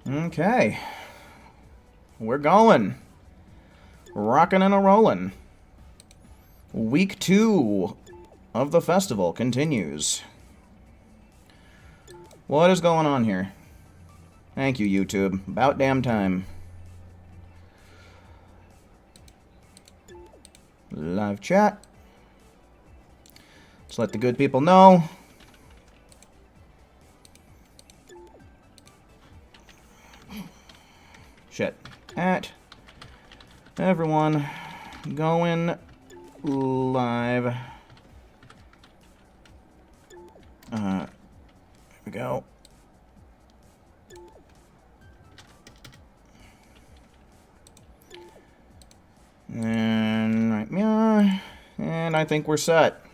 Okay. We're going. Rocking and a-rolling. Week 2 of the festival continues. What is going on here? Thank you, YouTube. About damn time. Live chat. Let's let the good people know. Shit. Everyone going live. Here we go. And right here. And I think we're set.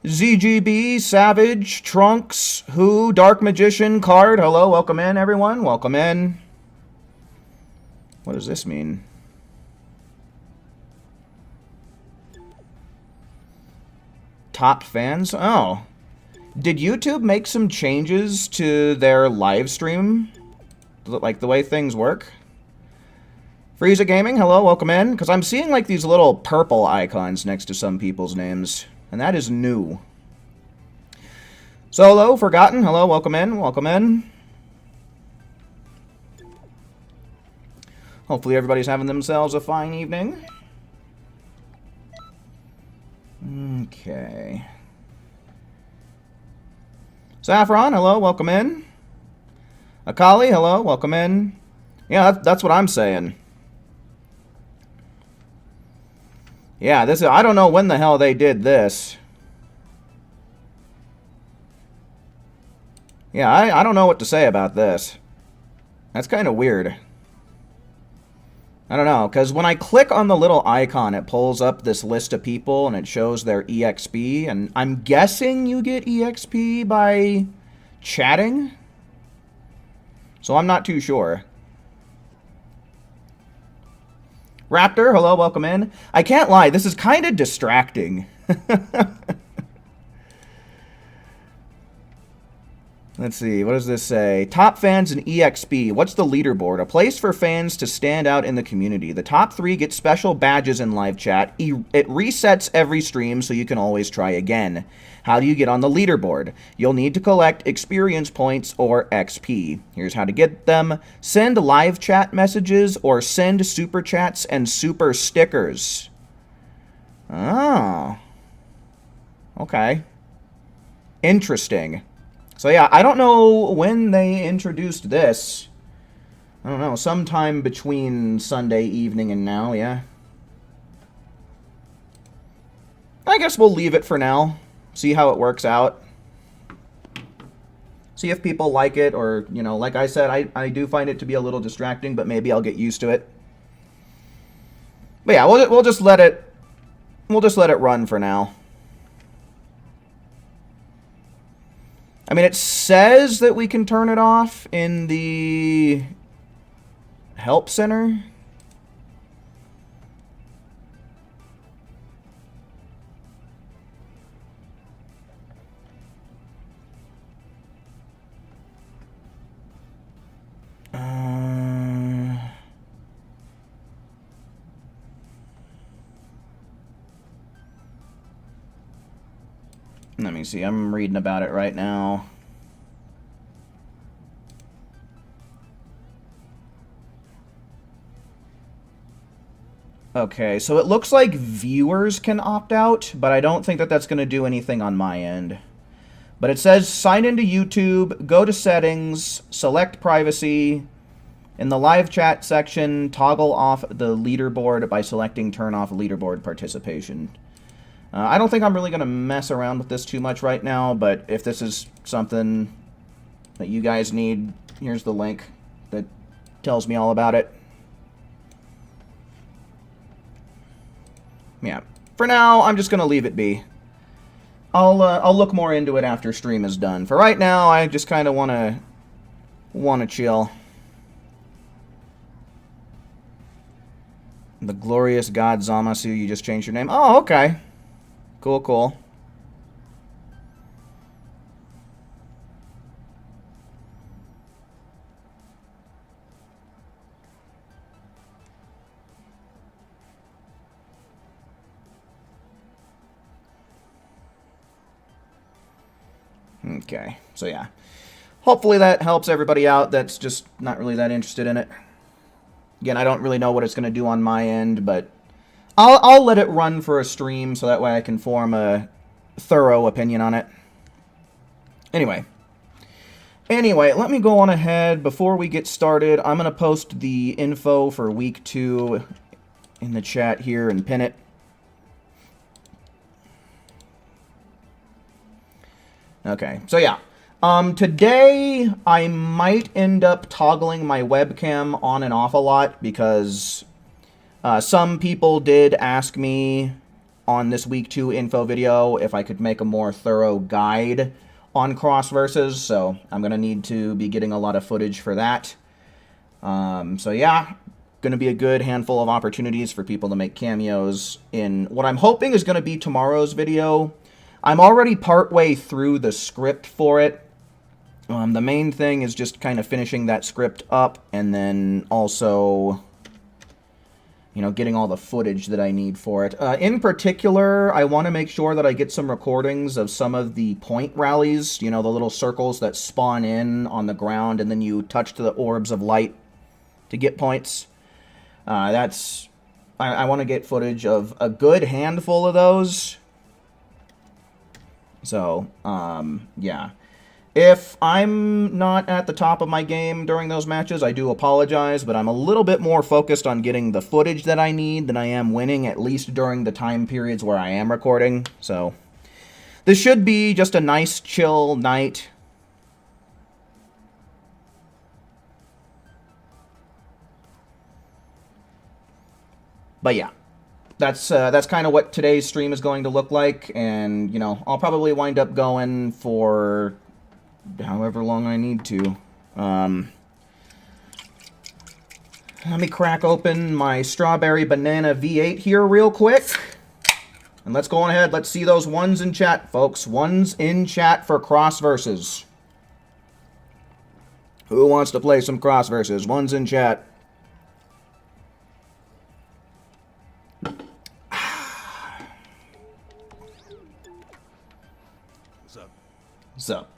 ZGB, Savage, Trunks, Who, Dark Magician, Card. Hello, welcome in, everyone. Welcome in. What does this mean? Top fans? Oh. Did YouTube make some changes to their live stream? Like the way things work? Frieza Gaming, hello, welcome in. Because I'm seeing like these little purple icons next to some people's names. And that is new. Solo, Forgotten, hello, welcome in, welcome in. Hopefully everybody's having themselves a fine evening. Okay. Saffron, hello, welcome in. Akali, hello, welcome in. Yeah, that's what I'm saying. Yeah, this is, I don't know when the hell they did this. Yeah, I don't know what to say about this. That's kind of weird. I don't know, because when I click on the little icon, it pulls up this list of people, and it shows their EXP, and I'm guessing you get EXP by chatting? So I'm not too sure. Raptor, hello, welcome in. I can't lie, this is kind of distracting. Let's see, what does this say? Top fans and EXP. What's the leaderboard? A place for fans to stand out in the community. The top 3 get special badges in live chat. It resets every stream so you can always try again. How do you get on the leaderboard? You'll need to collect experience points or XP. Here's how to get them. Send live chat messages or send super chats and super stickers. Oh. Okay. Interesting. So yeah, I don't know when they introduced this. I don't know, sometime between Sunday evening and now, yeah. I guess we'll leave it for now. See how it works out. See if people like it, or, you know, like I said, I do find it to be a little distracting, but maybe I'll get used to it. But yeah, we'll just let it run for now. I mean, it says that we can turn it off in the help center. Let me see, I'm reading about it right now. Okay, so it looks like viewers can opt out, but I don't think that that's going to do anything on my end. But it says sign into YouTube, go to settings, select privacy. In the live chat section, toggle off the leaderboard by selecting turn off leaderboard participation. I don't think I'm really going to mess around with this too much right now, but if this is something that you guys need, here's the link that tells me all about it. Yeah, for now, I'm just going to leave it be. I'll look more into it after stream is done. For right now, I just kind of want to chill. The glorious God Zamasu, you just changed your name. Oh, okay. Cool, cool. Okay, so yeah. Hopefully that helps everybody out that's just not really that interested in it. Again, I don't really know what it's going to do on my end, but I'll let it run for a stream so that way I can form a thorough opinion on it. Anyway, let me go on ahead. Before we get started, I'm going to post the info for week 2 in the chat here and pin it. Okay, so yeah. Today, I might end up toggling my webcam on and off a lot because some people did ask me on this week 2 info video if I could make a more thorough guide on cross versus, so I'm going to need to be getting a lot of footage for that. So yeah, going to be a good handful of opportunities for people to make cameos in what I'm hoping is going to be tomorrow's video. I'm already partway through the script for it. The main thing is just kind of finishing that script up and then also, you know, getting all the footage that I need for it. In particular, I want to make sure that I get some recordings of some of the point rallies, you know, the little circles that spawn in on the ground and then you touch the orbs of light to get points. I want to get footage of a good handful of those. So, yeah. If I'm not at the top of my game during those matches, I do apologize, but I'm a little bit more focused on getting the footage that I need than I am winning, at least during the time periods where I am recording. So, this should be just a nice, chill night. But yeah. That's kind of what today's stream is going to look like, and, you know, I'll probably wind up going for however long I need to. Let me crack open my Strawberry Banana V8 here real quick. And let's go on ahead. Let's see those ones in chat, folks. Ones in chat for cross versus. Who wants to play some cross versus? Ones in chat. What's up?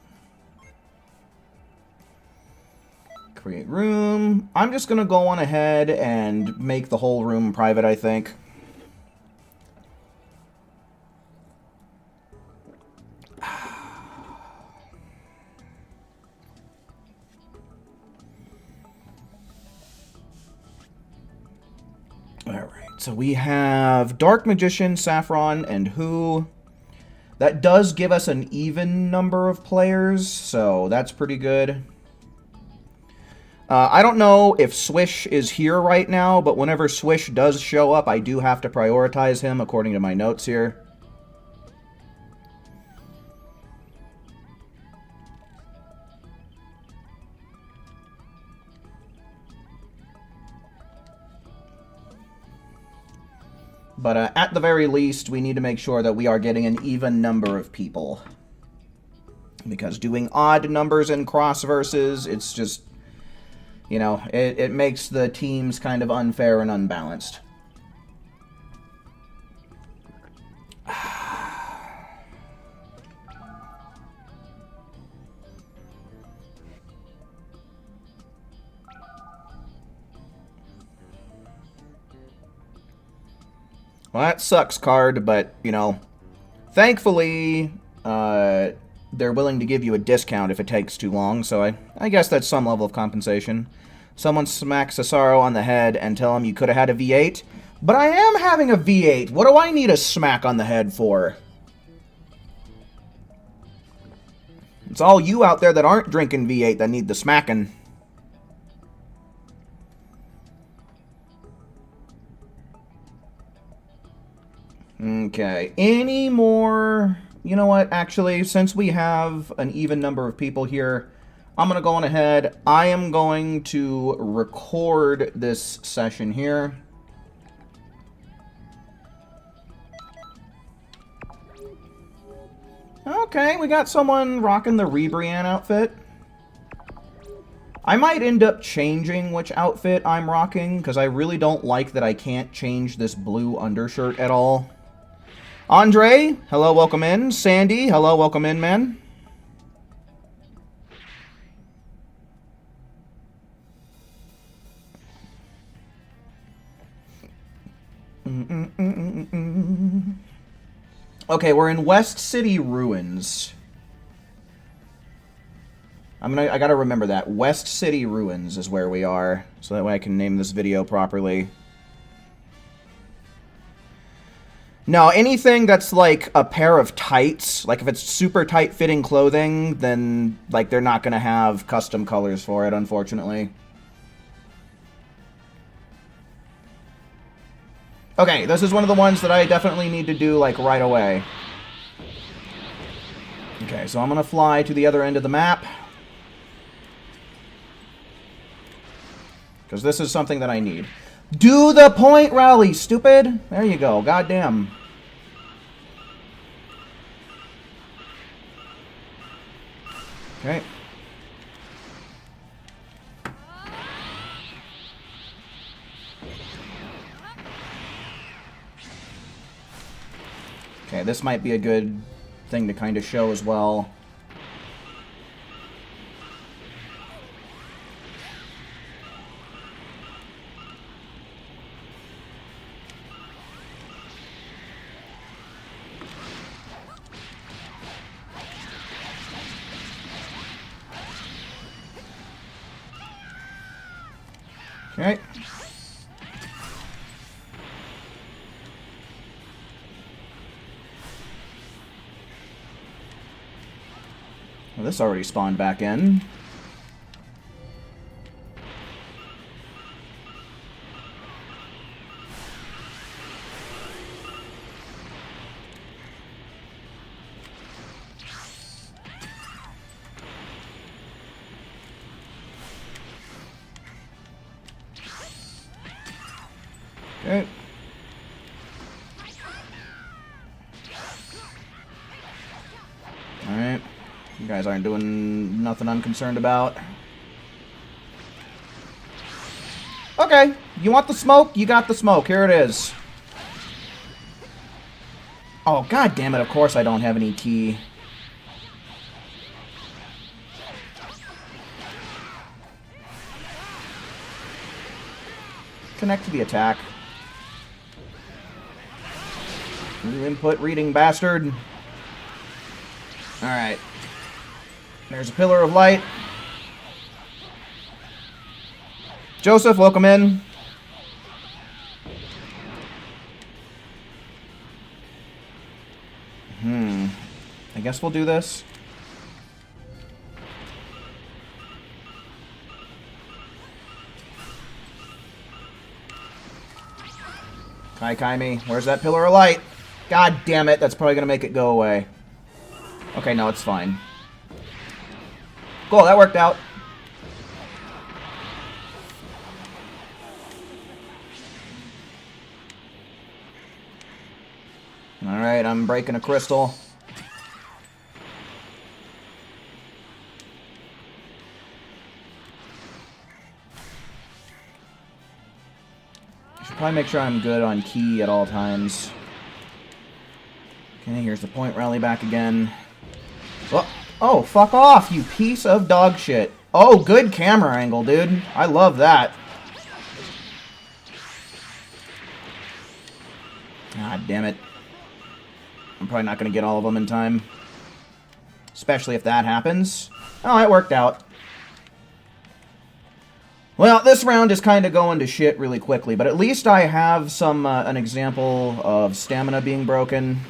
Create room. I'm just going to go on ahead and make the whole room private, I think. Alright, so we have Dark Magician, Saffron, and Who. That does give us an even number of players, so that's pretty good. I don't know if Swish is here right now, but whenever Swish does show up, I do have to prioritize him according to my notes here. But at the very least, we need to make sure that we are getting an even number of people. Because doing odd numbers in cross versus, it's just, you know, it makes the teams kind of unfair and unbalanced. Well, that sucks, Card, but, you know, thankfully, they're willing to give you a discount if it takes too long, so I guess that's some level of compensation. Someone smacks Cesaro on the head and tell him you could have had a V8, but I am having a V8. What do I need a smack on the head for? It's all you out there that aren't drinking V8 that need the smacking. Okay, any more... You know what, actually, since we have an even number of people here, I'm going to go on ahead. I am going to record this session here. Okay, we got someone rocking the Rebrian outfit. I might end up changing which outfit I'm rocking, because I really don't like that I can't change this blue undershirt at all. Andre, hello, welcome in. Sandy, hello, welcome in, man. Okay, we're in West City Ruins. I gotta remember that. West City Ruins is where we are, so that way I can name this video properly. No, anything that's like a pair of tights, like if it's super tight fitting clothing, then like they're not gonna have custom colors for it, unfortunately. Okay, this is one of the ones that I definitely need to do like right away. Okay, so I'm gonna fly to the other end of the map. Because this is something that I need. Do the point rally, stupid! There you go, goddamn. Okay. Okay, this might be a good thing to kind of show as well. Okay. Well, this already spawned back in. Okay. Alright. You guys aren't doing nothing I'm concerned about. Okay. You want the smoke? You got the smoke. Here it is. Oh, god damn it. Of course I don't have any key. Connect to the attack. New input reading, bastard. Alright. There's a pillar of light. Joseph, welcome in. I guess we'll do this. Kai me. Where's that pillar of light? God damn it, that's probably gonna make it go away. Okay, no, it's fine. Cool, that worked out. Alright, I'm breaking a crystal. I should probably make sure I'm good on key at all times. Okay, here's the point rally back again. Oh, fuck off, you piece of dog shit. Oh, good camera angle, dude. I love that. God damn it. I'm probably not going to get all of them in time. Especially if that happens. Oh, it worked out. Well, this round is kind of going to shit really quickly, but at least I have some an example of stamina being broken.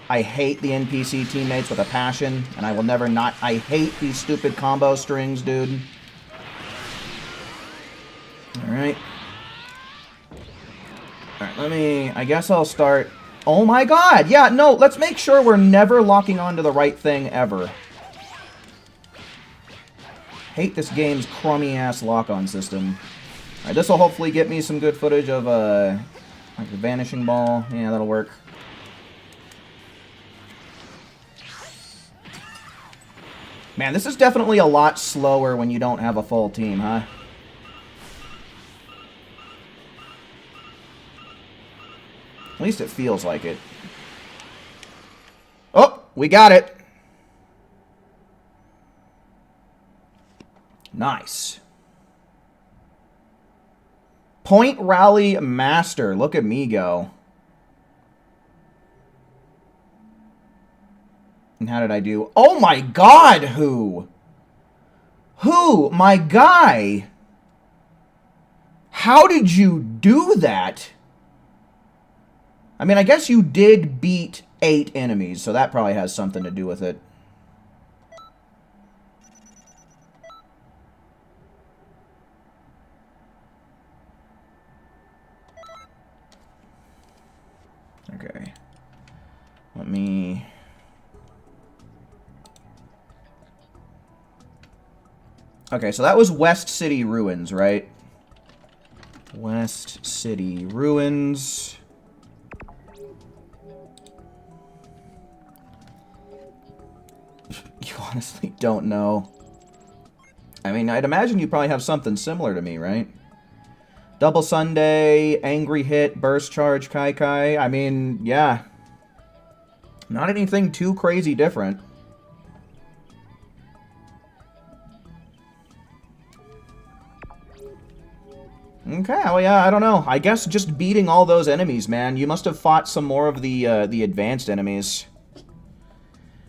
I hate the NPC teammates with a passion, and I will never not... I hate these stupid combo strings, dude. Alright. Alright, let me... I guess I'll start... Oh my god! Yeah, no, let's make sure we're never locking onto the right thing, ever. Hate this game's crummy-ass lock-on system. Alright, this will hopefully get me some good footage of, like the vanishing ball. Yeah, that'll work. Man, this is definitely a lot slower when you don't have a full team, huh? At least it feels like it. Oh, we got it. Nice. Point Rally Master. Look at me go. And how did I do? Oh my god, who? Who? My guy. How did you do that? I mean, I guess you did beat 8 enemies, so that probably has something to do with it. Okay. Let me... Okay, so that was West City Ruins, right? West City Ruins. You honestly don't know. I mean, I'd imagine you probably have something similar to me, right? Double Sunday, Angry Hit, Burst Charge, Kai Kai. I mean, yeah. Not anything too crazy different. Okay, well, yeah, I don't know. I guess just beating all those enemies, man. You must have fought some more of the advanced enemies.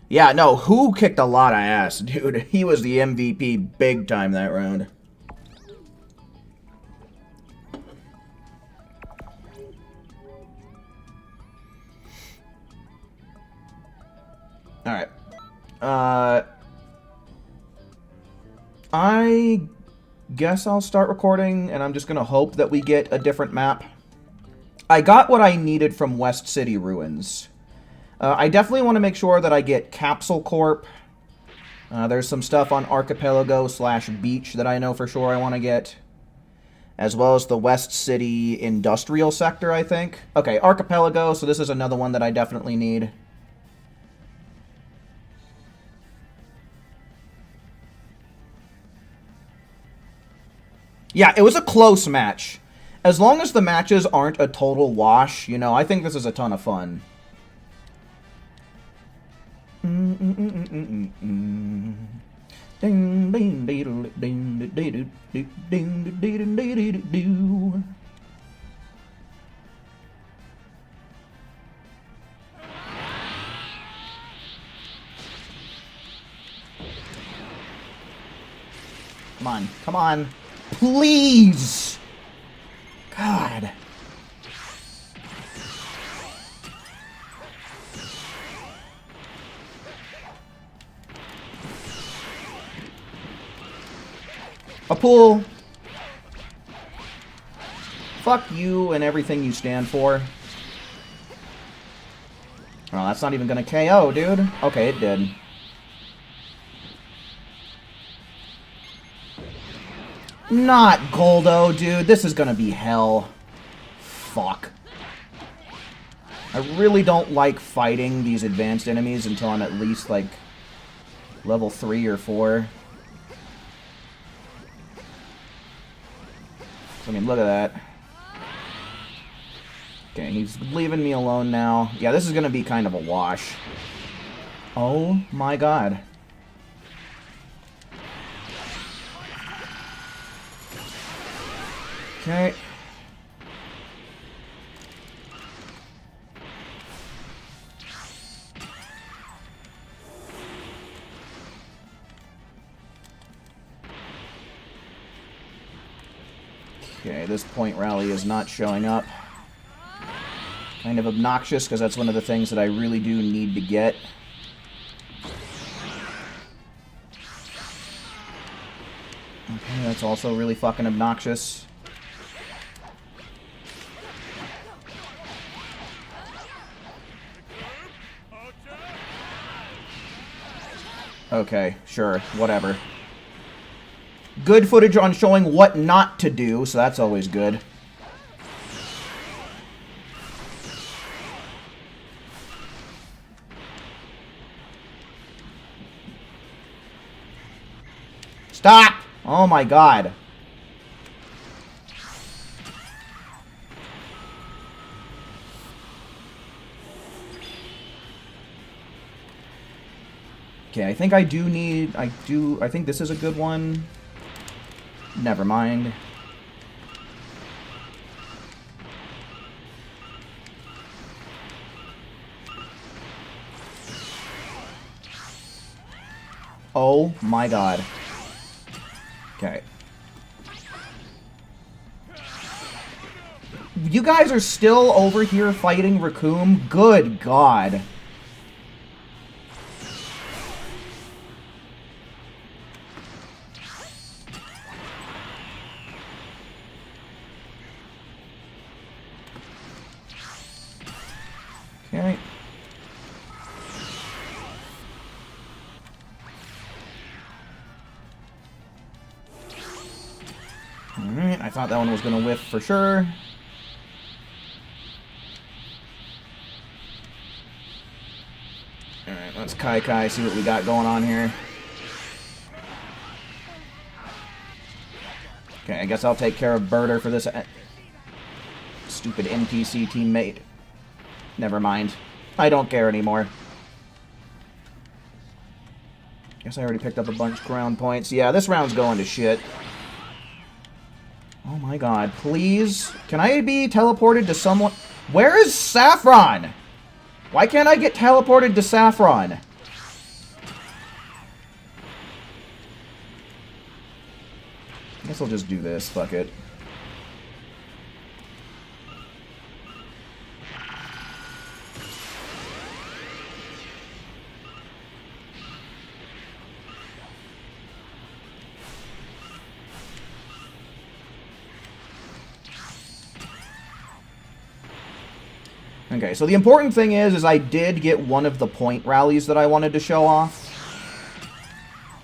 Yeah, no, Who kicked a lot of ass, dude. He was the MVP big time that round. Alright. I guess I'll start recording, and I'm just gonna hope that we get a different map. I got what I needed from West City Ruins. I definitely want to make sure that I get Capsule Corp. There's some stuff on Archipelago/Beach that I know for sure I want to get. As well as the West City Industrial Sector, I think. Okay, Archipelago, so this is another one that I definitely need. Yeah, it was a close match. As long as the matches aren't a total wash, you know, I think this is a ton of fun. Come on, come on. Please! God. A pool. Fuck you and everything you stand for. Oh, that's not even gonna KO, dude. Okay, it did. Not Goldo, dude. This is gonna be hell. Fuck. I really don't like fighting these advanced enemies until I'm at least, like, level 3 or 4. I mean, look at that. Okay, he's leaving me alone now. Yeah, this is gonna be kind of a wash. Oh my god. Okay. Okay, this point rally is not showing up. Kind of obnoxious, because that's one of the things that I really do need to get. Okay, that's also really fucking obnoxious. Okay, sure, whatever. Good footage on showing what not to do, so that's always good. Stop! Oh my god. Okay, I think I do need... I think this is a good one. Never mind. Oh my god. Okay. You guys are still over here fighting Raccoon? Good god. Okay. Alright, I thought that one was going to whiff for sure. Alright, let's Kai, see what we got going on here. Okay, I guess I'll take care of Birder for this stupid NPC teammate. Never mind. I don't care anymore. Guess I already picked up a bunch of ground points. Yeah, this round's going to shit. Oh my god, please. Can I be teleported to someone? Where is Saffron? Why can't I get teleported to Saffron? I guess I'll just do this. Fuck it. Okay, so the important thing is I did get one of the point rallies that I wanted to show off.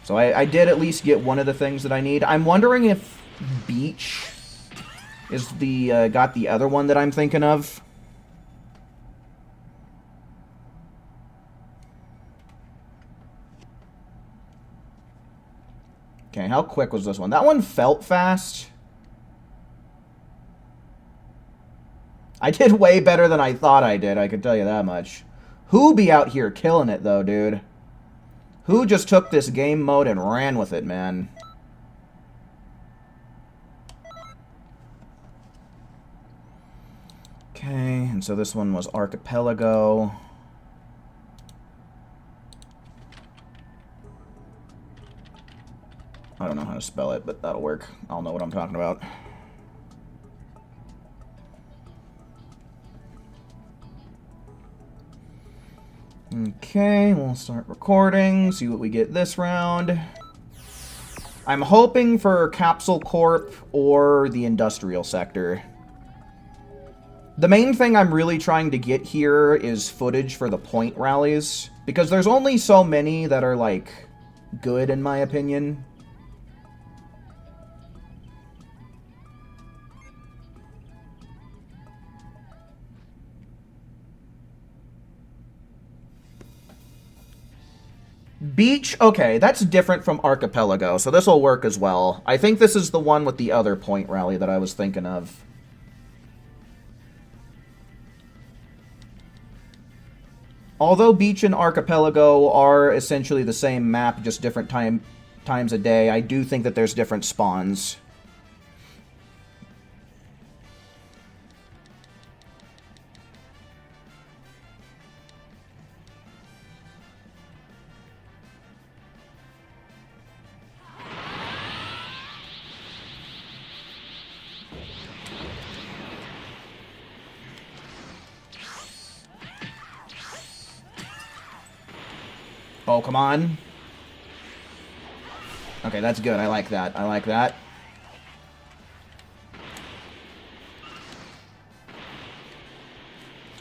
So I did at least get one of the things that I need. I'm wondering if Beach is the got the other one that I'm thinking of. Okay, how quick was this one? That one felt fast. I did way better than I thought I did, I can tell you that much. Who be out here killing it, though, dude? Who just took this game mode and ran with it, man? Okay, and so this one was Archipelago. I don't know how to spell it, but that'll work. I'll know what I'm talking about. Okay, we'll start recording, see what we get this round. I'm hoping for Capsule Corp or the industrial sector. The main thing I'm really trying to get here is footage for the point rallies, because there's only so many that are, like, good in my opinion. Beach, okay, that's different from Archipelago, so this will work as well. I think this is the one with the other point rally that I was thinking of. Although Beach and Archipelago are essentially the same map, just different times a day, I do think that there's different spawns. Oh, come on. Okay, that's good. I like that. I like that.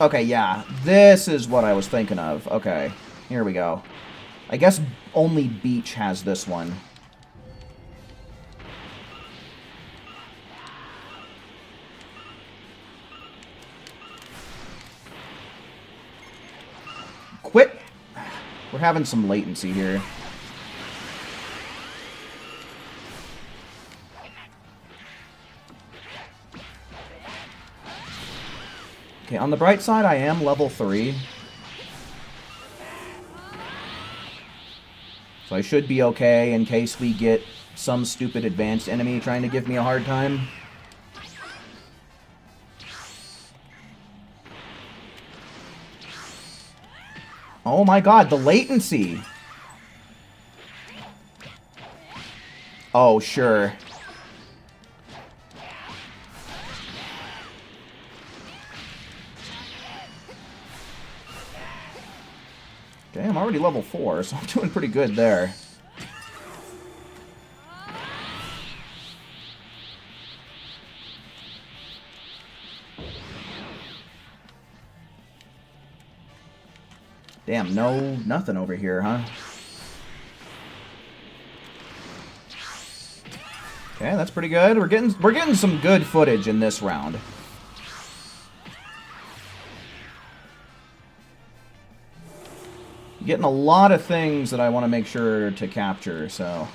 Okay, yeah. This is what I was thinking of. Okay, here we go. I guess only Beach has this one. Quit. We're having some latency here. Okay, on the bright side, I am level 3. So I should be okay in case we get some stupid advanced enemy trying to give me a hard time. Oh my god, the latency! Oh, sure. Okay, I'm already level 4, so I'm doing pretty good there. Damn, nothing over here, huh? Okay, that's pretty good. We're getting some good footage in this round. Getting a lot of things that I want to make sure to capture, so...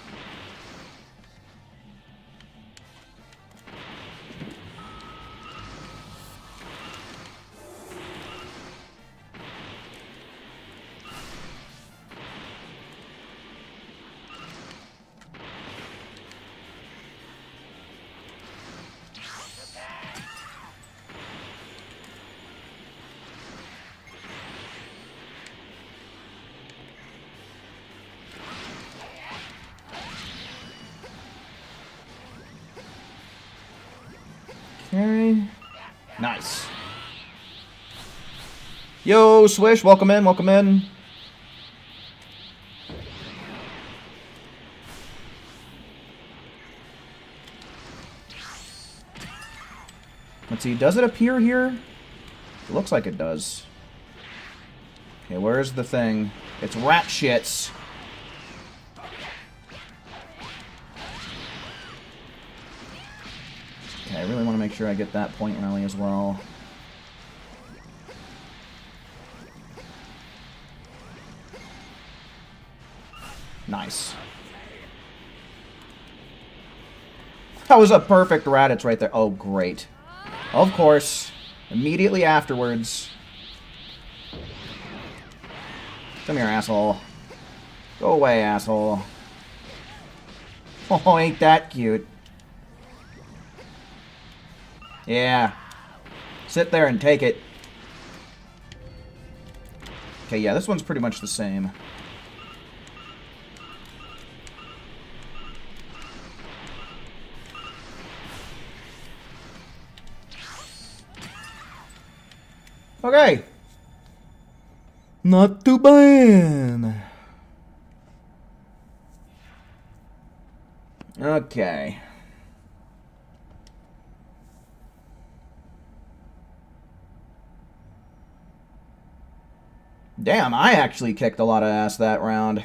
Okay. Nice. Yo, Swish, welcome in, welcome in. Let's see, does it appear here? It looks like it does. Okay, where's the thing? It's rat shits. Okay, I really want to make sure I get that point rally as well. Nice. That was a perfect Raditz right there. Oh, great. Of course. Immediately afterwards. Come here, asshole. Go away, asshole. Oh, ain't that cute. Yeah. Sit there and take it. Okay, yeah, this one's pretty much the same. Okay. Not too bad. Okay. Damn, I actually kicked a lot of ass that round.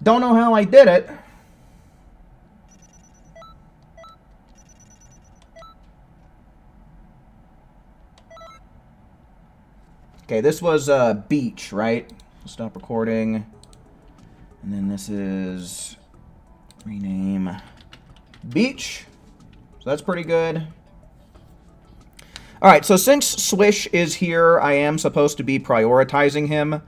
Don't know how I did it. Okay, this was Beach, right? Stop recording. And then this is rename Beach. So that's pretty good. Alright, so since Swish is here, I am supposed to be prioritizing him.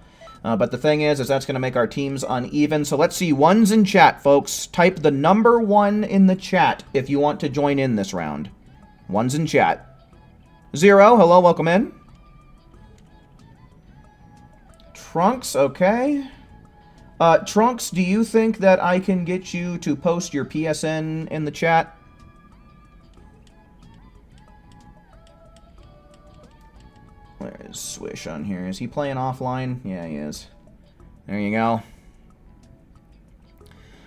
But the thing is that's going to make our teams uneven. So let's see, ones in chat, folks. Type the number 1 in the chat if you want to join in this round. Ones in chat. 0, hello, welcome in. Trunks, okay. Trunks, do you think that I can get you to post your PSN in the chat? Where is Swish on here? Is he playing offline? Yeah, he is. There you go.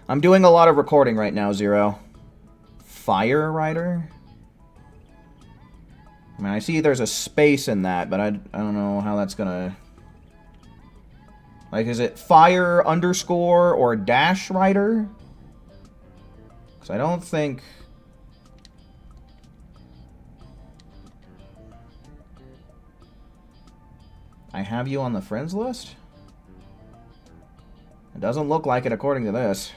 I'm doing a lot of recording right now, 0. Fire Rider? I mean, I see there's a space in that, but I don't know how that's gonna... Like, is it fire underscore or dash rider? Because I don't think... I have you on the friends list? It doesn't look like it according to this.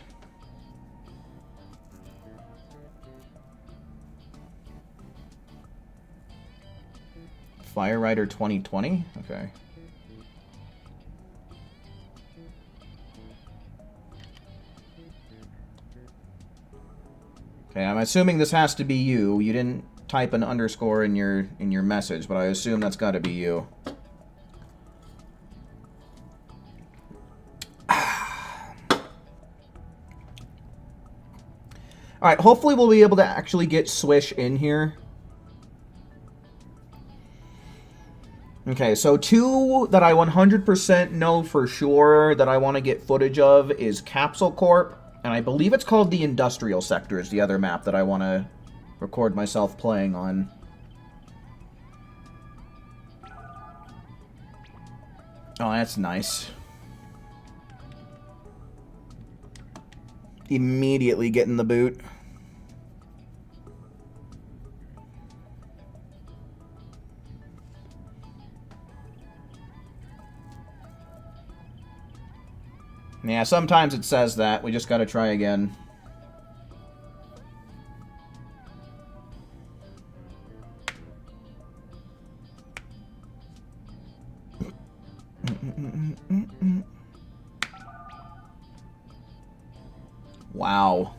Fire Rider 2020? Okay. Okay, I'm assuming this has to be you. You didn't type an underscore in your message, but I assume that's got to be you. Alright, hopefully we'll be able to actually get Swish in here. Okay, so two that I 100% know for sure that I want to get footage of is Capsule Corp, and I believe it's called the Industrial Sector is the other map that I want to record myself playing on. Oh, that's nice. Immediately getting the boot. Yeah, sometimes it says that. We just gotta try again. Wow.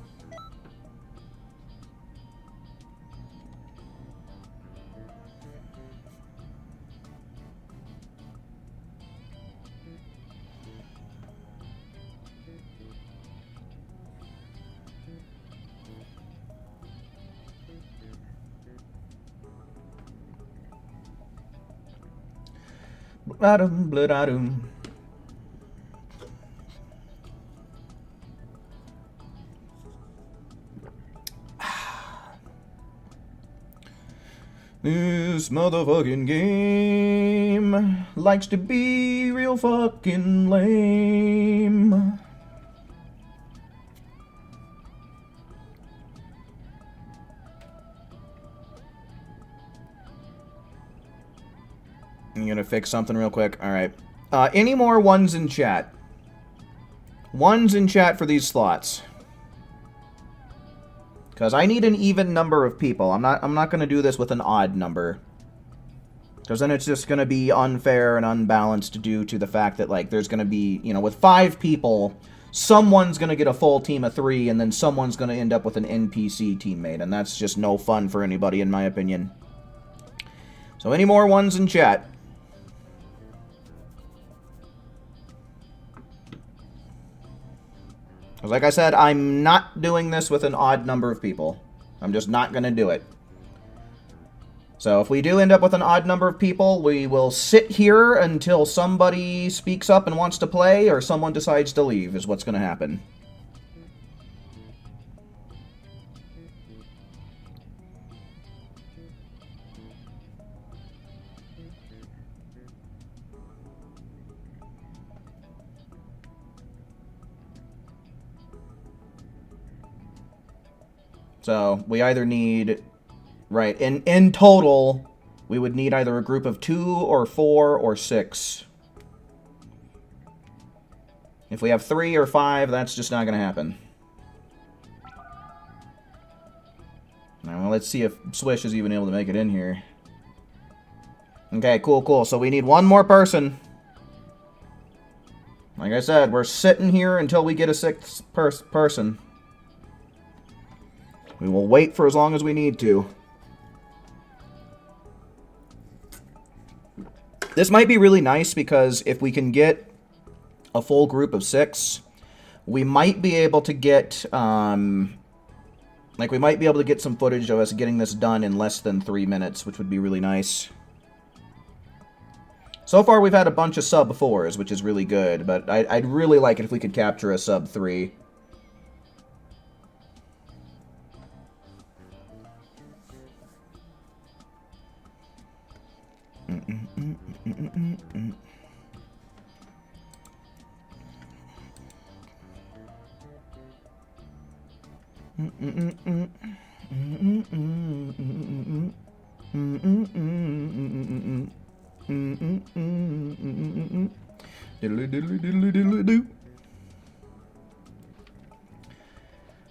Bladum, bladum. This motherfucking game likes to be real fucking lame. I'm gonna fix something real quick. Alright. Any more ones in chat? Ones in chat for these slots. Because I need an even number of people. I'm not gonna do this with an odd number. Because then it's just gonna be unfair and unbalanced due to the fact that, like, there's gonna be, you know, with 5 people, someone's gonna get a full team of 3, and then someone's gonna end up with an NPC teammate, and that's just no fun for anybody, in my opinion. So any more ones in chat? Because like I said, I'm not doing this with an odd number of people. I'm just not going to do it. So if we do end up with an odd number of people, we will sit here until somebody speaks up and wants to play, or someone decides to leave, is what's going to happen. So, we either need... Right, in total, we would need either a group of 2 or 4 or 6. If we have 3 or 5, that's just not going to happen. Now, let's see if Swish is even able to make it in here. Okay, cool, cool. So we need one more person. Like I said, we're sitting here until we get a 6th person. We will wait for as long as we need to. This might be really nice because if we can get a full group of 6, we might be able to get, we might be able to get some footage of us getting this done in less than 3 minutes, which would be really nice. So far, we've had a bunch of sub-4s, which is really good, but I'd really like it if we could capture a sub-3.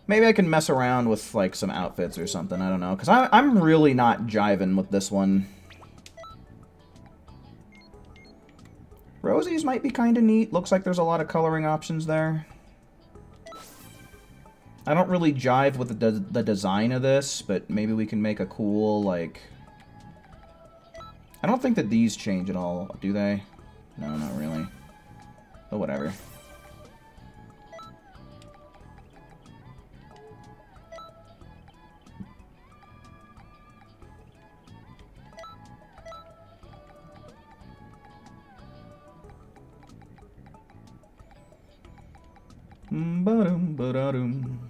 Maybe I can mess around with, like, some outfits or something, I don't know. Because I'm really not jiving with this one. Rosie's might be kind of neat. Looks like there's a lot of coloring options there. I don't really jive with the design of this, but maybe we can make a cool, like... I don't think that these change at all, do they? No, not really. But whatever. Ba-dum, ba-da-dum.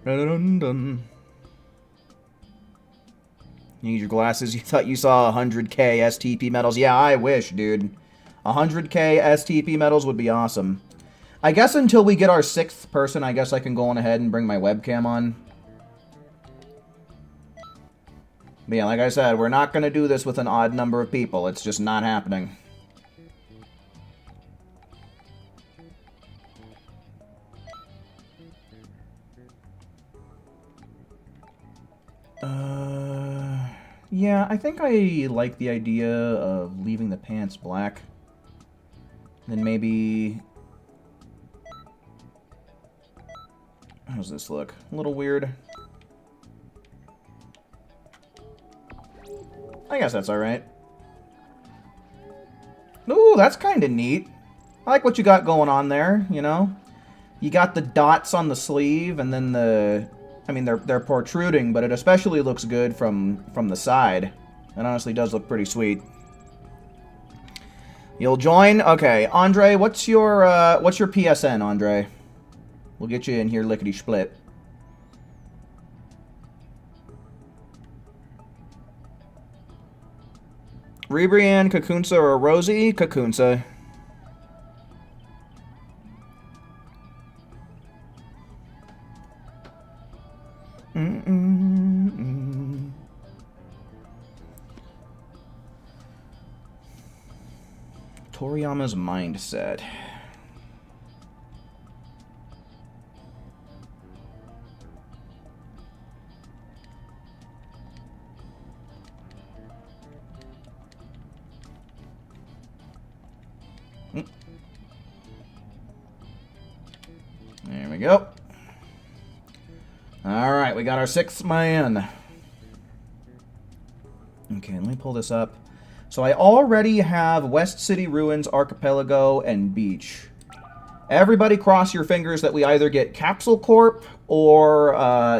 Dun-dun-dun. You need your glasses. You thought you saw 100k STP medals. Yeah, I wish, dude. 100k STP medals would be awesome. I guess until we get our 6th person, I guess I can go on ahead and bring my webcam on. But yeah, like I said, we're not going to do this with an odd number of people. It's just not happening. Yeah, I think I like the idea of leaving the pants black. Then maybe... How does this look? A little weird. I guess that's alright. Ooh, that's kind of neat. I like what you got going on there, you know? You got the dots on the sleeve, and then the... I mean, they're protruding, but it especially looks good from the side. It honestly does look pretty sweet. You'll join? Okay, Andre, what's your PSN, Andre? We'll get you in here lickety-split. Rebrian, Kakunsa, or Rosie? Kakunsa. Toriyama's mindset. There we go. Alright, we got our 6th man. Okay, let me pull this up. So I already have West City Ruins, Archipelago, and Beach. Everybody cross your fingers that we either get Capsule Corp or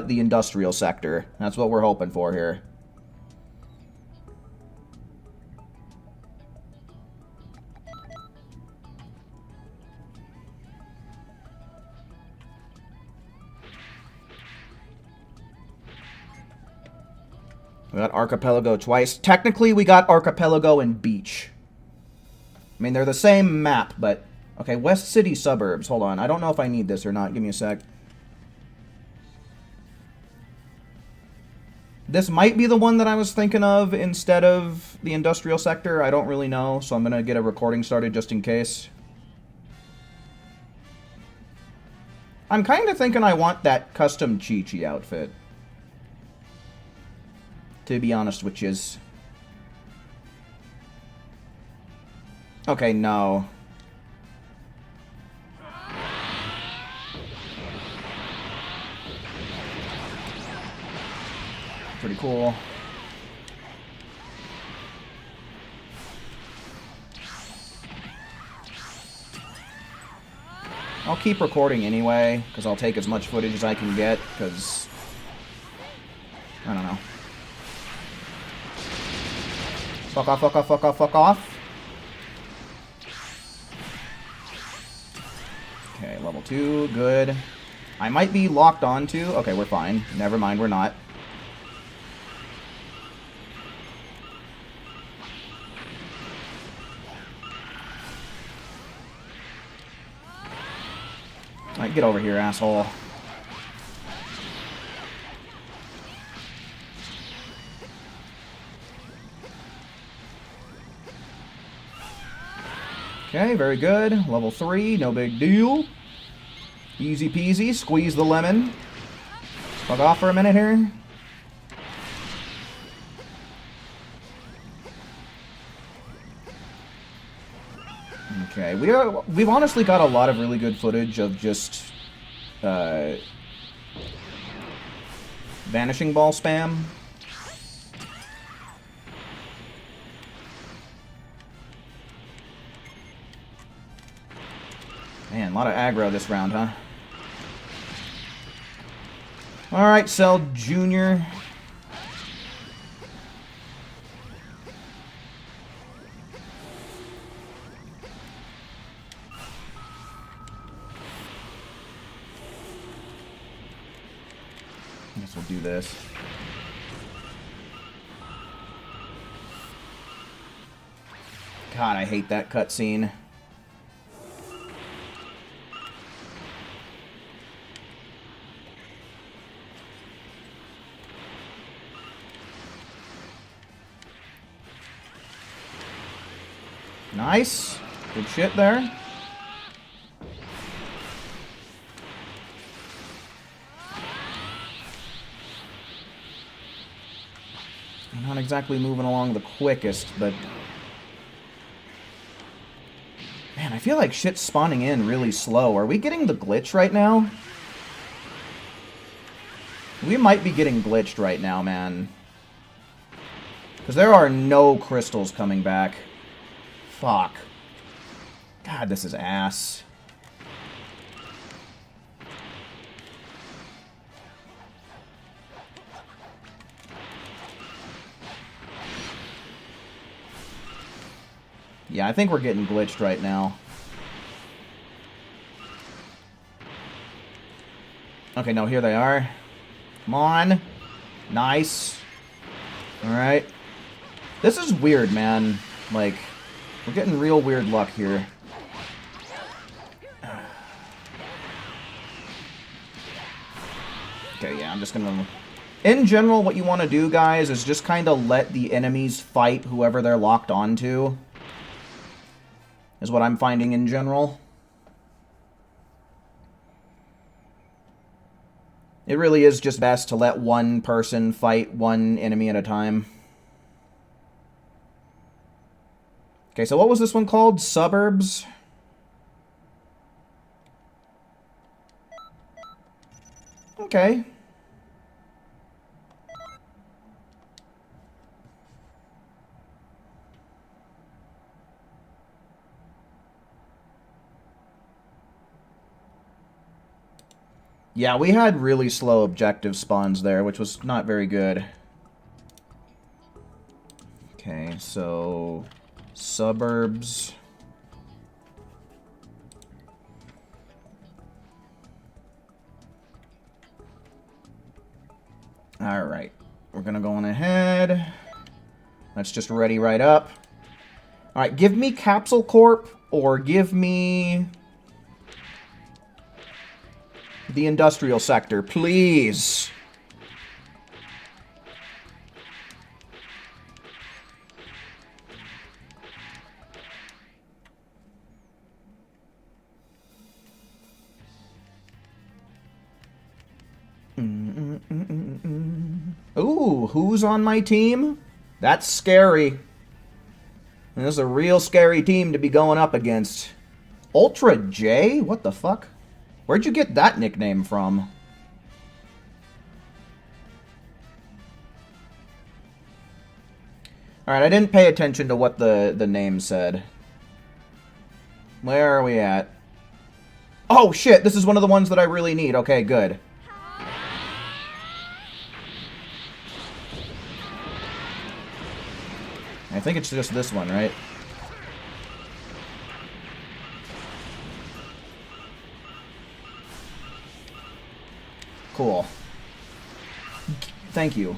the industrial sector. That's what we're hoping for here. We got Archipelago twice. Technically, we got Archipelago and Beach. I mean, they're the same map, but... Okay, West City Suburbs. Hold on. I don't know if I need this or not. Give me a sec. This might be the one that I was thinking of instead of the industrial sector. I don't really know, so I'm going to get a recording started just in case. I'm kind of thinking I want that custom Chi-Chi outfit. To be honest with yous. Okay, no. Pretty cool. I'll keep recording anyway, because I'll take as much footage as I can get, because... I don't know. Fuck off, fuck off, fuck off, fuck off. Okay, level 2, good. I might be locked onto... Okay, we're fine. Never mind, we're not. Alright, get over here, asshole. Okay, very good. Level 3, no big deal. Easy peasy, squeeze the lemon. Fuck off for a minute here. Okay, we've honestly got a lot of really good footage of just vanishing ball spam. Man, a lot of aggro this round, huh? Alright, Cell Jr. I guess we'll do this. God, I hate that cutscene. Nice. Good shit there. I'm not exactly moving along the quickest, but... Man, I feel like shit's spawning in really slow. Are we getting the glitch right now? We might be getting glitched right now, man. Because there are no crystals coming back. Fuck. God, this is ass. Yeah, I think we're getting glitched right now. Okay, no, here they are. Come on. Nice. Alright. This is weird, man. Like, we're getting real weird luck here. Okay, yeah, I'm just gonna... In general, what you want to do, guys, is just kind of let the enemies fight whoever they're locked onto. Is what I'm finding in general. It really is just best to let one person fight one enemy at a time. Okay, so what was this one called? Suburbs? Okay. Yeah, we had really slow objective spawns there, which was not very good. Okay, so... Suburbs. Alright. We're gonna go on ahead. Let's just ready right up. Alright, give me Capsule Corp, or give me... the industrial sector, please. Ooh, who's on my team? That's scary. This is a real scary team to be going up against. Ultra J? What the fuck? Where'd you get that nickname from? Alright, I didn't pay attention to what the name said. Where are we at? Oh shit, this is one of the ones that I really need. Okay, good. I think it's just this one, right? Cool. Thank you.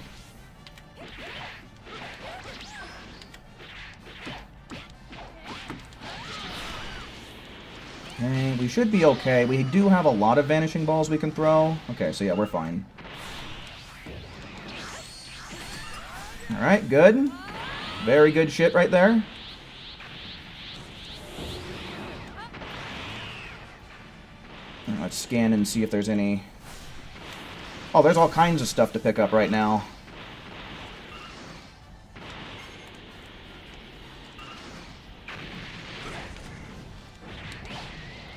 Okay, we should be okay. We do have a lot of vanishing balls we can throw. Okay, so yeah, we're fine. Alright, good. Very good shit right there. Let's scan and see if there's any... Oh, there's all kinds of stuff to pick up right now.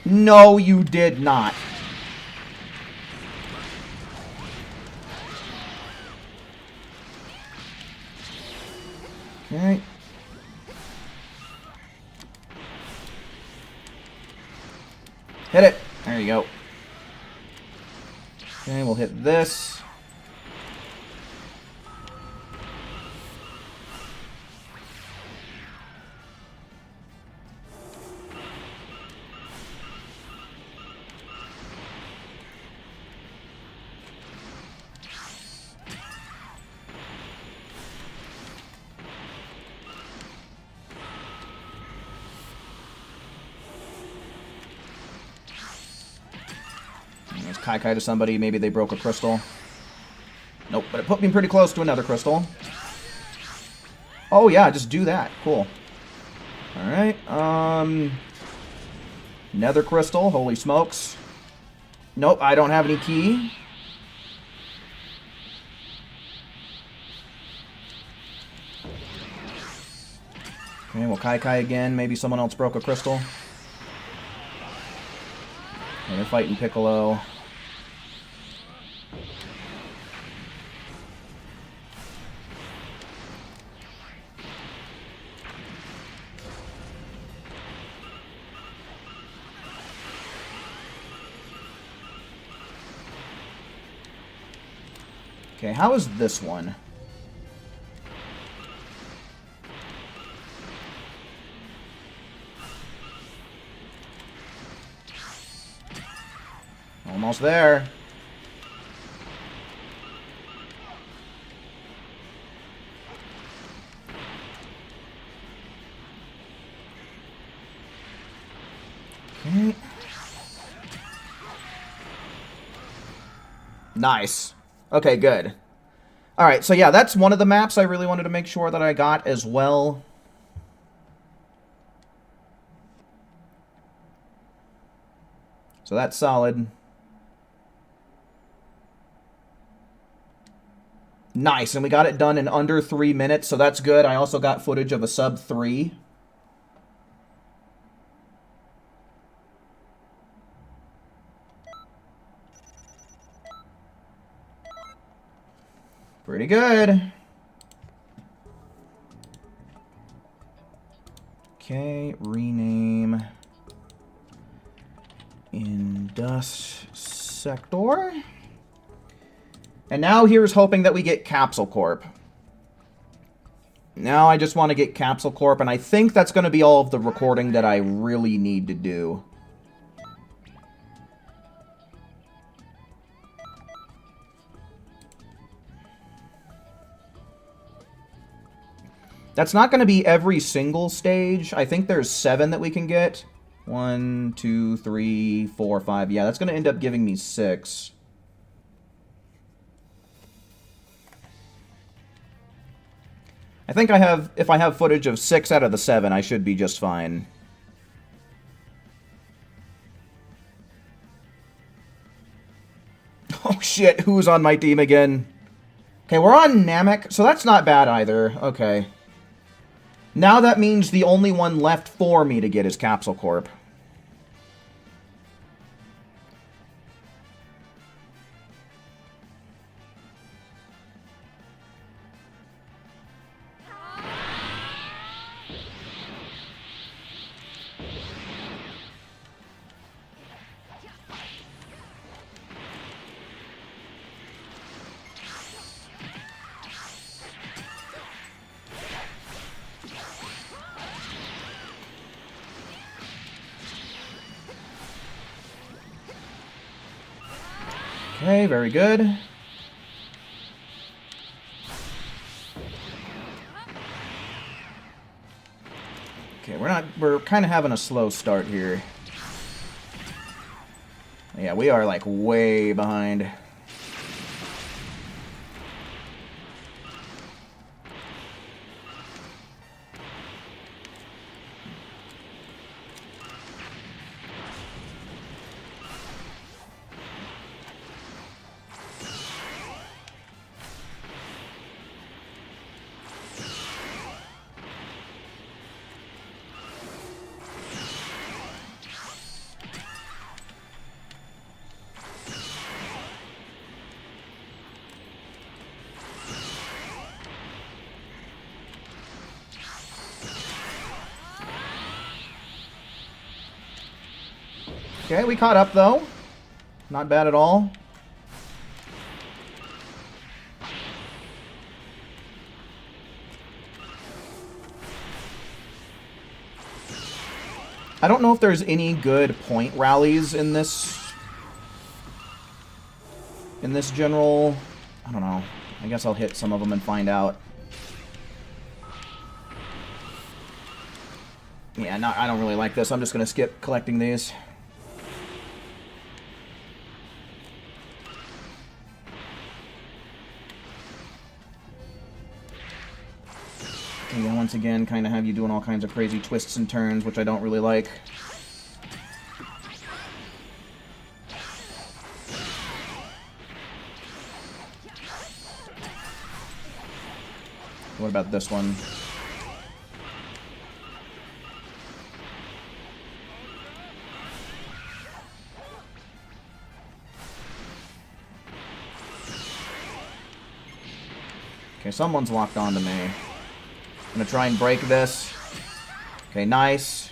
No, you did not. Okay. go. Okay, we'll hit this. Let's Kai-Kai to somebody. Maybe they broke a crystal. Nope, but it put me pretty close to another crystal. Oh, yeah, just do that. Cool. Alright, nether crystal. Holy smokes. Nope, I don't have any key. Okay, we'll Kai-Kai again. Maybe someone else broke a crystal. Okay, they're fighting Piccolo. Okay, how is this one? Almost there. Okay. Nice. Okay, good. Alright, so yeah, that's one of the maps I really wanted to make sure that I got as well. So that's solid. Nice, and we got it done in under 3 minutes, so that's good. I also got footage of a sub 3. Pretty good. Okay, rename Indus Sector. And now here's hoping that we get Capsule Corp. Now I just want to get Capsule Corp, and I think that's going to be all of the recording that I really need to do. That's not going to be every single stage. I think there's 7 that we can get. 1, 2, 3, 4, 5. Yeah, that's going to end up giving me 6. I think if I have footage of 6 out of the 7, I should be just fine. Oh shit, who's on my team again? Okay, we're on Namek, so that's not bad either. Okay. Now that means the only one left for me to get is Capsule Corp. Okay, very good. Okay, we're kind of having a slow start here. Yeah, we are like way behind. Okay, we caught up, though. Not bad at all. I don't know if there's any good point rallies in this general. I don't know. I guess I'll hit some of them and find out. Yeah, no, I don't really like this. I'm just going to skip collecting these. And then once again, kind of have you doing all kinds of crazy twists and turns, which I don't really like. What about this one? Okay, someone's locked onto me. I'm gonna try and break this. Okay, nice.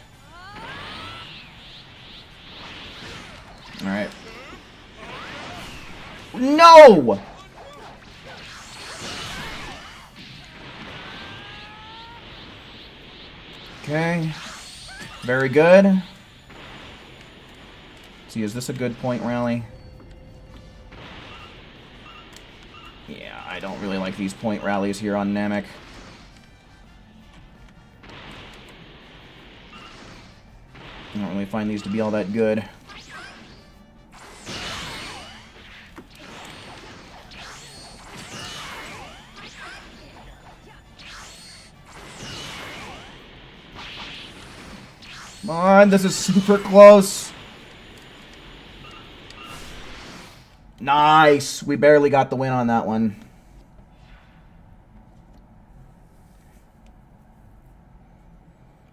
Alright. No! Okay. Very good. Let's see, is this a good point rally? Yeah, I don't really like these point rallies here on Namek. I don't really find these to be all that good. Come on, this is super close. Nice! We barely got the win on that one.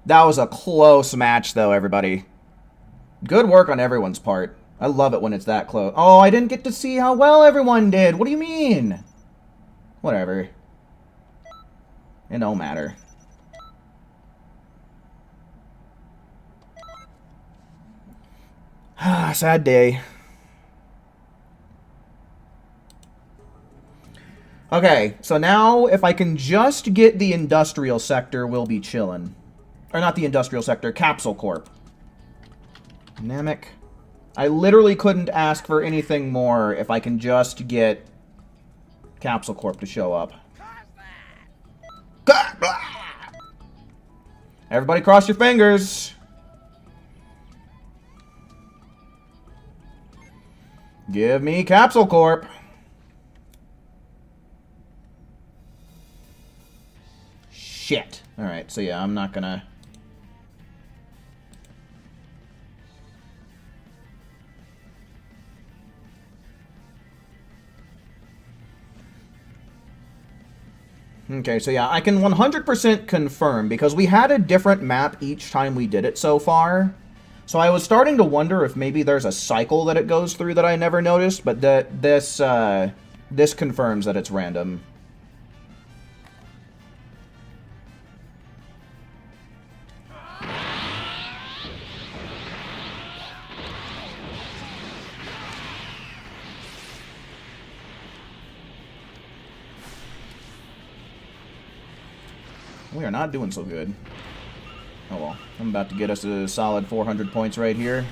That was a close match, though, everybody. Good work on everyone's part. I love it when it's that close. Oh, I didn't get to see how well everyone did. What do you mean? Whatever. It don't matter. Sad day. Okay, so now if I can just get the industrial sector, we'll be chillin'. Or not the industrial sector, Capsule Corp. Namek. I literally couldn't ask for anything more if I can just get Capsule Corp to show up. Everybody cross your fingers. Give me Capsule Corp. Shit. Alright, so yeah, I'm not gonna... Okay, so yeah, I can 100% confirm, because we had a different map each time we did it so far. So I was starting to wonder if maybe there's a cycle that it goes through that I never noticed, but this confirms that it's random. We are not doing so good. Oh well. I'm about to get us a solid 400 points right here.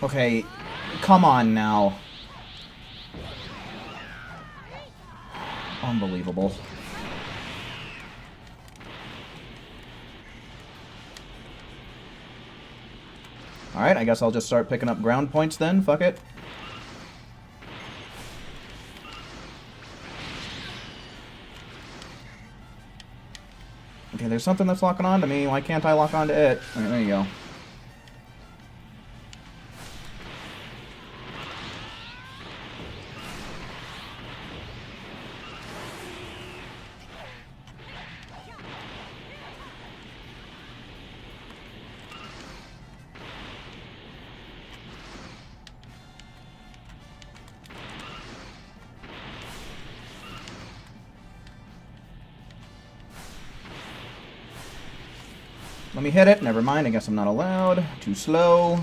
Okay, come on now. Unbelievable. Alright, I guess I'll just start picking up ground points then. Fuck it. Okay, there's something that's locking onto me. Why can't I lock onto it? Alright, there you go. Let me hit it. Never mind. I guess I'm not allowed. Too slow.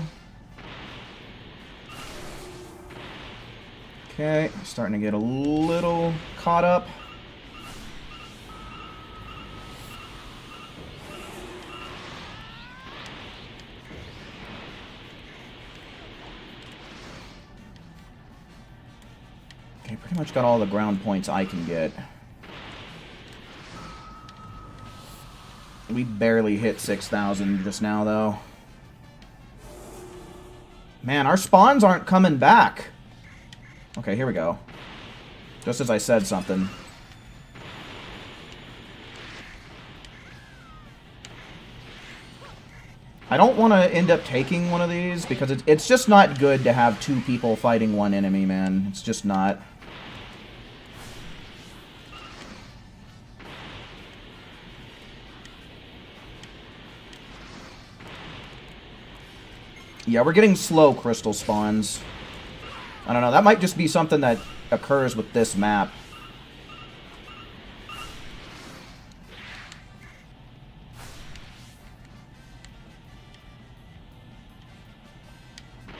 Okay. Starting to get a little caught up. Okay, pretty much got all the ground points I can get. We barely hit 6,000 just now, though. Man, our spawns aren't coming back. Okay, here we go. Just as I said something. I don't want to end up taking one of these, because it's just not good to have two people fighting one enemy, man. It's just not. Yeah, we're getting slow crystal spawns. I don't know, that might just be something that occurs with this map.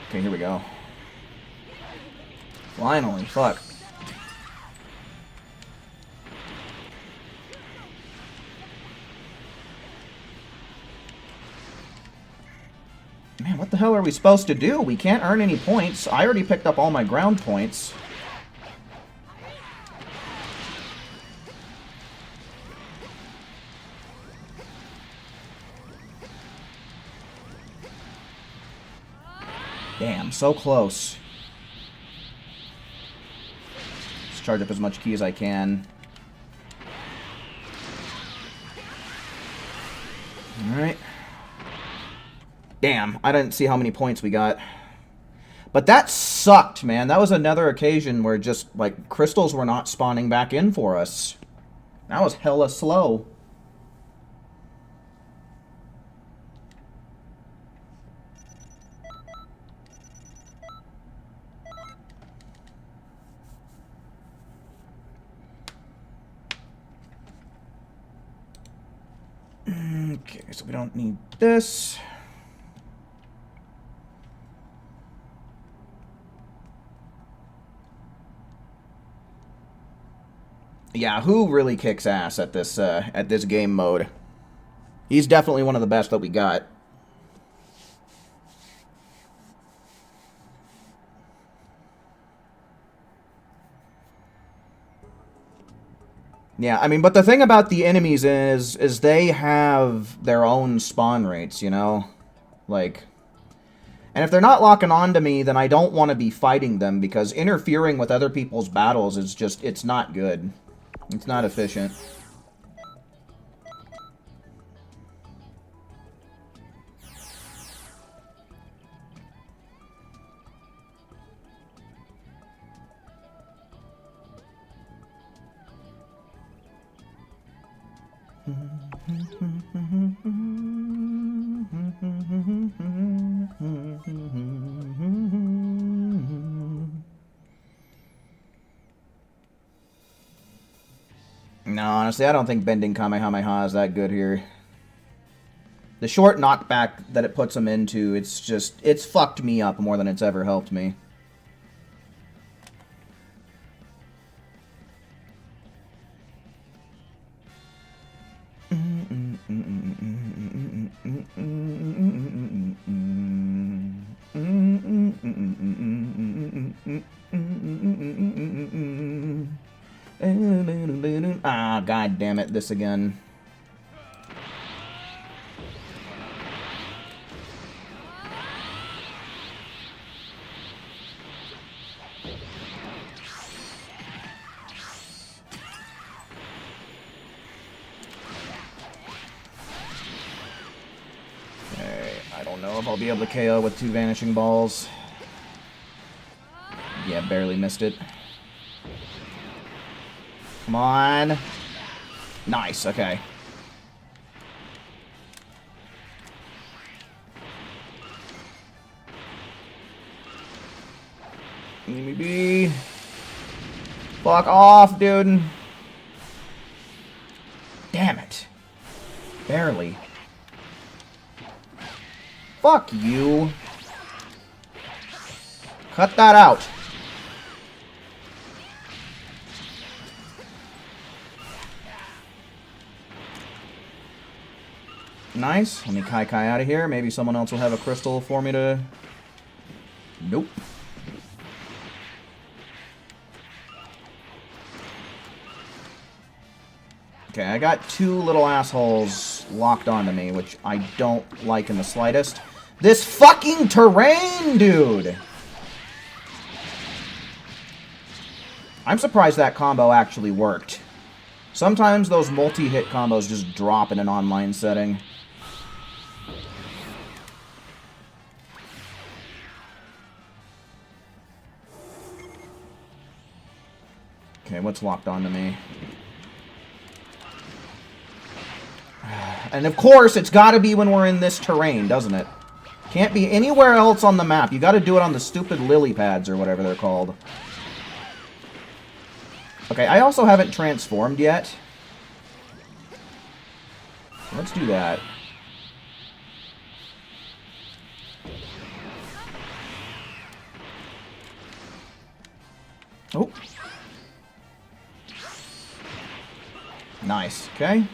Okay, here we go. Finally, fuck. Man, what the hell are we supposed to do? We can't earn any points. I already picked up all my ground points. Damn, so close. Let's charge up as much ki as I can. Alright. Damn, I didn't see how many points we got. But that sucked, man. That was another occasion where just, like, crystals were not spawning back in for us. That was hella slow. Okay, so we don't need this. Yeah, who really kicks ass at this game mode? He's definitely one of the best that we got. Yeah, I mean, but the thing about the enemies is they have their own spawn rates, you know? Like, and if they're not locking on to me, then I don't want to be fighting them, because interfering with other people's battles is just, it's not good. It's not efficient. No, honestly, I don't think bending Kamehameha is that good here. The short knockback that it puts him into, it's fucked me up more than it's ever helped me. Ah, god damn it, this again. Okay, I don't know if I'll be able to KO with 2 vanishing balls. Yeah, barely missed it. Come on. Nice, okay. Let me be. Fuck off, dude. Damn it. Barely. Fuck you. Cut that out. Nice. Let me Kai out of here. Maybe someone else will have a crystal for me to... Nope. Okay, I got two little assholes locked onto me, which I don't like in the slightest. This fucking terrain, dude! I'm surprised that combo actually worked. Sometimes those multi-hit combos just drop in an online setting. Okay, what's locked onto me? And of course, it's got to be when we're in this terrain, doesn't it? Can't be anywhere else on the map. You got to do it on the stupid lily pads or whatever they're called. Okay, I also haven't transformed yet. Let's do that. Oh. Nice. Okay.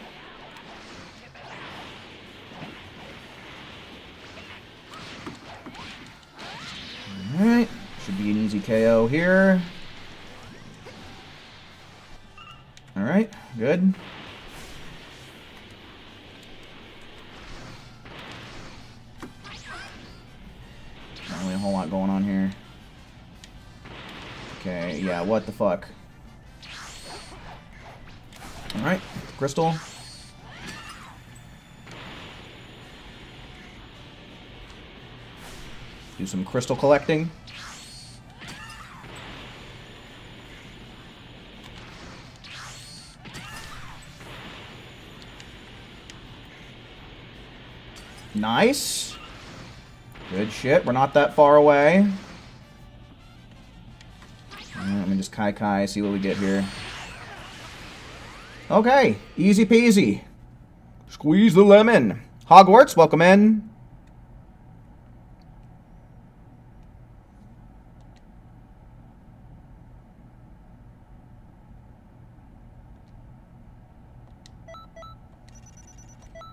Alright. Should be an easy KO here. Alright. Good. Not really a whole lot going on here. Okay, yeah, what the fuck? Alright, crystal. Do some crystal collecting. Nice. Good shit, we're not that far away. Let me just Kai, see what we get here. Okay, easy peasy. Squeeze the lemon. Hogwarts, welcome in.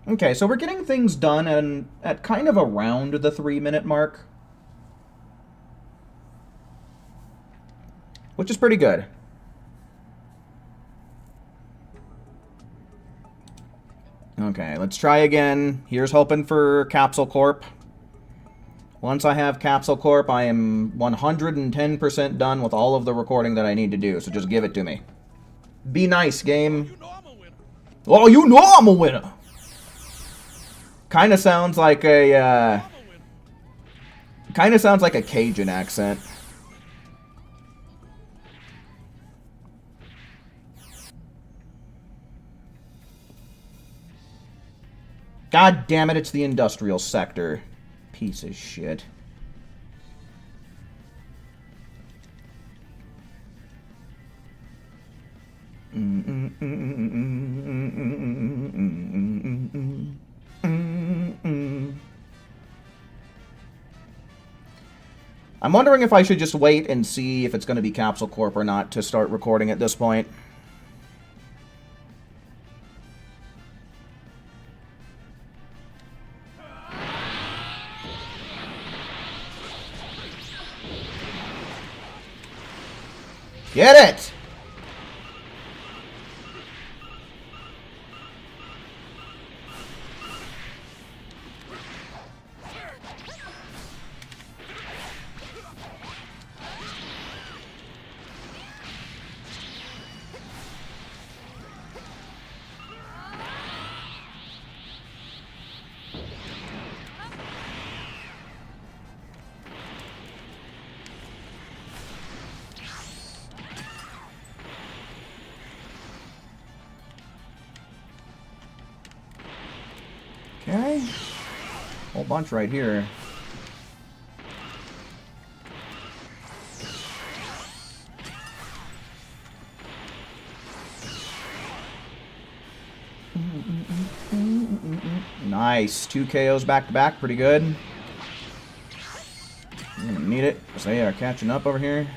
Okay, so we're getting things done at kind of around the 3-minute mark. Which is pretty good. Okay, let's try again. Here's hoping for Capsule Corp. Once I have Capsule Corp, I am 110% done with all of the recording that I need to do, so just give it to me. Be nice, game. Oh, you know I'm a winner! Kinda sounds like a, Cajun accent. God damn it, it's the industrial sector. Piece of shit. I'm wondering if I should just wait and see if it's going to be Capsule Corp or not to start recording at this point. Get it! Okay. Whole bunch right here. Nice. 2 KOs back to back. Pretty good. need it, because they are catching up over here.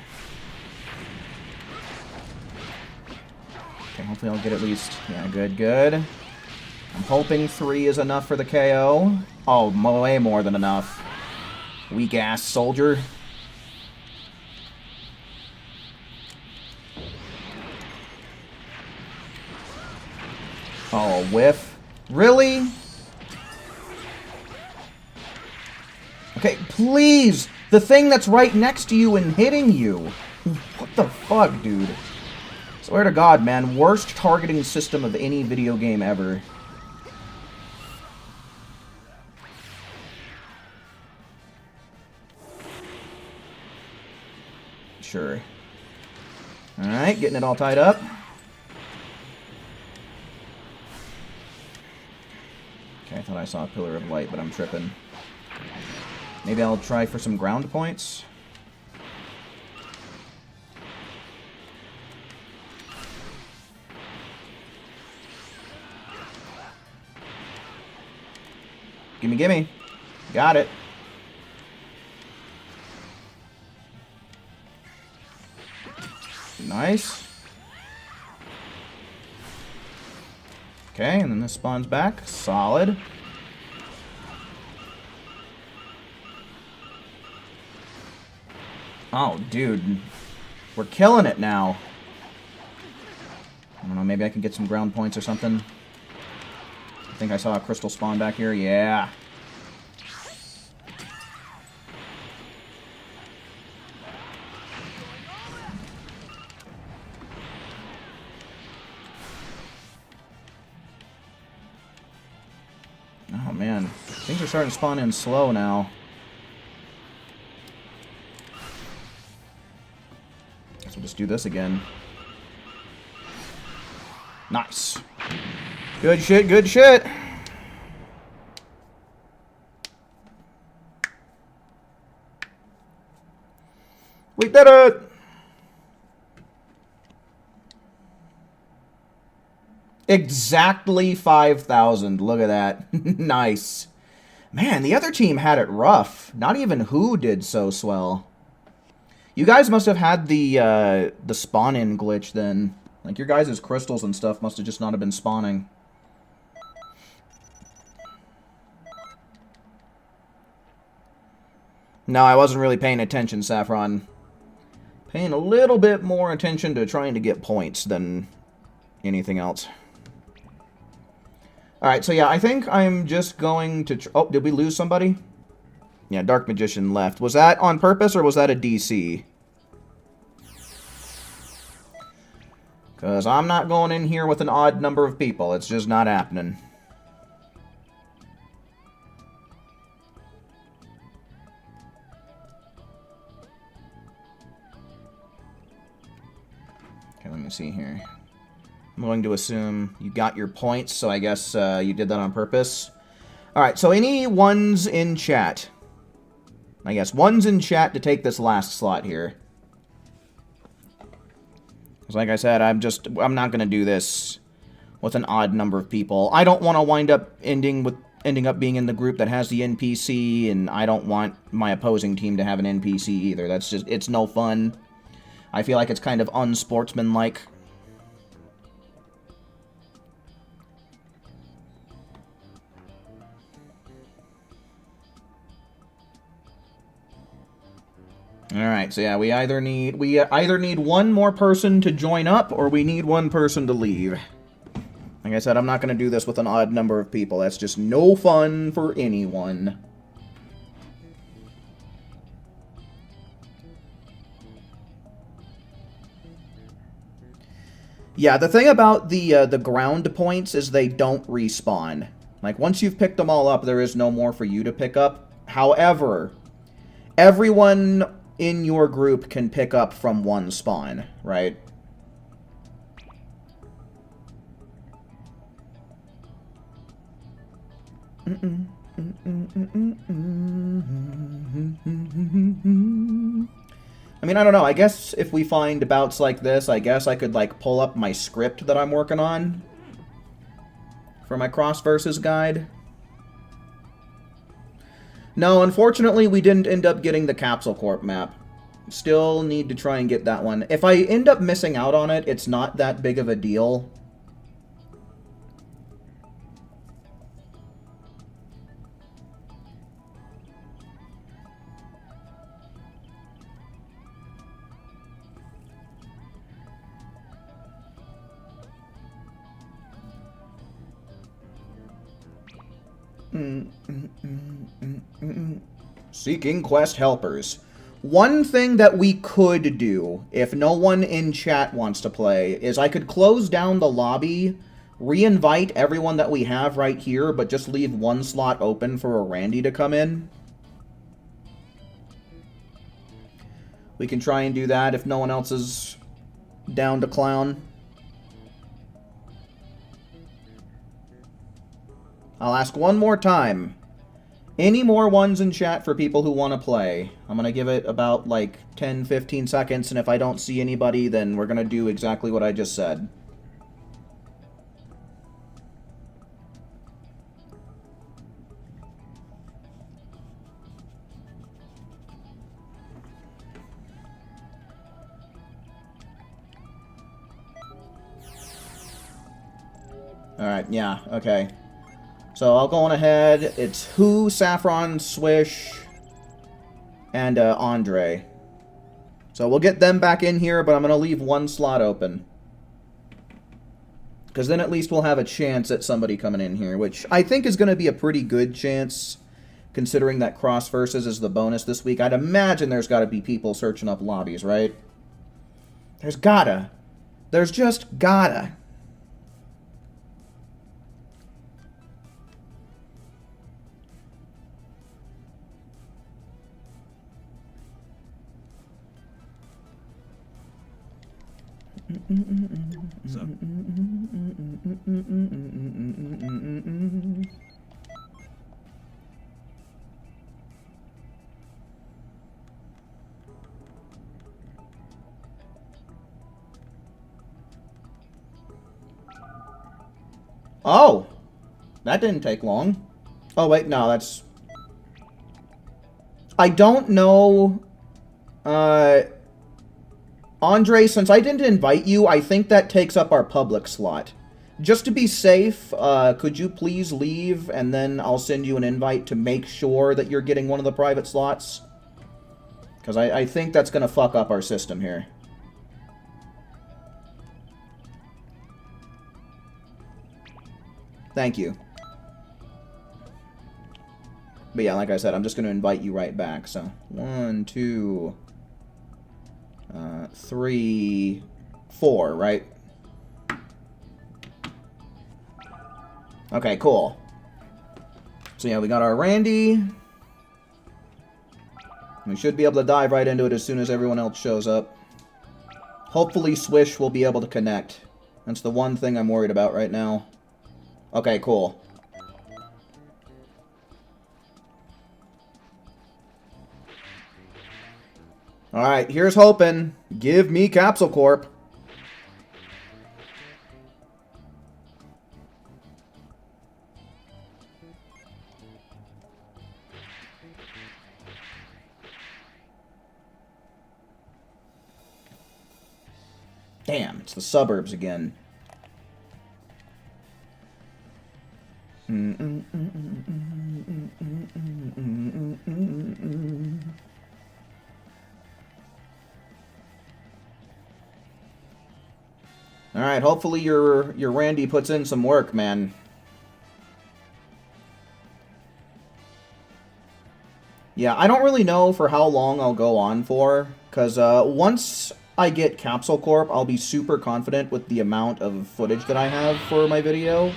Okay, hopefully I'll get at least... Yeah, good, good. I'm hoping 3 is enough for the KO. Oh, way more than enough. Weak-ass soldier. Oh, whiff. Really? Okay, please! The thing that's right next to you and hitting you! What the fuck, dude? Swear to God, man. Worst targeting system of any video game ever. Sure. Alright, getting it all tied up. Okay, I thought I saw a pillar of light, but I'm tripping. Maybe I'll try for some ground points. Gimme, gimme. Got it. Nice. Okay, and then this spawns back. Solid. Oh, dude. We're killing it now. I don't know, maybe I can get some ground points or something. I think I saw a crystal spawn back here. Yeah. Oh, man. Things are starting to spawn in slow now. Guess we'll just do this again. Nice. Good shit, good shit. We did it! Exactly 5,000. Look at that. Nice. Man, the other team had it rough. Not even Who did so swell. You guys must have had the spawn-in glitch then. Like, your guys' crystals and stuff must have just not have been spawning. No, I wasn't really paying attention, Saffron. Paying a little bit more attention to trying to get points than anything else. Alright, so yeah, I think I'm just going to... Oh, did we lose somebody? Yeah, Dark Magician left. Was that on purpose, or was that a DC? Because I'm not going in here with an odd number of people. It's just not happening. Okay, let me see here. I'm going to assume you got your points, so I guess you did that on purpose. Alright, so any ones in chat? I guess ones in chat to take this last slot here. Because like I said, I'm not going to do this with an odd number of people. I don't want to wind up ending up being in the group that has the NPC, and I don't want my opposing team to have an NPC either. That's just, it's no fun. I feel like it's kind of unsportsmanlike. Alright, so yeah, we either need one more person to join up, or we need one person to leave. Like I said, I'm not going to do this with an odd number of people. That's just no fun for anyone. Yeah, the thing about the ground points is they don't respawn. Like, once you've picked them all up, there is no more for you to pick up. However, everyone in your group can pick up from one spawn, right? I mean, I don't know. I guess if we find bouts like this, I guess I could, like, pull up my script that I'm working on for my cross versus guide. No, unfortunately, we didn't end up getting the Capsule Corp map. Still need to try and get that one. If I end up missing out on it, it's not that big of a deal. Seeking quest helpers. One thing that we could do, if no one in chat wants to play, is I could close down the lobby, re-invite everyone that we have right here, but just leave one slot open for a Randy to come in. We can try and do that if no one else is down to clown. I'll ask one more time. Any more ones in chat for people who want to play? I'm going to give it about like 10-15 seconds, and if I don't see anybody, then we're going to do exactly what I just said. Alright, yeah, okay. So I'll go on ahead. It's Who, Saffron, Swish, and Andre. So we'll get them back in here, but I'm going to leave one slot open. Because then at least we'll have a chance at somebody coming in here, which I think is going to be a pretty good chance, considering that Cross Versus is the bonus this week. I'd imagine there's got to be people searching up lobbies, right? There's gotta. There's just gotta. So. Oh! That didn't take long. Oh, wait, no, that's... I don't know... Andre, since I didn't invite you, I think that takes up our public slot. Just to be safe, could you please leave, and then I'll send you an invite to make sure that you're getting one of the private slots? Because I think that's going to fuck up our system here. Thank you. But yeah, like I said, I'm just going to invite you right back. So, 1, 2... 3, 4, right? Okay, cool. So yeah, we got our Randy. We should be able to dive right into it as soon as everyone else shows up. Hopefully Swish will be able to connect. That's the one thing I'm worried about right now. Okay, cool. Alright, here's hoping. Give me Capsule Corp. Damn, it's the suburbs again. Alright, hopefully your Randy puts in some work, man. Yeah, I don't really know for how long I'll go on for, because once I get Capsule Corp, I'll be super confident with the amount of footage that I have for my video.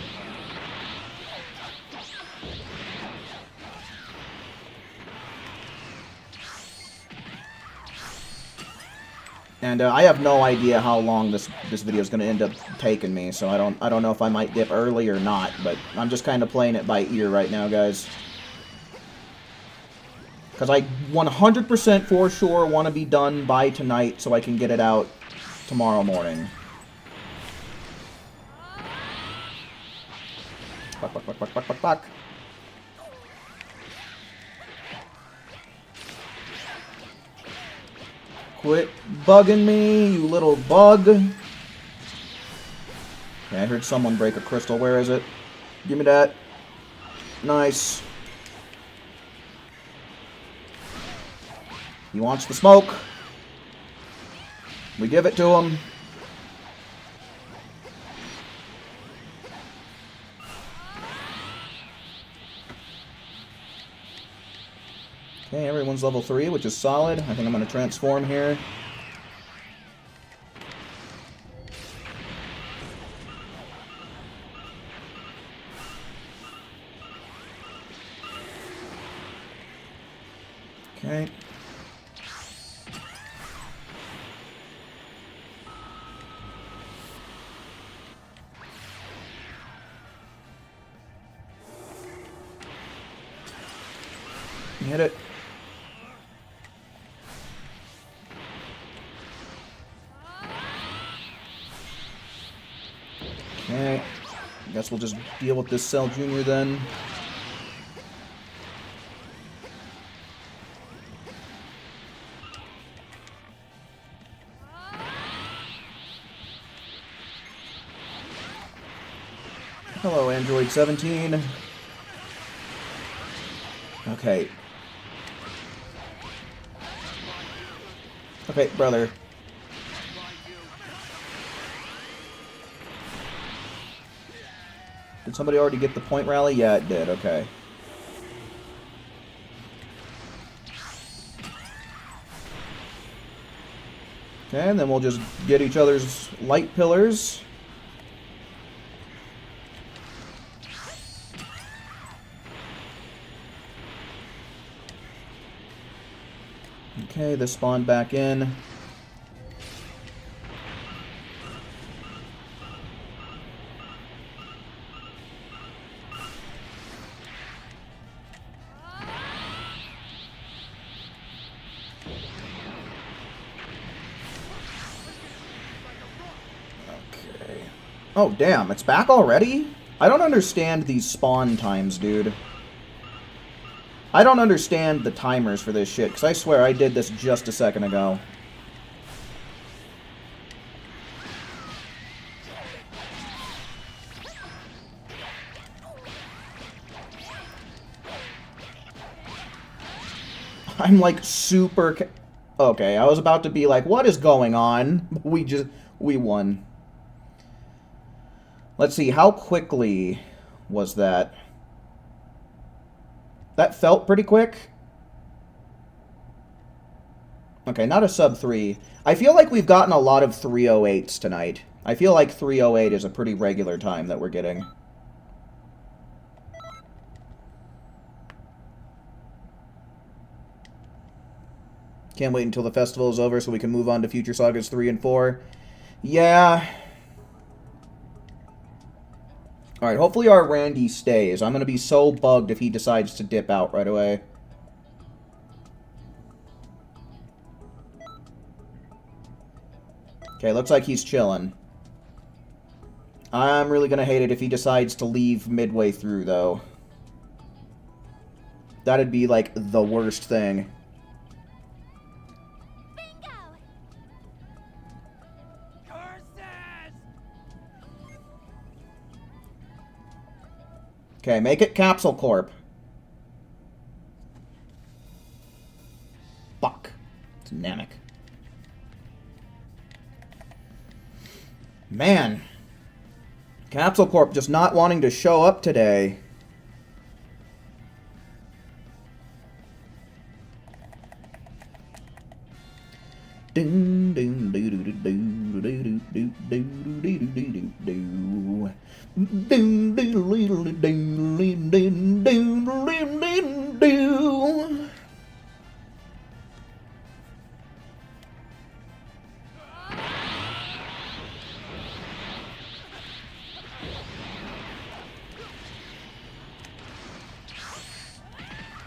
And I have no idea how long this video is going to end up taking me, so I don't know if I might dip early or not, but I'm just kind of playing it by ear right now, guys. Because I 100% for sure want to be done by tonight so I can get it out tomorrow morning. Buck, buck, buck, buck, buck, buck, buck. Quit bugging me, you little bug. Okay, I heard someone break a crystal. Where is it? Give me that. Nice. He wants the smoke. We give it to him. Okay, everyone's level 3, which is solid. I think I'm going to transform here. Okay. Hit it. Okay. Guess we'll just deal with this Cell Jr. then. Hello, Android 17. Okay. Okay, brother. Did somebody already get the point rally? Yeah, it did. Okay. Okay, and then we'll just get each other's light pillars. Okay, this spawned back in. Okay. Oh, damn, it's back already? I don't understand these spawn times, dude. I don't understand the timers for this shit, because I swear I did this just a second ago. I'm like super... Okay, I was about to be like, what is going on? We won. Let's see, how quickly was that? That felt pretty quick. Okay, not a sub 3. I feel like we've gotten a lot of 308s tonight. I feel like 308 is a pretty regular time that we're getting. Can't wait until the festival is over so we can move on to Future Sagas 3 and 4. Yeah. Alright, hopefully our Randy stays. I'm going to be so bugged if he decides to dip out right away. Okay, looks like he's chilling. I'm really going to hate it if he decides to leave midway through, though. That'd be, like, the worst thing. Okay, make it Capsule Corp. Fuck. It's Namek. Man. Capsule Corp just not wanting to show up today.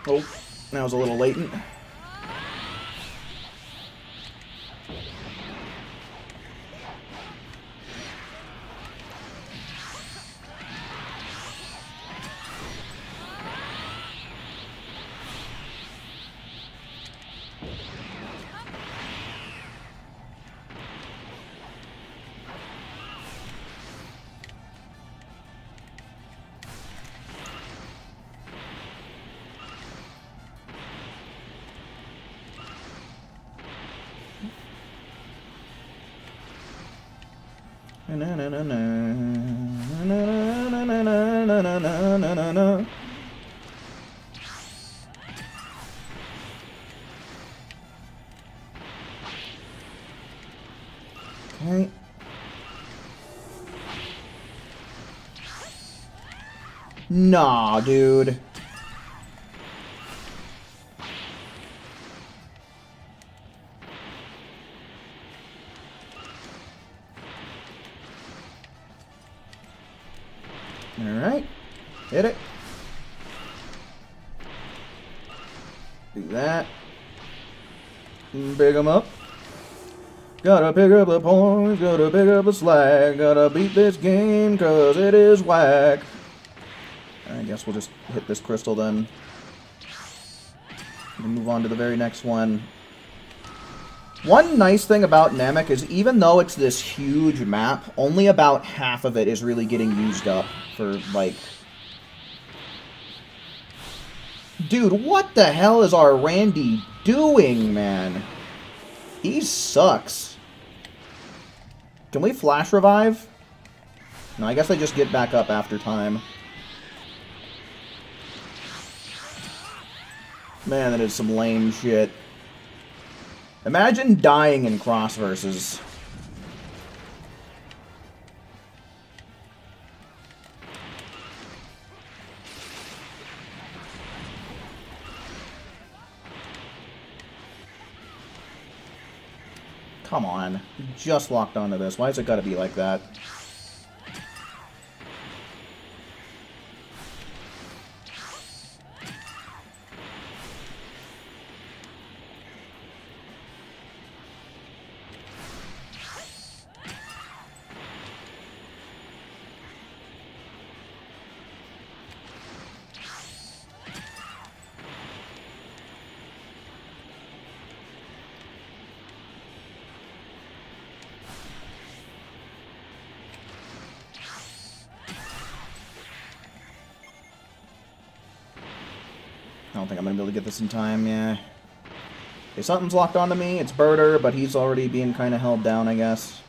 Oh, that was a little latent. Okay. Nah, dude. Alright. Hit it. Do that. Pick 'em up. Gotta pick up the points, gotta pick up the slack, gotta beat this game cause it is whack. I guess we'll just hit this crystal then. And move on to the very next one. One nice thing about Namek is even though it's this huge map, only about half of it is really getting used up for, like... Dude, what the hell is our Randy doing, man? He sucks. Can we flash revive? No, I guess I just get back up after time. Man, that is some lame shit. Imagine dying in cross versus. Come on. Just locked onto this. Why has it got to be like that? I don't think I'm going to be able to get this in time, yeah. If something's locked onto me, it's Birder, but he's already being kind of held down, I guess.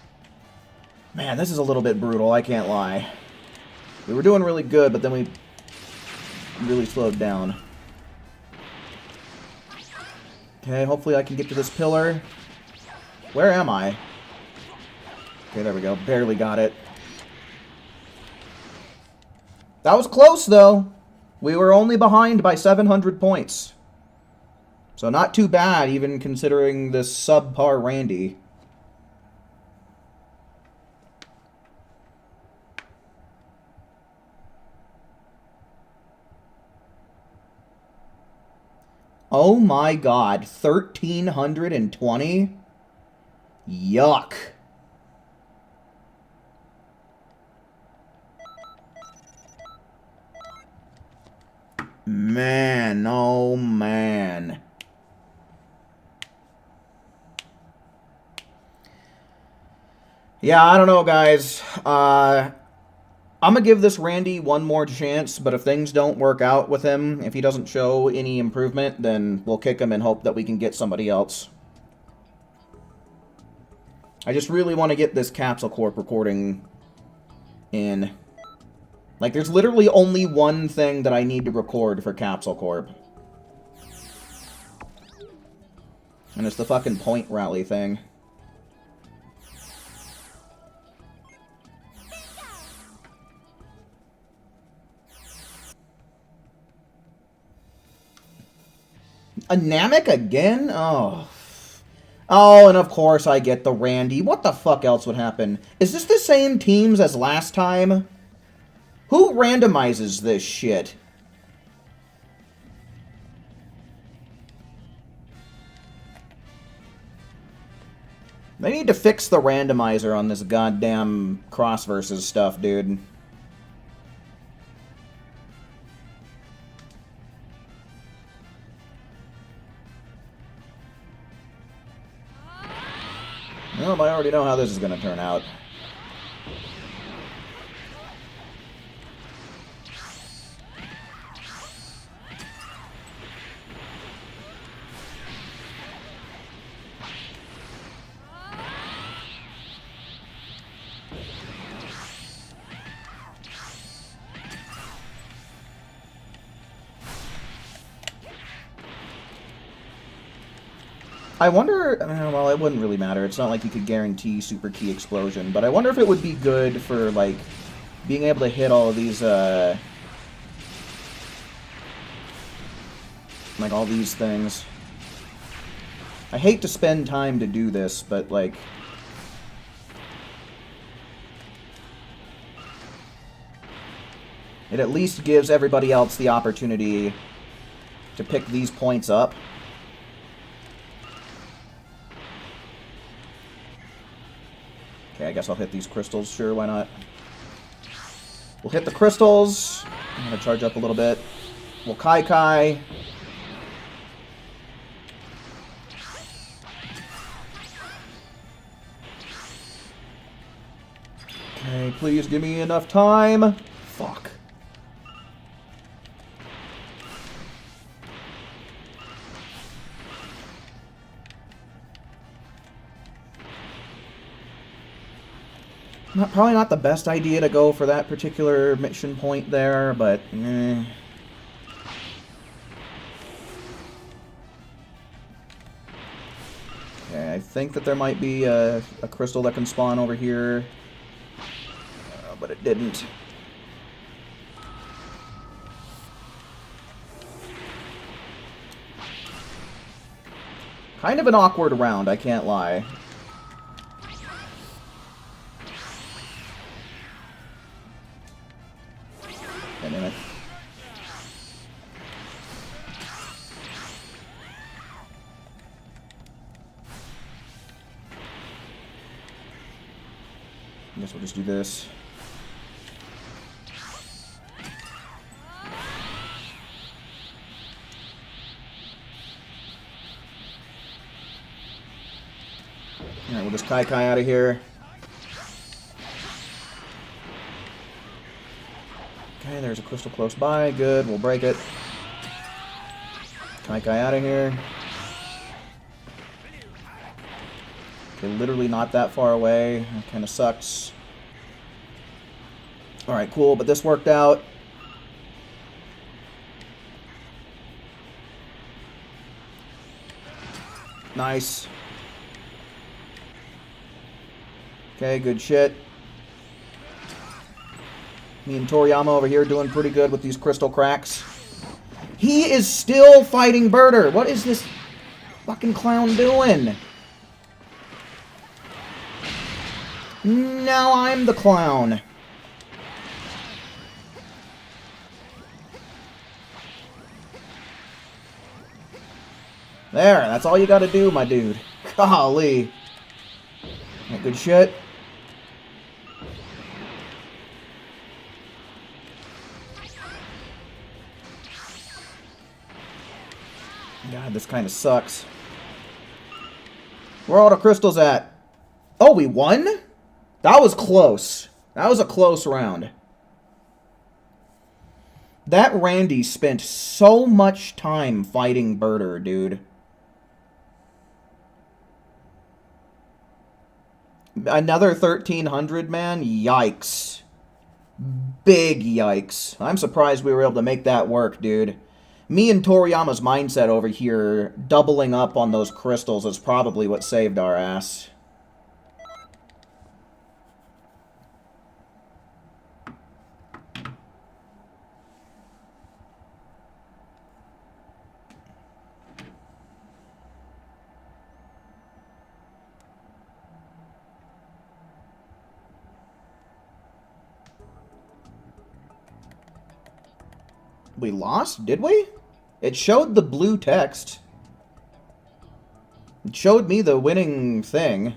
Man, this is a little bit brutal, I can't lie. We were doing really good, but then we really slowed down. Okay, hopefully I can get to this pillar. Where am I? Okay, there we go. Barely got it. That was close, though. We were only behind by 700 points. So not too bad, even considering this subpar Randy. Oh my god, 1,320? Yuck. Man, oh man. Yeah, I don't know, guys. I'm gonna give this Randy one more chance, but if things don't work out with him, if he doesn't show any improvement, then we'll kick him and hope that we can get somebody else. I just really want to get this Capsule Corp recording in. Like, there's literally only one thing that I need to record for Capsule Corp. And it's the fucking point rally thing. A Namek again? Oh. Oh, and of course I get the Randy. What the fuck else would happen? Is this the same teams as last time? Who randomizes this shit? They need to fix the randomizer on this goddamn cross versus stuff, dude. Well, I already know how this is going to turn out. I wonder, well, it wouldn't really matter. It's not like you could guarantee super key explosion, but I wonder if it would be good for, like, being able to hit all of these, like, all these things. I hate to spend time to do this, but, like... it at least gives everybody else the opportunity to pick these points up. Okay, I guess I'll hit these crystals. Sure, why not? We'll hit the crystals. I'm gonna charge up a little bit. We'll Kai. Okay, please give me enough time. Fuck. Probably not the best idea to go for that particular mission point there, but eh. Okay, I think that there might be a crystal that can spawn over here, but it didn't. Kind of an awkward round, I can't lie. Anyway. I guess we'll just do this. Alright, we'll just Kai out of here. Okay, there's a crystal close by. Good, we'll break it. Kai out of here. Okay, literally not that far away. That kind of sucks. Alright, cool, but this worked out. Nice. Okay, good shit. Me and Toriyama over here doing pretty good with these crystal cracks. He is still fighting Birder. What is this fucking clown doing? Now I'm the clown. There, that's all you gotta do, my dude. Golly. Yeah, good shit. God, this kind of sucks. Where are all the crystals at? Oh, we won? That was close. That was a close round. That Randy spent so much time fighting Birder, dude. Another 1300, man? Yikes. Big yikes. I'm surprised we were able to make that work, dude. Me and Toriyama's mindset over here, doubling up on those crystals, is probably what saved our ass. We lost? Did we? It showed the blue text. It showed me the winning thing.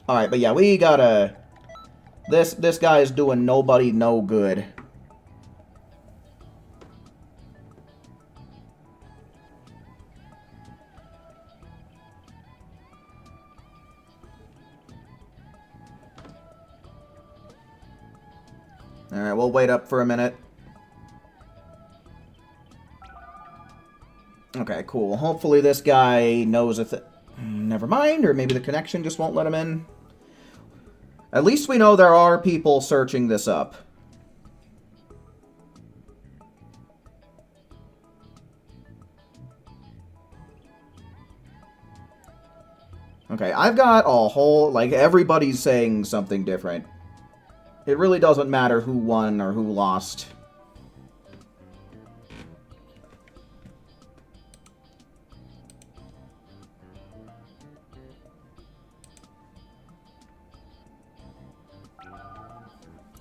Alright, but yeah, we gotta... This guy is doing nobody no good. Alright, we'll wait up for a minute. Okay, cool. Hopefully this guy knows if it... Never mind, or maybe the connection just won't let him in. At least we know there are people searching this up. Okay, I've got a whole... Like, everybody's saying something different. It really doesn't matter who won or who lost.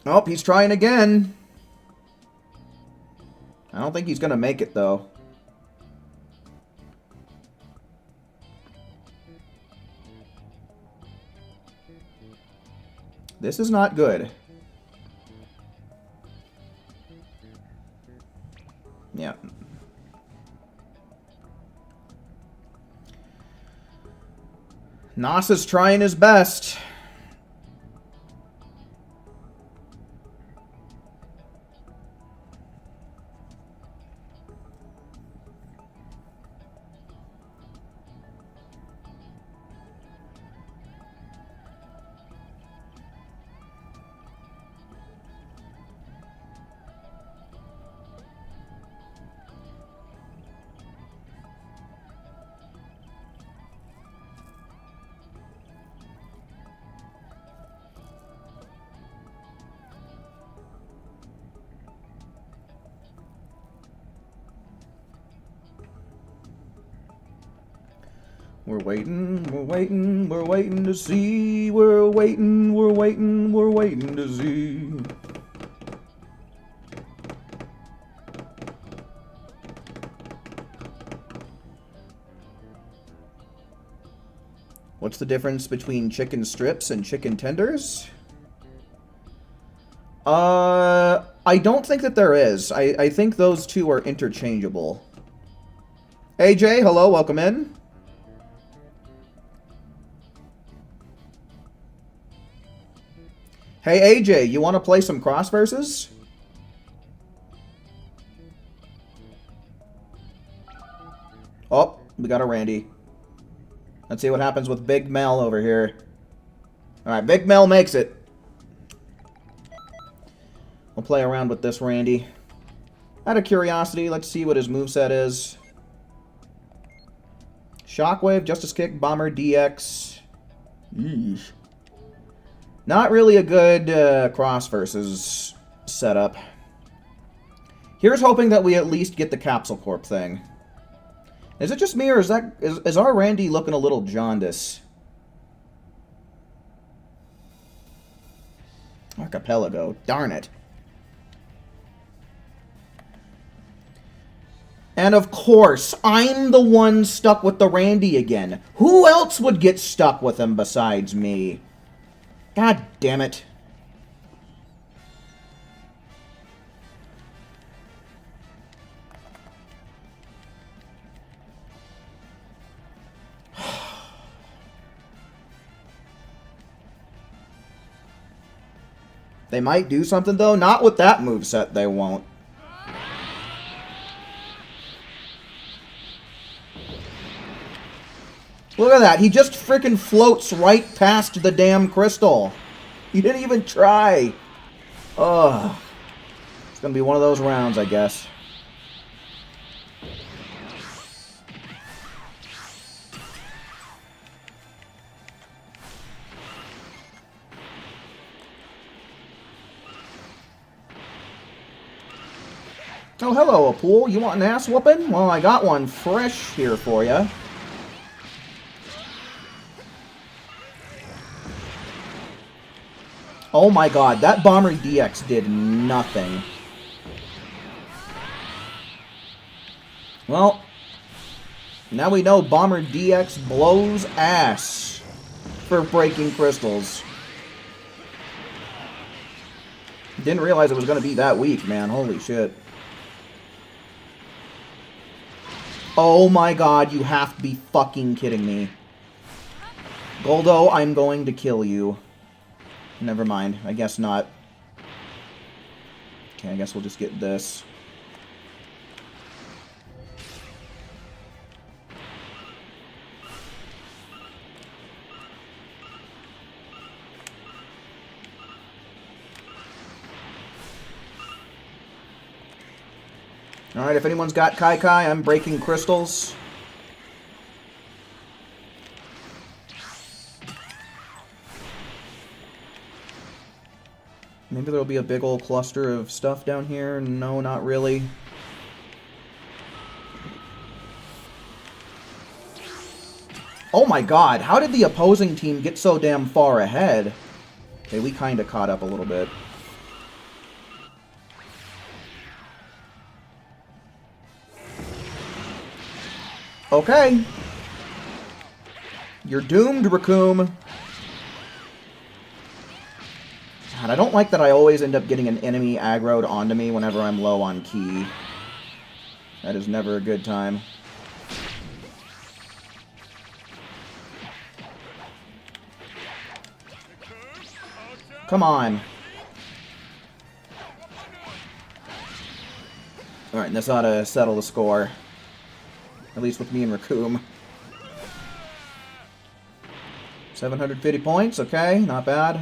Oh, he's trying again. I don't think he's going to make it, though. This is not good. Yeah. Nos is trying his best. We're waiting to see. We're waiting to see. What's the difference between chicken strips and chicken tenders? I don't think that there is. I think those two are interchangeable. AJ, hello, welcome in. Hey, AJ, you want to play some cross versus? Oh, we got a Randy. Let's see what happens with Big Mel over here. Alright, Big Mel makes it. We'll play around with this Randy. Out of curiosity, let's see what his moveset is. Shockwave, Justice Kick, Bomber, DX. Yeesh. Not really a good cross versus setup. Here's hoping that we at least get the Capsule Corp thing. Is it just me, or is our Randy looking a little jaundice? Archipelago, darn it. And of course, I'm the one stuck with the Randy again. Who else would get stuck with him besides me? God damn it. They might do something, though. Not with that moveset, they won't. Look at that. He just freaking floats right past the damn crystal. He didn't even try. Ugh. It's going to be one of those rounds, I guess. Oh, hello, a pool. You want an ass whooping? Well, I got one fresh here for you. Oh my god, that Bomber DX did nothing. Well, now we know Bomber DX blows ass for breaking crystals. Didn't realize it was going to be that weak, man. Holy shit. Oh my god, you have to be fucking kidding me. Goldo, I'm going to kill you. Never mind. I guess not. Okay, I guess we'll just get this. Alright, if anyone's got Kai, I'm breaking crystals. Maybe there'll be a big old cluster of stuff down here. No, not really. Oh my god, how did the opposing team get so damn far ahead? Okay, we kind of caught up a little bit. Okay. You're doomed, Raccoon. God, I don't like that I always end up getting an enemy aggroed onto me whenever I'm low on ki. That is never a good time. Come on. Alright, this ought to settle the score. At least with me and Raccoon. 750 points, okay, not bad.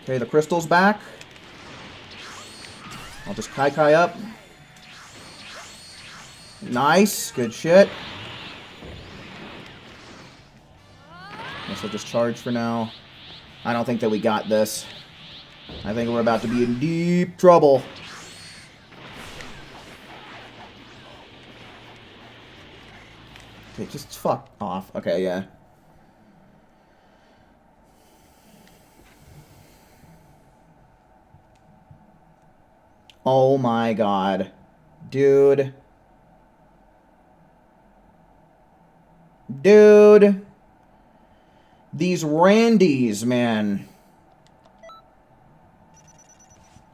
Okay, the crystal's back. I'll just Kai up. Nice, good shit. Guess I'll just charge for now. I don't think that we got this. I think we're about to be in deep trouble. Okay, just fuck off. Okay, yeah. Oh my god. Dude. Dude. These Randys, man.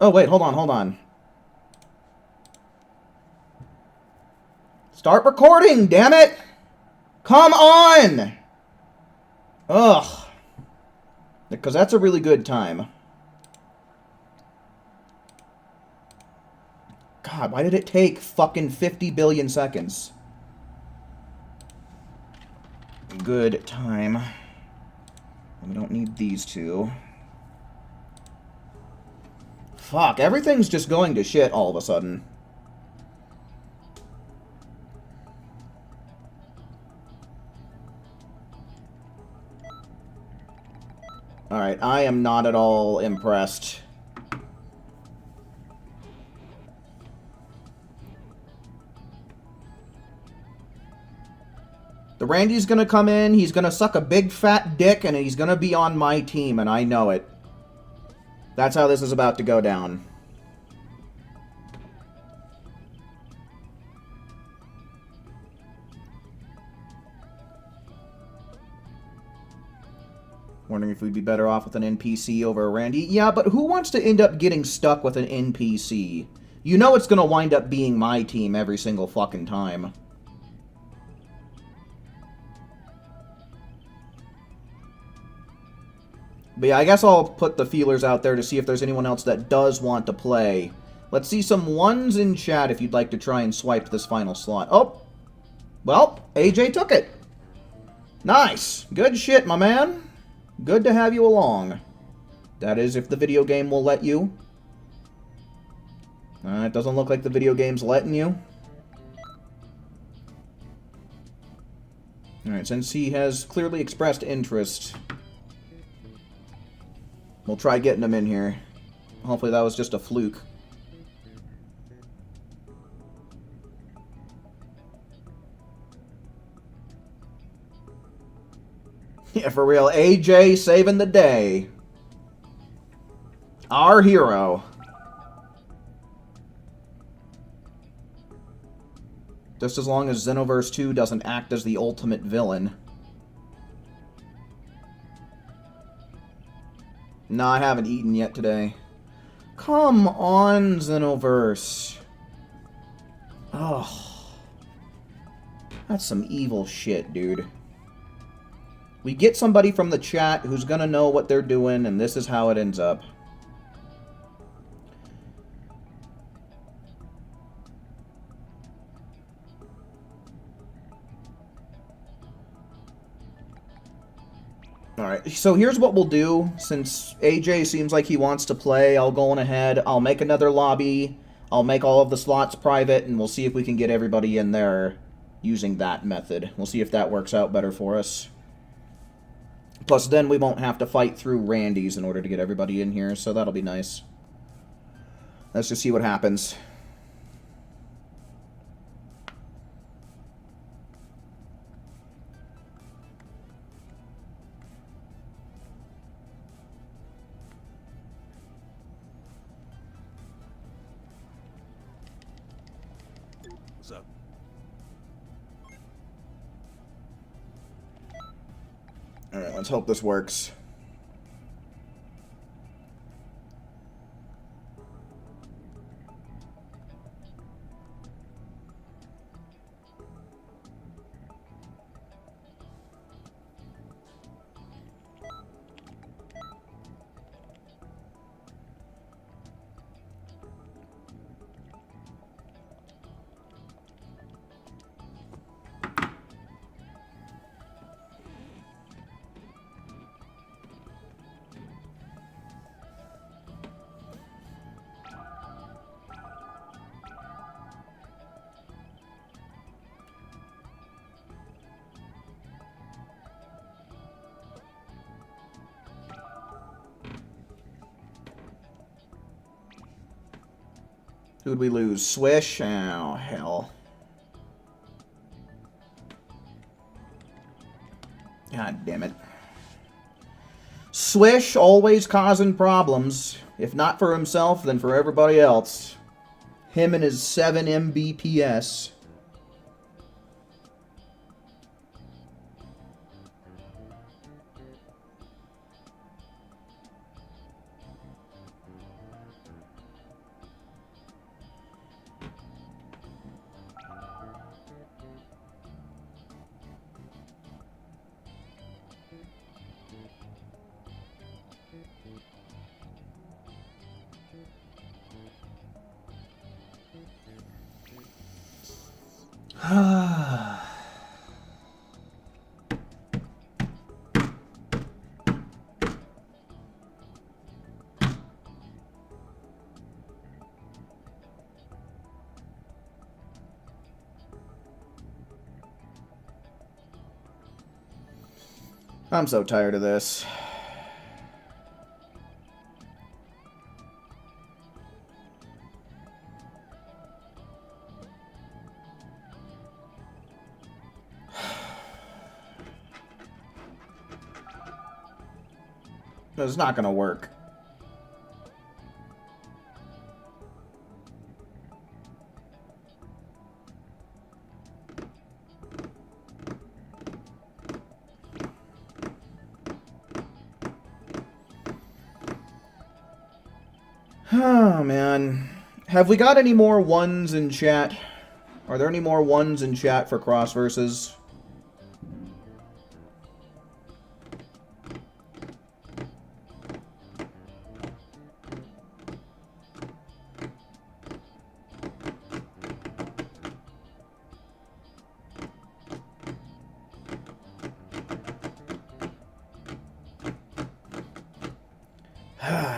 Oh, wait, hold on. Start recording, damn it! Come on! Ugh. Because that's a really good time. God, why did it take fucking 50 billion seconds? Good time. We don't need these two. Fuck, everything's just going to shit all of a sudden. Alright, I am not at all impressed. The Randy's gonna come in, he's gonna suck a big fat dick, and he's gonna be on my team, and I know it. That's how this is about to go down. Wondering if we'd be better off with an NPC over a Randy. Yeah, but who wants to end up getting stuck with an NPC? You know it's gonna wind up being my team every single fucking time. But yeah, I guess I'll put the feelers out there to see if there's anyone else that does want to play. Let's see some ones in chat if you'd like to try and swipe this final slot. Oh! Well, AJ took it. Nice. Good shit, my man. Good to have you along. That is, if the video game will let you. It doesn't look like the video game's letting you. Alright, since he has clearly expressed interest, we'll try getting him in here. Hopefully that was just a fluke. Yeah, for real. AJ saving the day. Our hero. Just as long as Xenoverse 2 doesn't act as the ultimate villain. No, I haven't eaten yet today. Come on, Xenoverse. Oh. That's some evil shit, dude. We get somebody from the chat who's gonna know what they're doing, and this is how it ends up. Alright, so here's what we'll do. Since AJ seems like he wants to play, I'll go on ahead. I'll make another lobby. I'll make all of the slots private, and we'll see if we can get everybody in there using that method. We'll see if that works out better for us. Plus, then we won't have to fight through Randy's in order to get everybody in here, so that'll be nice. Let's just see what happens. What's up? Alright, let's hope this works. Who'd we lose? Swish? Oh, hell. God damn it. Swish always causing problems. If not for himself, then for everybody else. Him and his 7 Mbps. I'm so tired of this. It's not gonna work. Oh, man. Have we got any more ones in chat? Are there any more ones in chat for cross versus?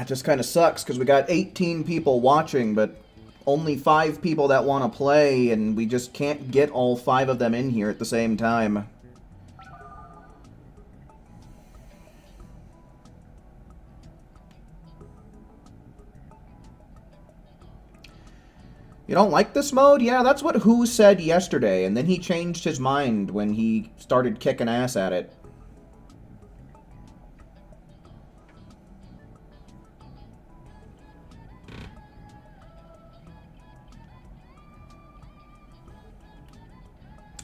It just kind of sucks because we got 18 people watching, but only 5 people that want to play, and we just can't get all 5 of them in here at the same time. You don't like this mode? Yeah, that's what Who said yesterday, and then he changed his mind when he started kicking ass at it.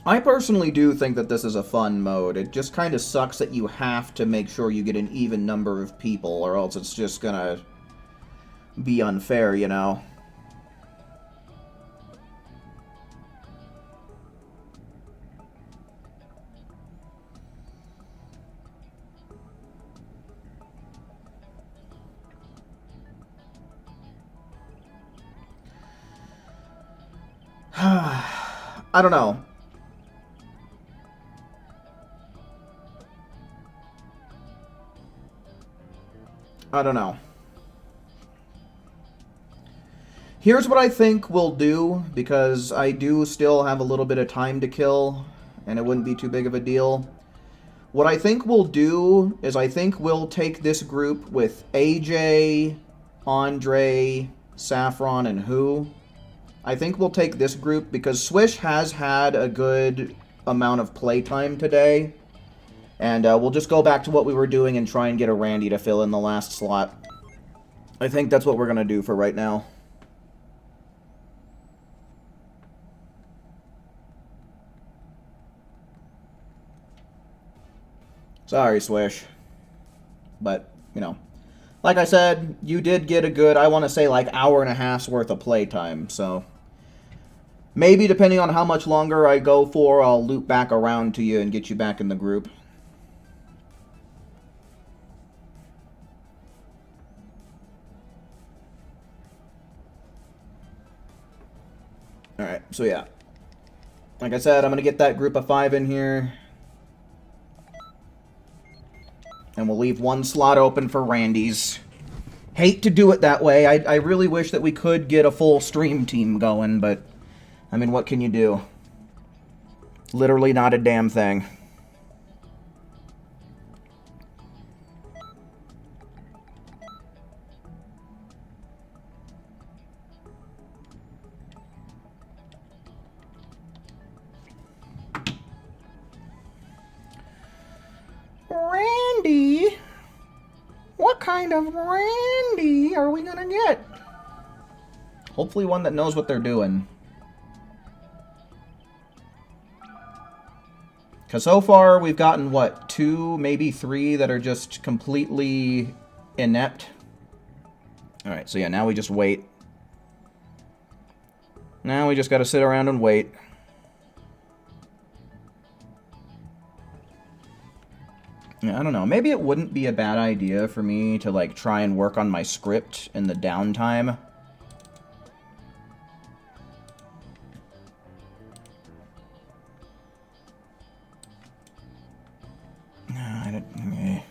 I personally do think that this is a fun mode. It just kind of sucks that you have to make sure you get an even number of people, or else it's just gonna be unfair, you know? I don't know. I don't know. Here's what I think we'll do, because I do still have a little bit of time to kill, and it wouldn't be too big of a deal. What I think we'll do is I think we'll take this group with AJ, Andre, Saffron, and Who. I think we'll take this group because Swish has had a good amount of playtime today. And we'll just go back to what we were doing and try and get a Randy to fill in the last slot. I think that's what we're going to do for right now. Sorry, Swish. But, you know, like I said, you did get a good, I want to say, like, hour and a half's worth of playtime, so maybe depending on how much longer I go for, I'll loop back around to you and get you back in the group. Alright, so yeah. Like I said, I'm going to get that group of 5 in here. And we'll leave one slot open for Randy's. Hate to do it that way. I really wish that we could get a full stream team going, but, I mean, what can you do? Literally not a damn thing. Randy? What kind of Randy are we gonna get? Hopefully one that knows what they're doing. Because so far we've gotten, what, 2, maybe 3 that are just completely inept. Alright, so yeah, now we just wait. Now we just gotta sit around and wait. I don't know. Maybe it wouldn't be a bad idea for me to, like, try and work on my script in the downtime. I don't...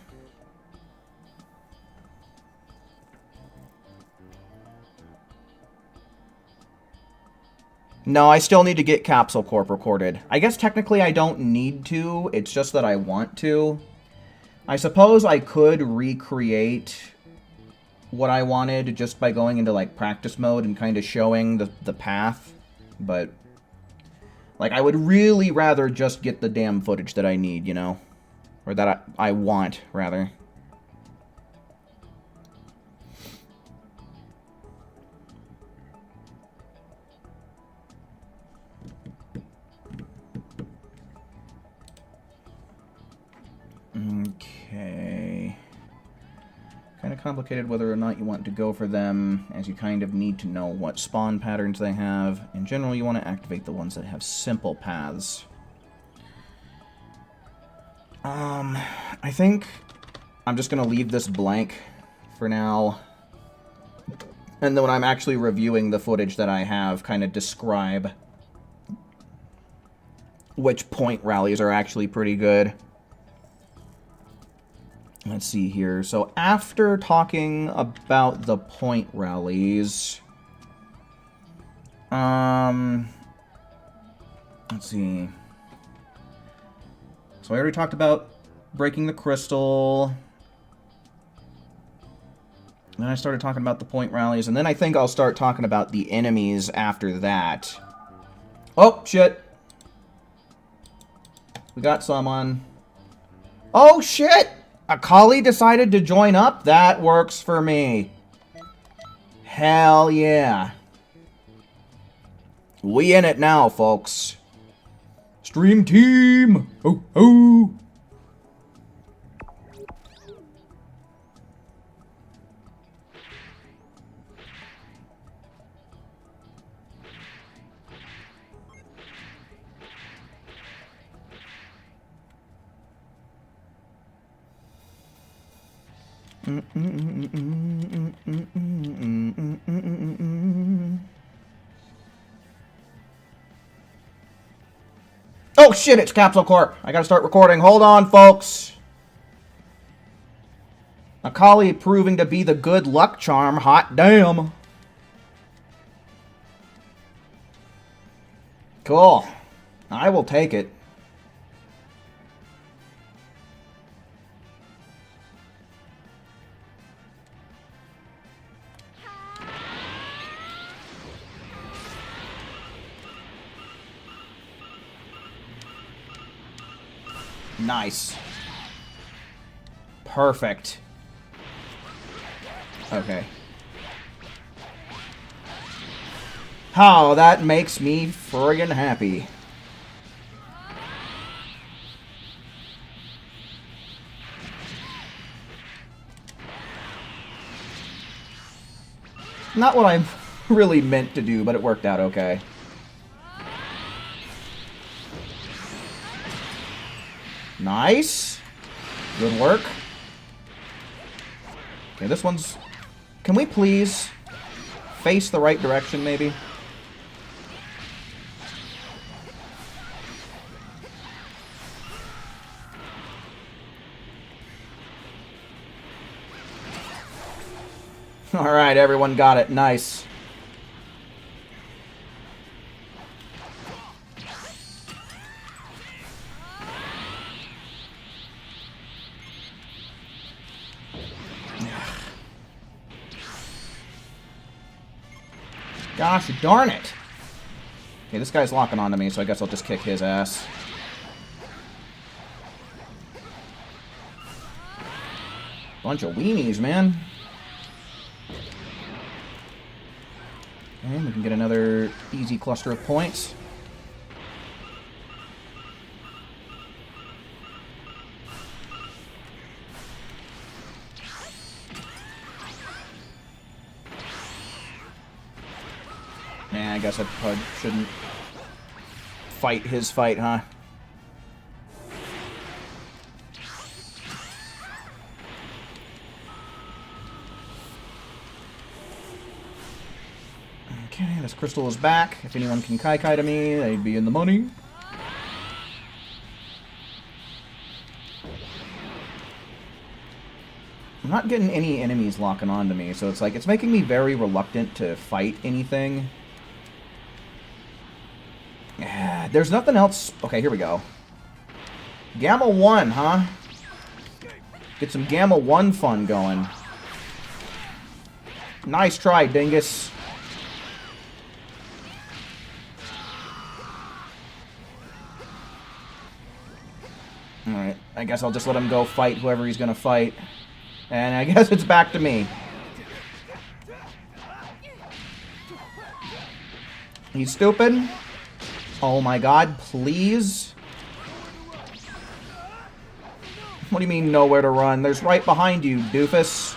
No, I still need to get Capsule Corp recorded. I guess technically I don't need to. It's just that I want to. I suppose I could recreate what I wanted just by going into, like, practice mode and kind of showing the path, but, like, I would really rather just get the damn footage that I need, you know? Or that I want, rather. Okay. Kind of complicated whether or not you want to go for them, as you kind of need to know what spawn patterns they have. In general, you want to activate the ones that have simple paths. I think I'm just going to leave this blank for now. And then when I'm actually reviewing the footage that I have, kind of describe which point rallies are actually pretty good. Let's see here. So after talking about the point rallies, let's see. So I already talked about breaking the crystal. Then I started talking about the point rallies, and then I think I'll start talking about the enemies after that. Oh, shit. We got someone. Oh, shit! Akali decided to join up? That works for me. Hell yeah. We in it now, folks. Stream team! Ho, ho! Oh shit, it's Capsule Corp. I gotta start recording. Hold on, folks. Akali proving to be the good luck charm. Hot damn. Cool. I will take it. Nice. Perfect. Okay. How that makes me friggin' happy. Not what I really meant to do, but it worked out okay. Nice. Good work. Okay, this one's... Can we please face the right direction, maybe? Alright, everyone got it. Nice. Gosh darn it. Okay, this guy's locking onto me, so I guess I'll just kick his ass. Bunch of weenies, man. And we can get another easy cluster of points. I guess I probably shouldn't fight his fight, huh? Okay, this crystal is back. If anyone can Kai-Kai to me, they'd be in the money. I'm not getting any enemies locking onto me, so it's like, it's making me very reluctant to fight anything. There's nothing else. Okay, here we go. Gamma 1, huh? Get some Gamma 1 fun going. Nice try, dingus. Alright, I guess I'll just let him go fight whoever he's gonna fight. And I guess it's back to me. He's stupid. Oh my god, please. What do you mean nowhere to run? There's right behind you, doofus.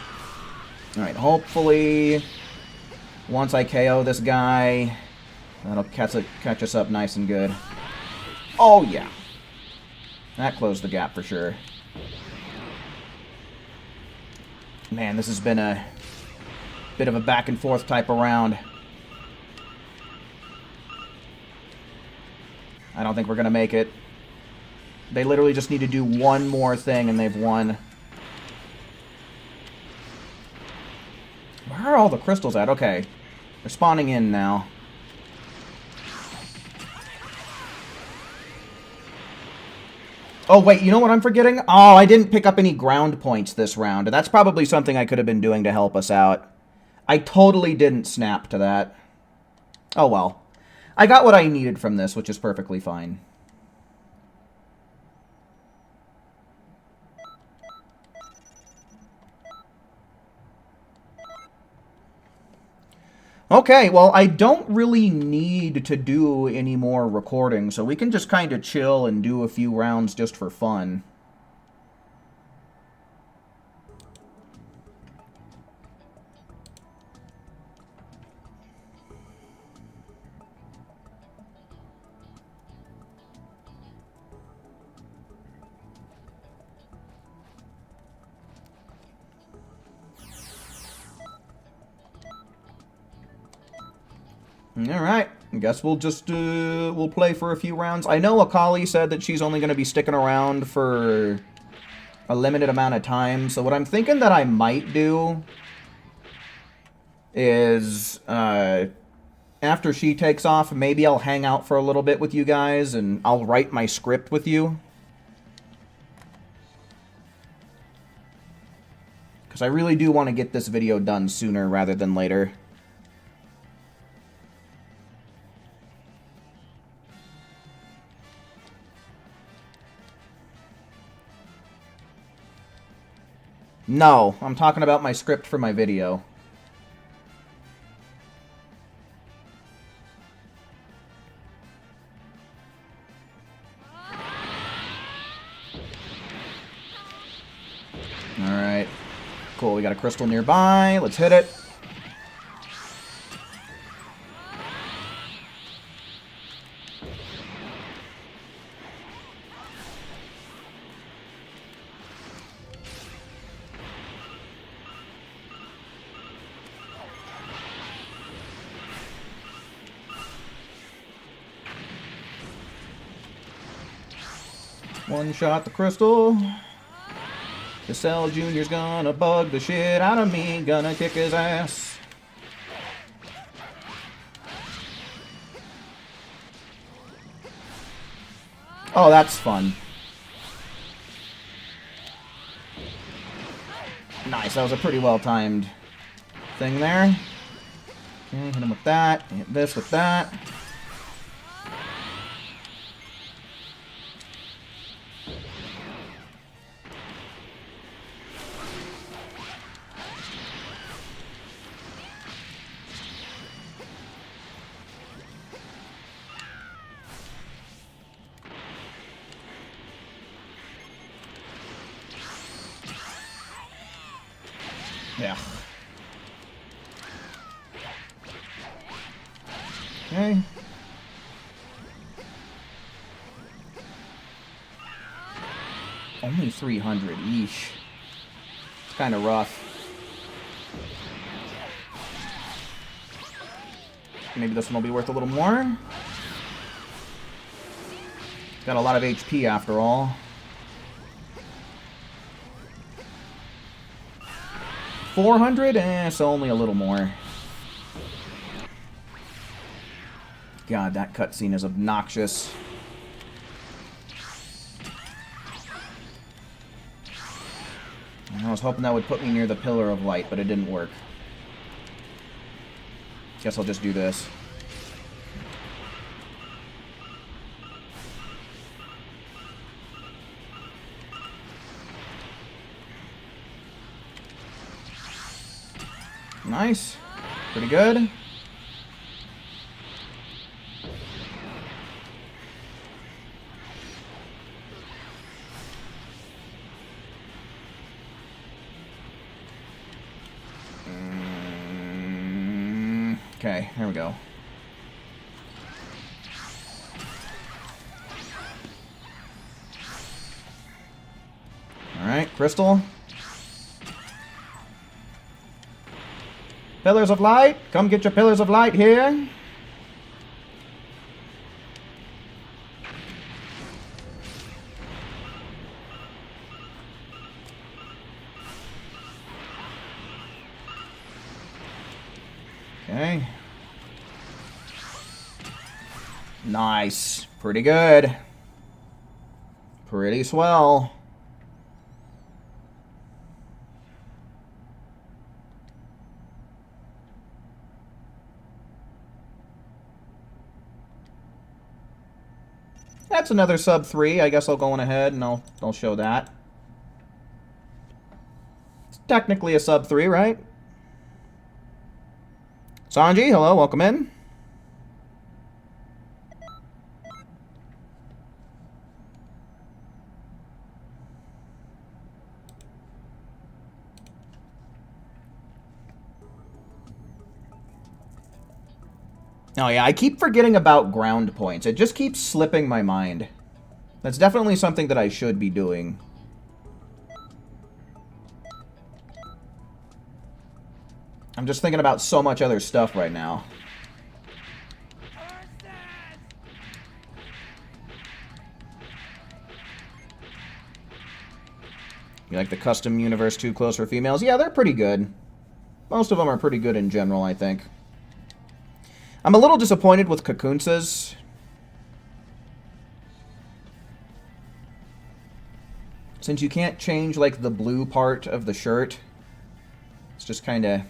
Alright, hopefully once I KO this guy, that'll catch us up nice and good. Oh yeah. That closed the gap for sure. Man, this has been a bit of a back and forth type of round. I don't think we're going to make it. They literally just need to do one more thing and they've won. Where are all the crystals at? Okay. They're spawning in now. Oh, wait, you know what I'm forgetting? Oh, I didn't pick up any ground points this round. That's probably something I could have been doing to help us out. I totally didn't snap to that. Oh, well. I got what I needed from this, which is perfectly fine. Okay, well, I don't really need to do any more recording, so we can just kind of chill and do a few rounds just for fun. Alright, I guess we'll just, we'll play for a few rounds. I know Akali said that she's only going to be sticking around for a limited amount of time, so what I'm thinking that I might do is, after she takes off, maybe I'll hang out for a little bit with you guys, and I'll write my script with you. Because I really do want to get this video done sooner rather than later. No, I'm talking about my script for my video. Alright. Cool, we got a crystal nearby. Let's hit it. One shot the crystal. Cassell Jr.'s gonna bug the shit out of me. Gonna kick his ass. Oh, that's fun. Nice, that was a pretty well-timed thing there. Okay, hit him with that. Hit this with that. Yeah. Okay. Only 300. Yeesh. It's kind of rough. Maybe this one will be worth a little more. Got a lot of HP after all. $400? So only a little more. God, that cutscene is obnoxious. I was hoping that would put me near the Pillar of Light, but it didn't work. Guess I'll just do this. Nice. Pretty good. Okay, here we go. Alright, crystal. Pillars of light, come get your pillars of light here. Okay. Nice. Pretty good. Pretty swell. That's another sub 3. I guess I'll go on ahead and I'll show that. It's technically a sub 3, right? Sanji, hello, welcome in. Oh yeah, I keep forgetting about ground points. It just keeps slipping my mind. That's definitely something that I should be doing. I'm just thinking about so much other stuff right now. You like the custom Universe 2 clothes for females? Yeah, they're pretty good. Most of them are pretty good in general, I think. I'm a little disappointed with Kakunsa's. Since you can't change, like, the blue part of the shirt. It's just kind of...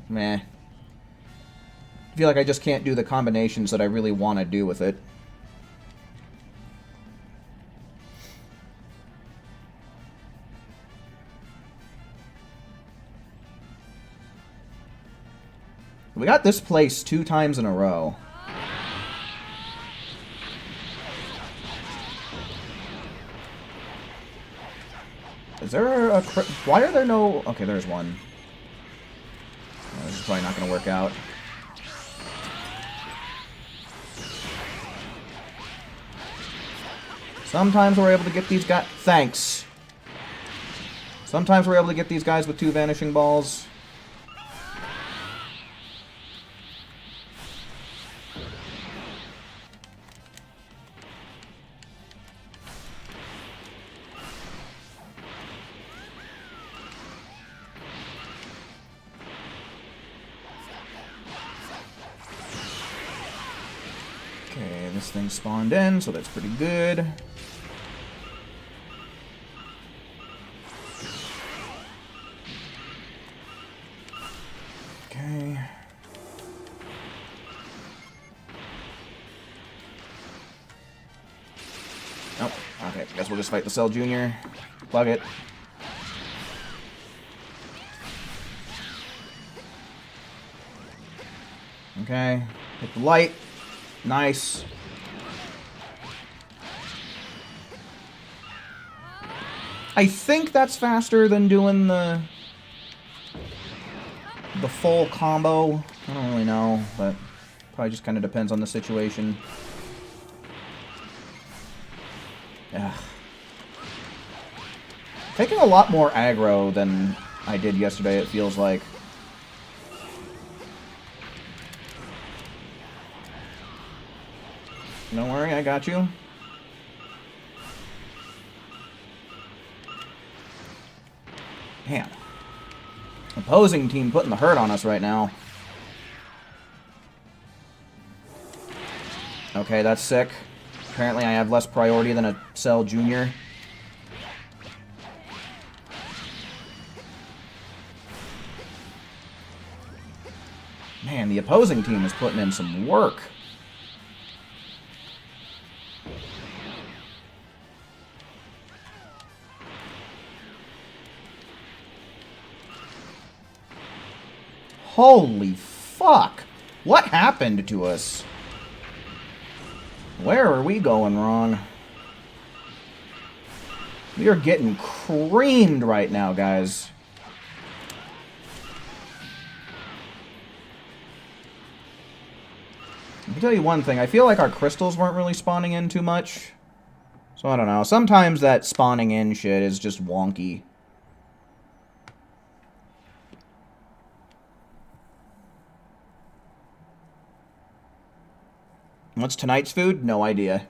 meh. I feel like I just can't do the combinations that I really want to do with it. We got this place 2 times in a row. Is there a... Why are there no... Okay, there's one. This is probably not going to work out. Sometimes we're able to get these guys... Thanks. Sometimes we're able to get these guys with 2 vanishing balls. Okay, this thing spawned in, so that's pretty good. Okay. Oh, okay. Guess we'll just fight the Cell Junior. Plug it. Okay. Hit the light. Nice. I think that's faster than doing the full combo. I don't really know, but probably just kind of depends on the situation. Yeah. Taking a lot more aggro than I did yesterday, it feels like. Don't worry, I got you. Damn. Opposing team putting the hurt on us right now. Okay, that's sick. Apparently I have less priority than a Cell Junior. Man, the opposing team is putting in some work. Holy fuck! What happened to us? Where are we going wrong? We are getting creamed right now, guys. I can tell you one thing. I feel like our crystals weren't really spawning in too much. So I don't know. Sometimes that spawning in shit is just wonky. What's tonight's food? No idea.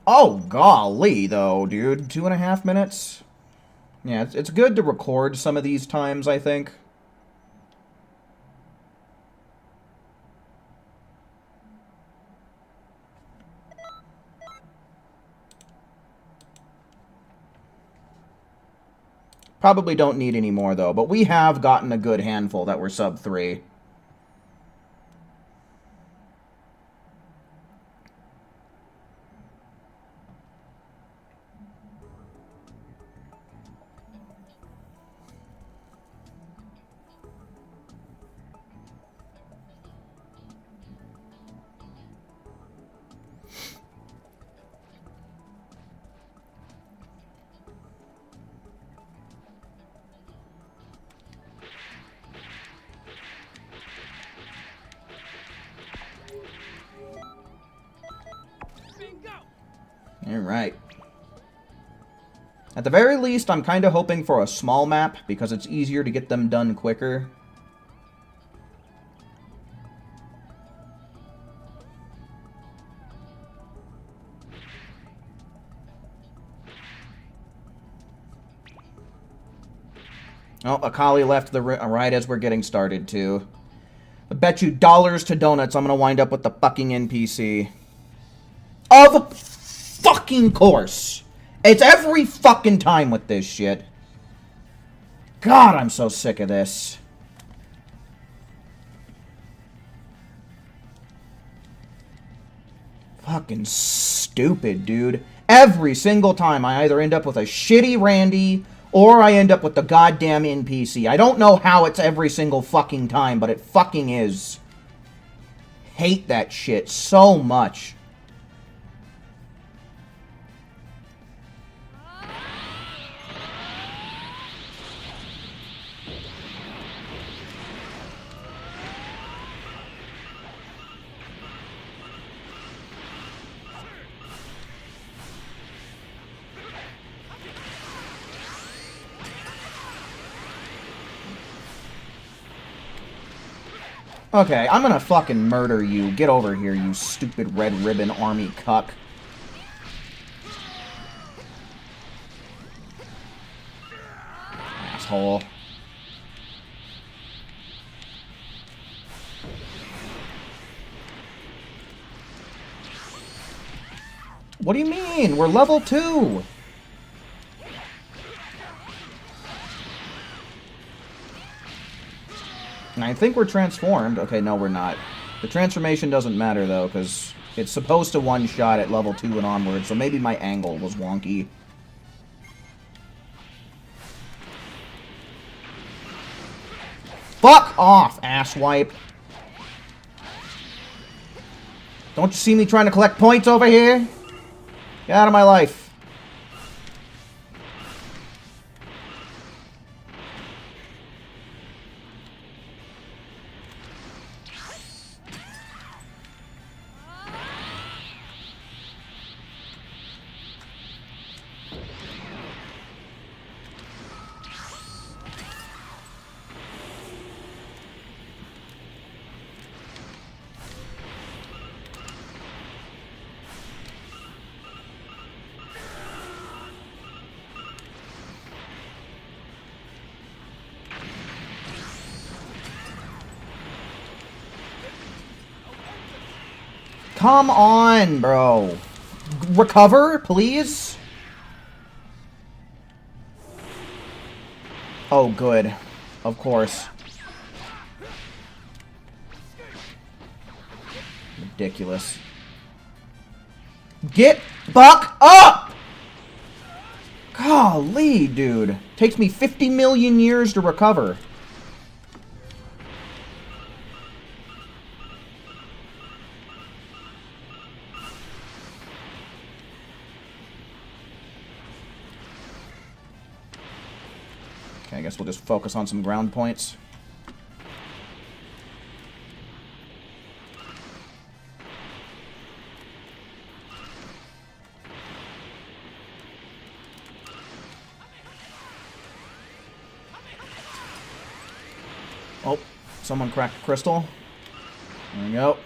Oh, golly, though, dude. 2.5 minutes? Yeah, it's good to record some of these times, I think. Probably don't need any more, though. But we have gotten a good handful that were sub 3. Alright. At the very least, I'm kind of hoping for a small map, because it's easier to get them done quicker. Oh, Akali left the right as we're getting started, too. I bet you dollars to donuts I'm going to wind up with the fucking NPC. Of fucking course. It's every fucking time with this shit. God, I'm so sick of this. Fucking stupid, dude. Every single time I either end up with a shitty Randy Or I end up with the goddamn NPC. I don't know how it's every single fucking time, but it fucking is. Hate that shit so much. Okay, I'm gonna fucking murder you. Get over here, you stupid red ribbon army cuck. Asshole. What do you mean? We're level 2! And I think we're transformed. Okay, no, we're not. The transformation doesn't matter, though, because it's supposed to one-shot at level 2 and onward, so maybe my angle was wonky. Fuck off, asswipe! Don't you see me trying to collect points over here? Get out of my life. Come on, bro. Recover, please? Oh, good. Of course. Ridiculous. Get fuck up! Golly, dude. Takes me 50 million years to recover. Okay, I guess we'll just focus on some ground points. Oh, someone cracked a crystal. There we go.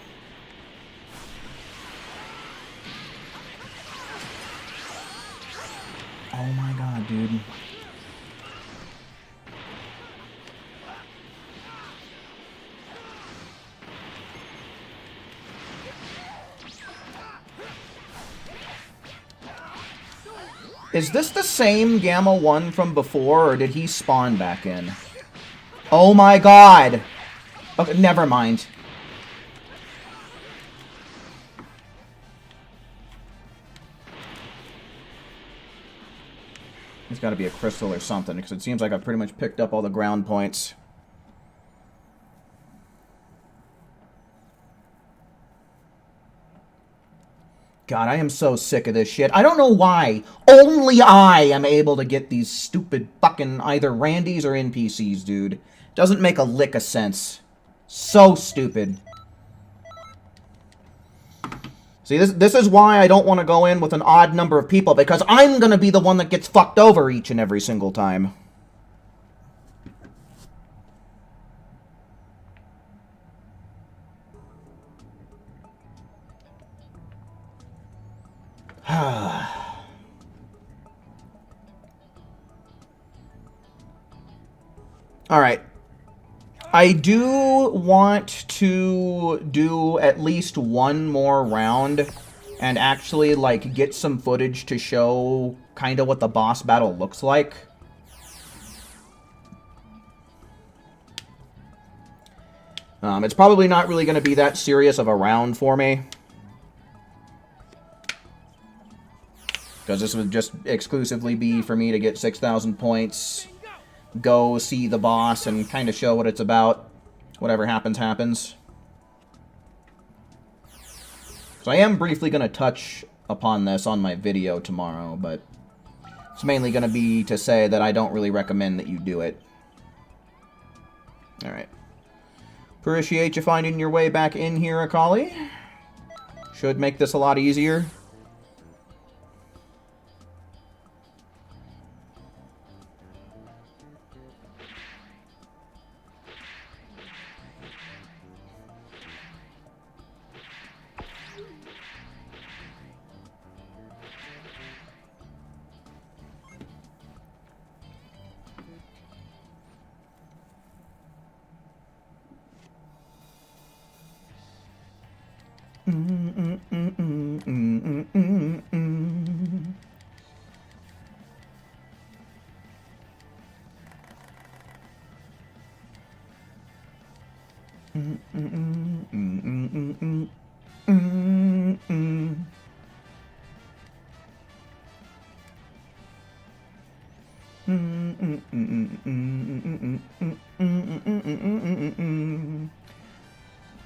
Oh my god, dude. Is this the same Gamma 1 from before, or did he spawn back in? Oh my god! Okay, never mind. There's gotta be a crystal or something, because it seems like I've pretty much picked up all the ground points. God, I am so sick of this shit. I don't know why. Only I am able to get these stupid fucking either Randys or NPCs, dude. Doesn't make a lick of sense. So stupid. See, this is why I don't want to go in with an odd number of people, because I'm gonna be the one that gets fucked over each and every single time. Alright. I do want to do at least one more round and actually, like, get some footage to show kind of what the boss battle looks like. It's probably not really going to be that serious of a round for me. Because this would just exclusively be for me to get 6,000 points, go see the boss, and kind of show what it's about. Whatever happens, happens. So I am briefly going to touch upon this on my video tomorrow, but it's mainly going to be to say that I don't really recommend that you do it. Alright. Appreciate you finding your way back in here, Akali. Should make this a lot easier.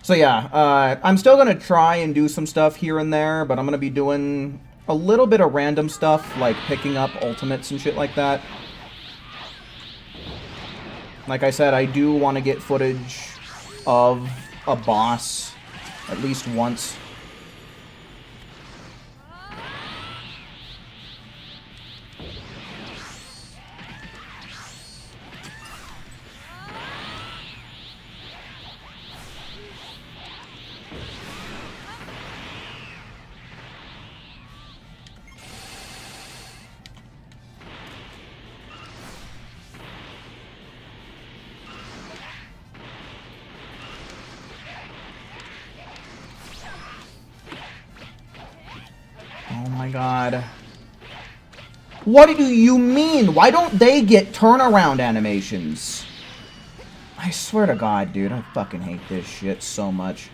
So yeah, I'm still going to try and do some stuff here and there, but I'm going to be doing a little bit of random stuff, like picking up ultimates and shit like that. Like I said, I do want to get footage of a boss at least once. Oh my god. What do you mean? Why don't they get turnaround animations? I swear to god, dude, I fucking hate this shit so much.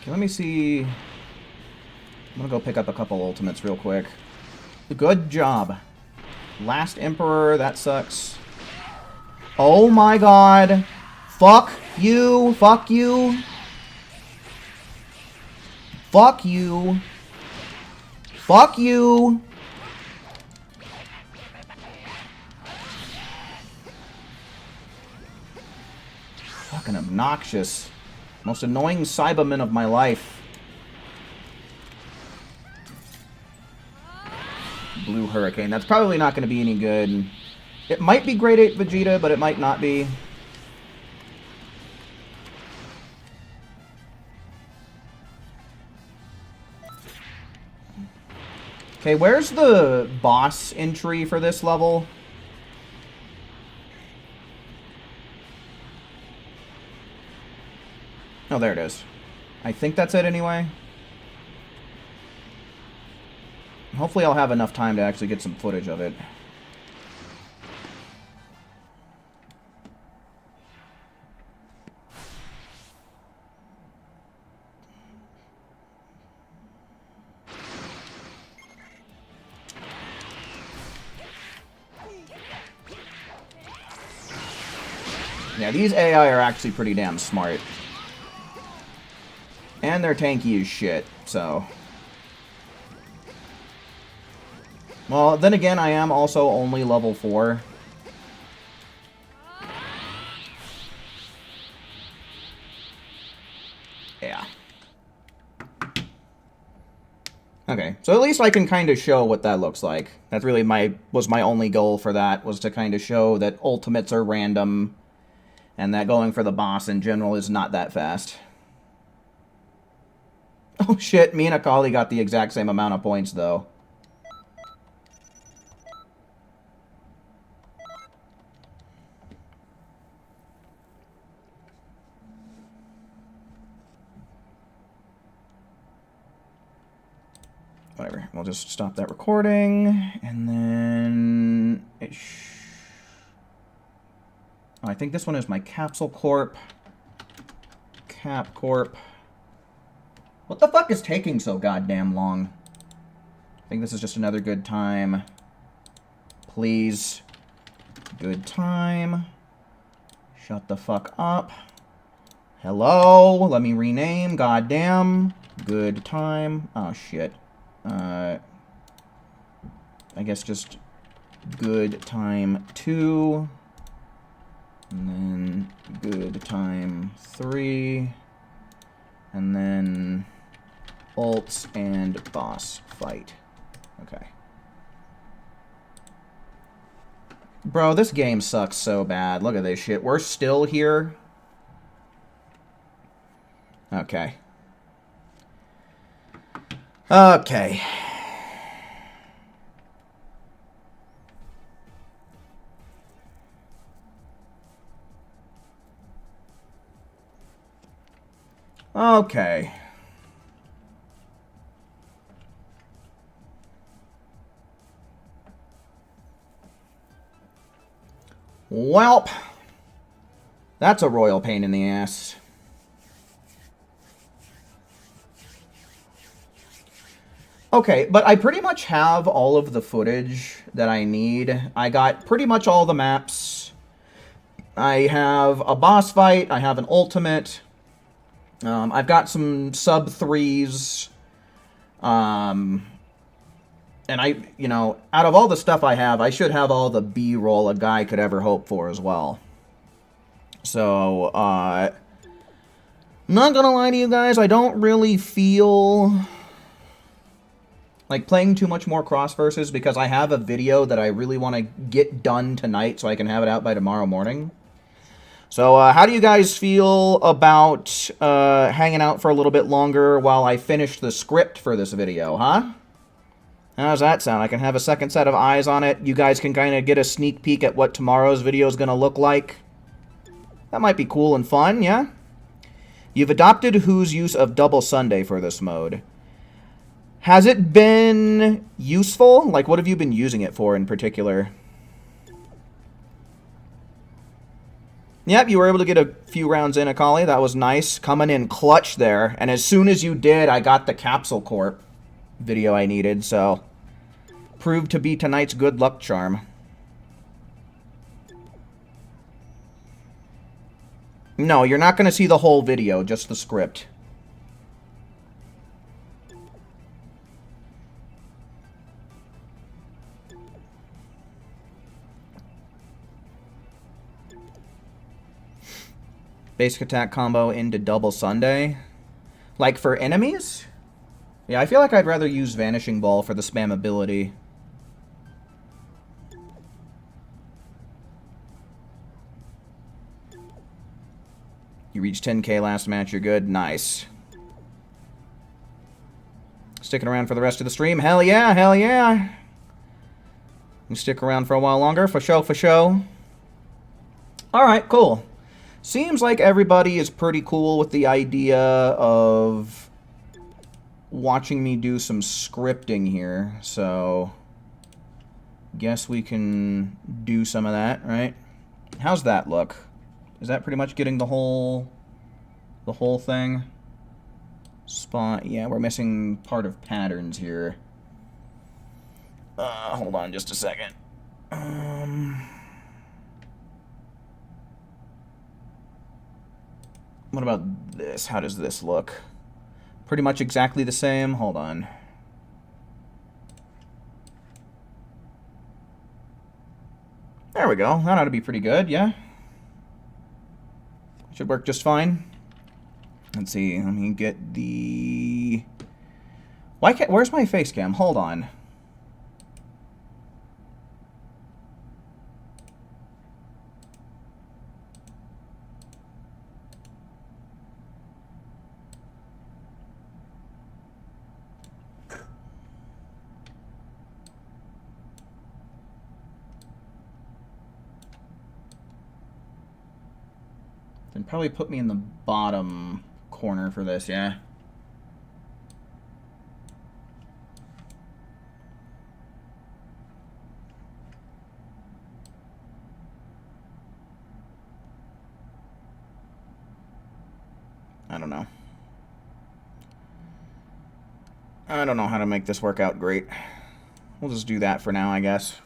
Okay, let me see. I'm gonna go pick up a couple ultimates real quick. Good job. Last Emperor, that sucks. Oh my god. Fuck you. Fuck you. Fuck you. Fuck you. Fucking obnoxious. Most annoying Cyberman of my life. Blue Hurricane. That's probably not going to be any good. It might be Grade 8 Vegeta, but it might not be. Okay, where's the boss entry for this level? Oh, there it is. I think that's it anyway. Hopefully I'll have enough time to actually get some footage of it. Yeah, these AI are actually pretty damn smart. And they're tanky as shit, so... Well, then again, I am also only level 4. Okay, so at least I can kind of show what that looks like. That's really was my only goal for that, was to kind of show that ultimates are random, and that going for the boss in general is not that fast. Oh shit, me and Akali got the exact same amount of points, though. Whatever, we'll just stop that recording, and then... I think this one is my Capsule Corp. Cap Corp. What the fuck is taking so goddamn long? I think this is just another good time. Please. Good time. Shut the fuck up. Hello? Let me rename. Goddamn. Good time. Oh, shit. I guess just good time 2. And then good time 3. And then ults and boss fight. Okay. Bro, this game sucks so bad. Look at this shit. We're still here. Okay. Okay. Okay. Welp. That's a royal pain in the ass. Okay, but I pretty much have all of the footage that I need. I got pretty much all the maps. I have a boss fight. I have an ultimate. I've got some sub-3s. And out of all the stuff I have, I should have all the B-roll a guy could ever hope for as well. So, not gonna lie to you guys, I don't really feel like playing too much more cross versus, because I have a video that I really want to get done tonight so I can have it out by tomorrow morning. So, how do you guys feel about hanging out for a little bit longer while I finish the script for this video, huh? How does that sound? I can have a second set of eyes on it. You guys can kind of get a sneak peek at what tomorrow's video is going to look like. That might be cool and fun, yeah? You've adopted Who's use of Double Sunday for this mode. Has it been useful? Like, what have you been using it for in particular? Yep, you were able to get a few rounds in, Akali. That was nice. Coming in clutch there. And as soon as you did, I got the Capsule Corp video I needed, so... proved to be tonight's good luck charm. No, you're not going to see the whole video, just the script. Basic attack combo into Double Sunday. Like for enemies? Yeah, I feel like I'd rather use Vanishing Ball for the spam ability. You reached 10k last match, you're good. Nice. Sticking around for the rest of the stream? Hell yeah, hell yeah. You stick around for a while longer? For show, for show. Alright, cool. Seems like everybody is pretty cool with the idea of watching me do some scripting here, so guess we can do some of that, right? How's that look? Is that pretty much getting the whole thing? Spot, yeah, we're missing part of patterns here. Hold on just a second. What about this? How does this look? Pretty much exactly the same. Hold on. There we go. That ought to be pretty good, yeah? Should work just fine. Let's see. Let me get the Why can't... Where's my face cam? Hold on. Then probably put me in the bottom corner for this, yeah. I don't know. I don't know how to make this work out great. We'll just do that for now, I guess.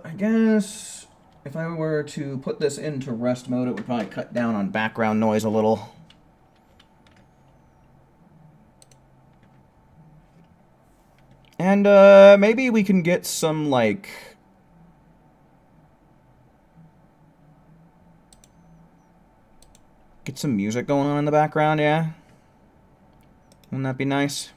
I guess if I were to put this into rest mode, it would probably cut down on background noise a little. And maybe we can get some, like... Get some music going on in the background, yeah? Wouldn't that be nice?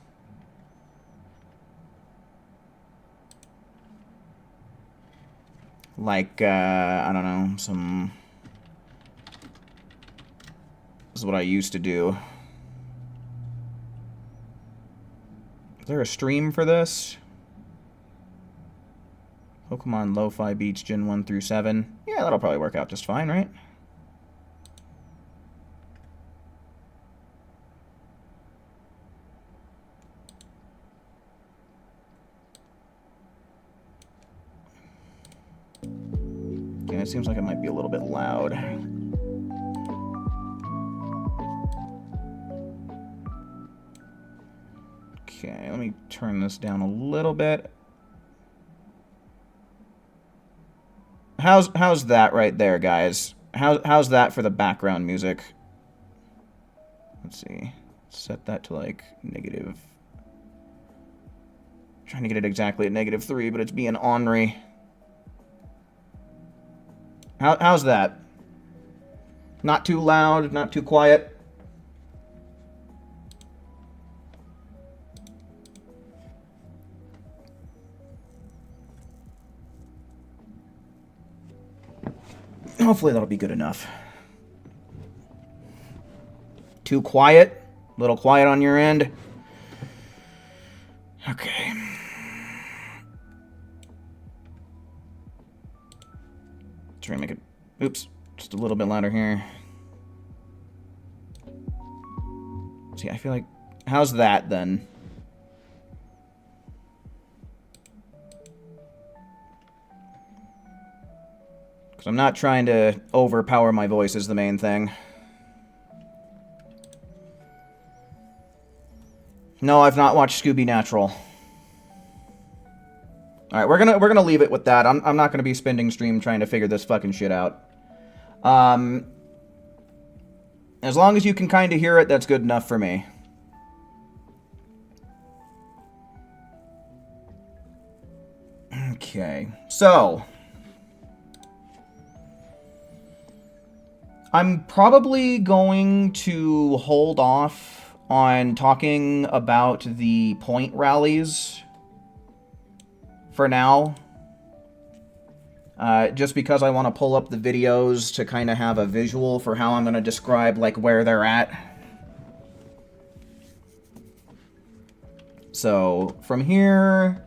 Like, I don't know, some... This is what I used to do. Is there a stream for this? Pokemon Lo-Fi Beats Gen 1 through 7. Yeah, that'll probably work out just fine, right? Yeah, it seems like it might be a little bit loud. Okay, let me turn this down a little bit. How's that right there, guys? How's that for the background music? Let's see. Set that to like negative. Trying to get it exactly at -3, but it's being ornery. How's that? Not too loud, not too quiet. Hopefully that'll be good enough. Too quiet? A little quiet on your end? Okay. Try to make it... Oops. Just a little bit louder here. See, I feel like... How's that, then? Because I'm not trying to overpower my voice is the main thing. No, I've not watched Scooby Natural. Alright, we're gonna leave it with that. I'm not gonna be spending stream trying to figure this fucking shit out. As long as you can kind of hear it, that's good enough for me. Okay, so... I'm probably going to hold off on talking about the point rallies for now. Just because I want to pull up the videos to kind of have a visual for how I'm going to describe, like, where they're at. So, from here...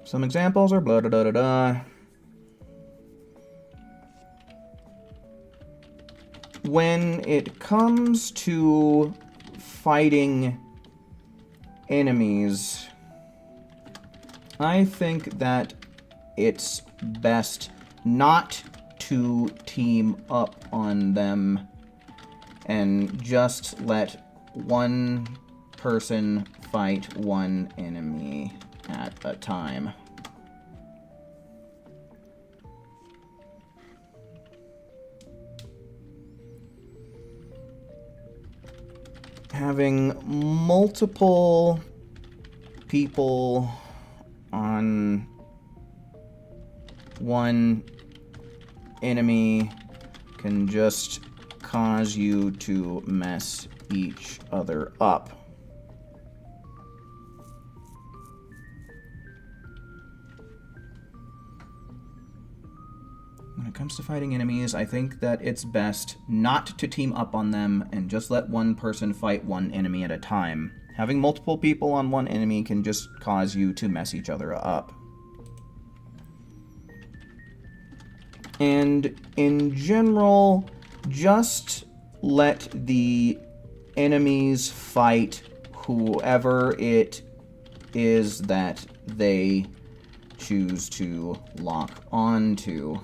Some examples are blah da da da da. When it comes to fighting enemies, I think that it's best not to team up on them and just let one person fight one enemy at a time. Having multiple people on one enemy can just cause you to mess each other up. When it comes to fighting enemies, I think that it's best not to team up on them and just let one person fight one enemy at a time. Having multiple people on one enemy can just cause you to mess each other up. And in general, just let the enemies fight whoever it is that they choose to lock onto.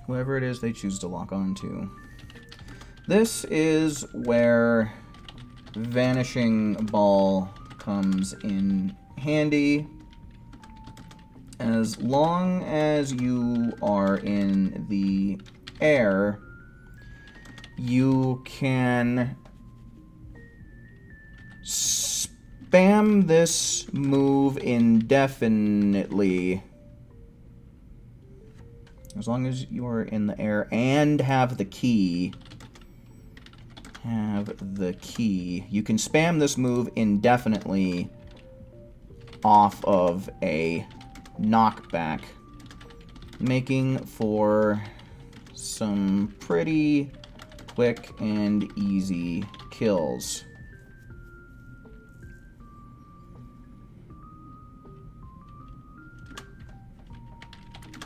Whoever it is they choose to lock onto. This is where Vanishing Ball comes in handy. As long as you are in the air, you can spam this move indefinitely. As long as you are in the air and have the key. You can spam this move indefinitely off of a knockback, making for some pretty quick and easy kills.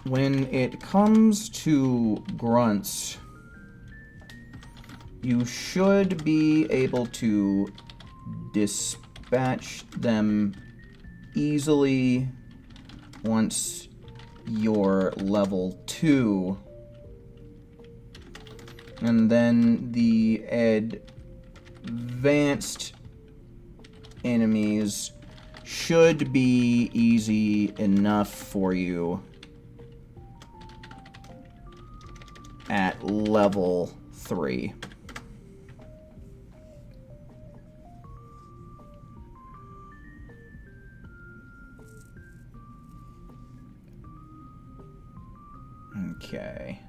When it comes to grunts, you should be able to dispatch them easily once you're level 2. And then the advanced enemies should be easy enough for you at level 3. Okay.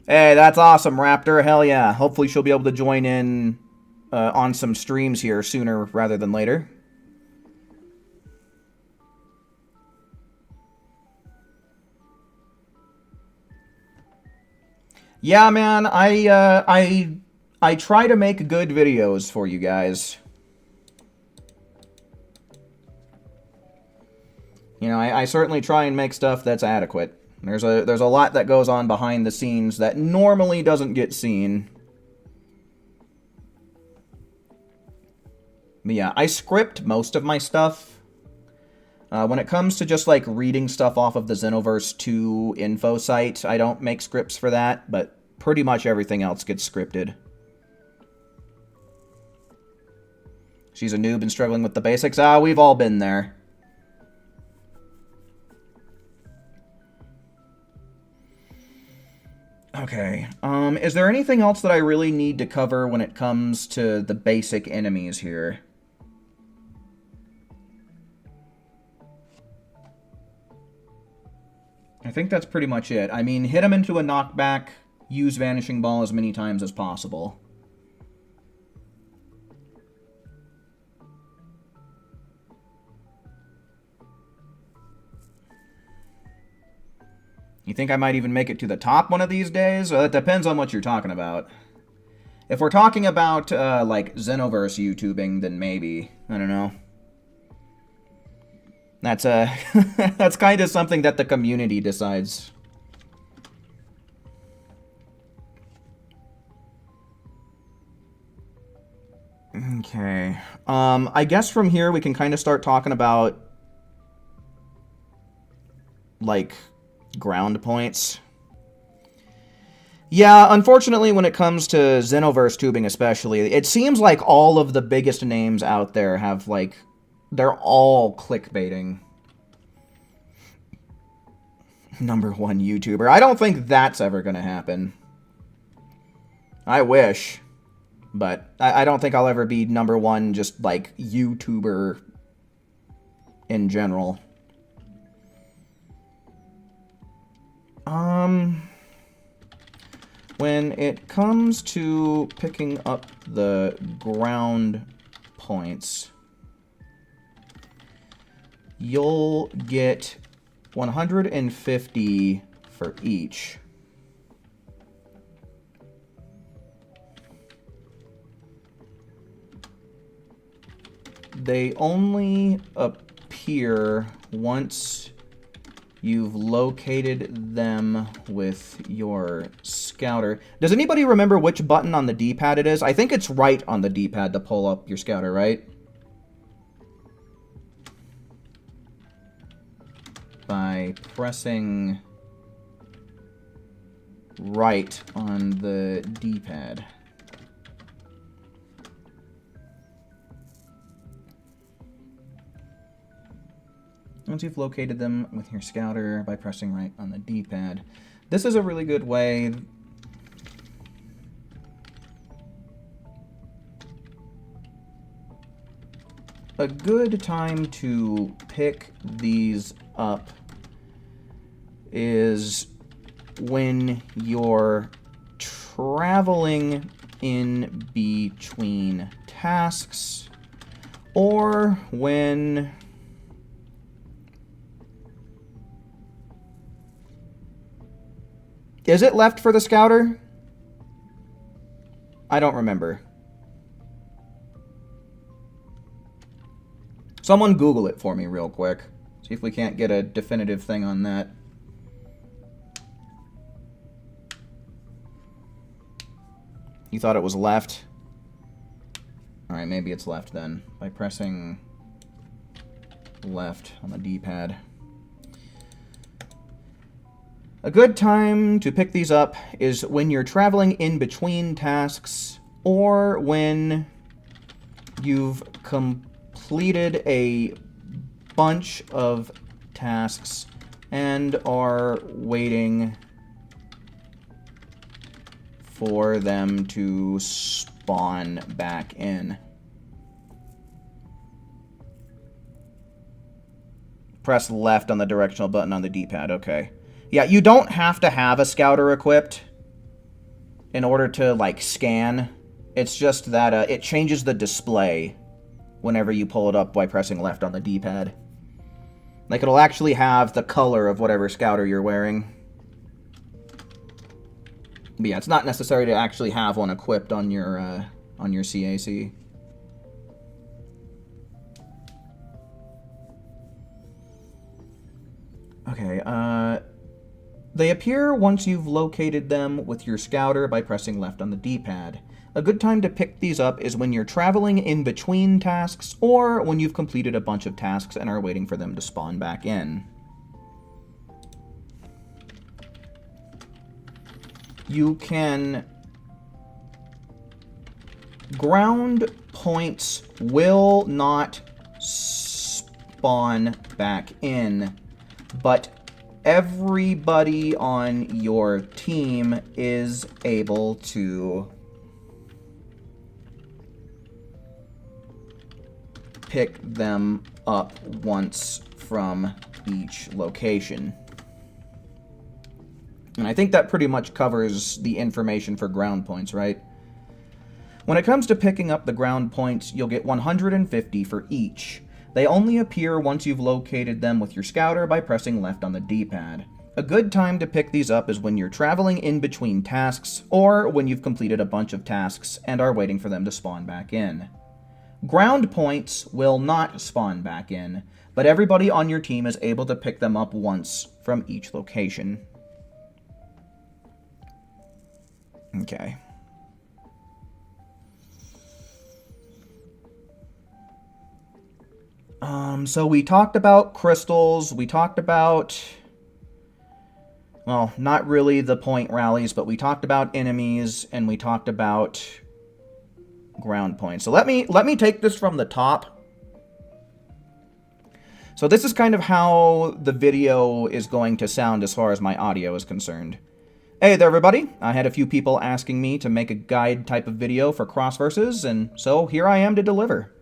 Hey, that's awesome, Raptor. Hell yeah. Hopefully she'll be able to join in on some streams here sooner rather than later. Yeah, man, I try to make good videos for you guys. You know, I certainly try and make stuff that's adequate. There's a lot that goes on behind the scenes that normally doesn't get seen. But yeah, I script most of my stuff. When it comes to just, like, reading stuff off of the Xenoverse 2 info site, I don't make scripts for that, but pretty much everything else gets scripted. She's a noob and struggling with the basics. Ah, we've all been there. Okay, is there anything else that I really need to cover when it comes to the basic enemies here? I think that's pretty much it. I mean, hit him into a knockback, use Vanishing Ball as many times as possible. You think I might even make it to the top one of these days? Well, it depends on what you're talking about. If we're talking about, like, Xenoverse YouTubing, then maybe. I don't know. That's, that's kind of something that the community decides. Okay. I guess from here we can kind of start talking about, like, ground points. Yeah, unfortunately, when it comes to Xenoverse tubing especially, it seems like all of the biggest names out there have, like, they're all clickbaiting. #1 YouTuber. I don't think that's ever going to happen. I wish. But I don't think I'll ever be #1 just, like, YouTuber in general. When it comes to picking up the ground points, you'll get 150 for each. They only appear once you've located them with your scouter. Does anybody remember which button on the D-pad it is? I think it's right on the D-pad to pull up your scouter, right? By pressing right on the D-pad. Once you've located them with your scouter by pressing right on the D-pad. This is a really good way. A good time to pick these up is when you're traveling in between tasks, or when is it left for the scouter? I don't remember. Someone Google it for me real quick. See if we can't get a definitive thing on that. You thought it was left? Alright, maybe it's left then. By pressing left on the D-pad. A good time to pick these up is when you're traveling in between tasks, or when you've completed a bunch of tasks and are waiting for them to spawn back in. Press left on the directional button on the D-pad, okay. Yeah, you don't have to have a scouter equipped in order to, like, scan. It's just that it changes the display whenever you pull it up by pressing left on the D-pad. Like, it'll actually have the color of whatever scouter you're wearing. But yeah, it's not necessary to actually have one equipped on your CAC. Okay, they appear once you've located them with your scouter by pressing left on the D-pad. A good time to pick these up is when you're traveling in between tasks, or when you've completed a bunch of tasks and are waiting for them to spawn back in. You can... Ground points will not spawn back in, but everybody on your team is able to pick them up once from each location. And I think that pretty much covers the information for ground points, right? When it comes to picking up the ground points, you'll get 150 for each. They only appear once you've located them with your scouter by pressing left on the D-pad. A good time to pick these up is when you're traveling in between tasks, or when you've completed a bunch of tasks and are waiting for them to spawn back in. Ground points will not spawn back in, but everybody on your team is able to pick them up once from each location. Okay. So we talked about crystals, we talked about, well, not really the point rallies, but we talked about enemies, and we talked about ground points. So let me take this from the top. So this is kind of how the video is going to sound as far as my audio is concerned. Hey there everybody, I had a few people asking me to make a guide type of video for Cross Versus, and so here I am to deliver.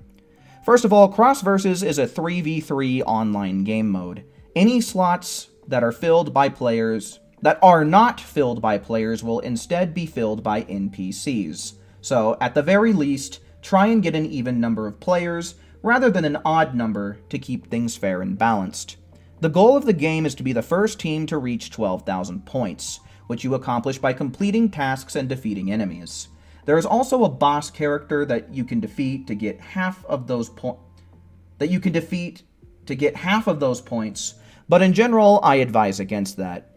First of all, Cross Versus is a 3v3 online game mode. Any slots that are filled by players, that are not filled by players, will instead be filled by NPCs. So, at the very least, try and get an even number of players, rather than an odd number, to keep things fair and balanced. The goal of the game is to be the first team to reach 12,000 points, which you accomplish by completing tasks and defeating enemies. There is also a boss character that you can defeat to get half of those points, but in general, I advise against that.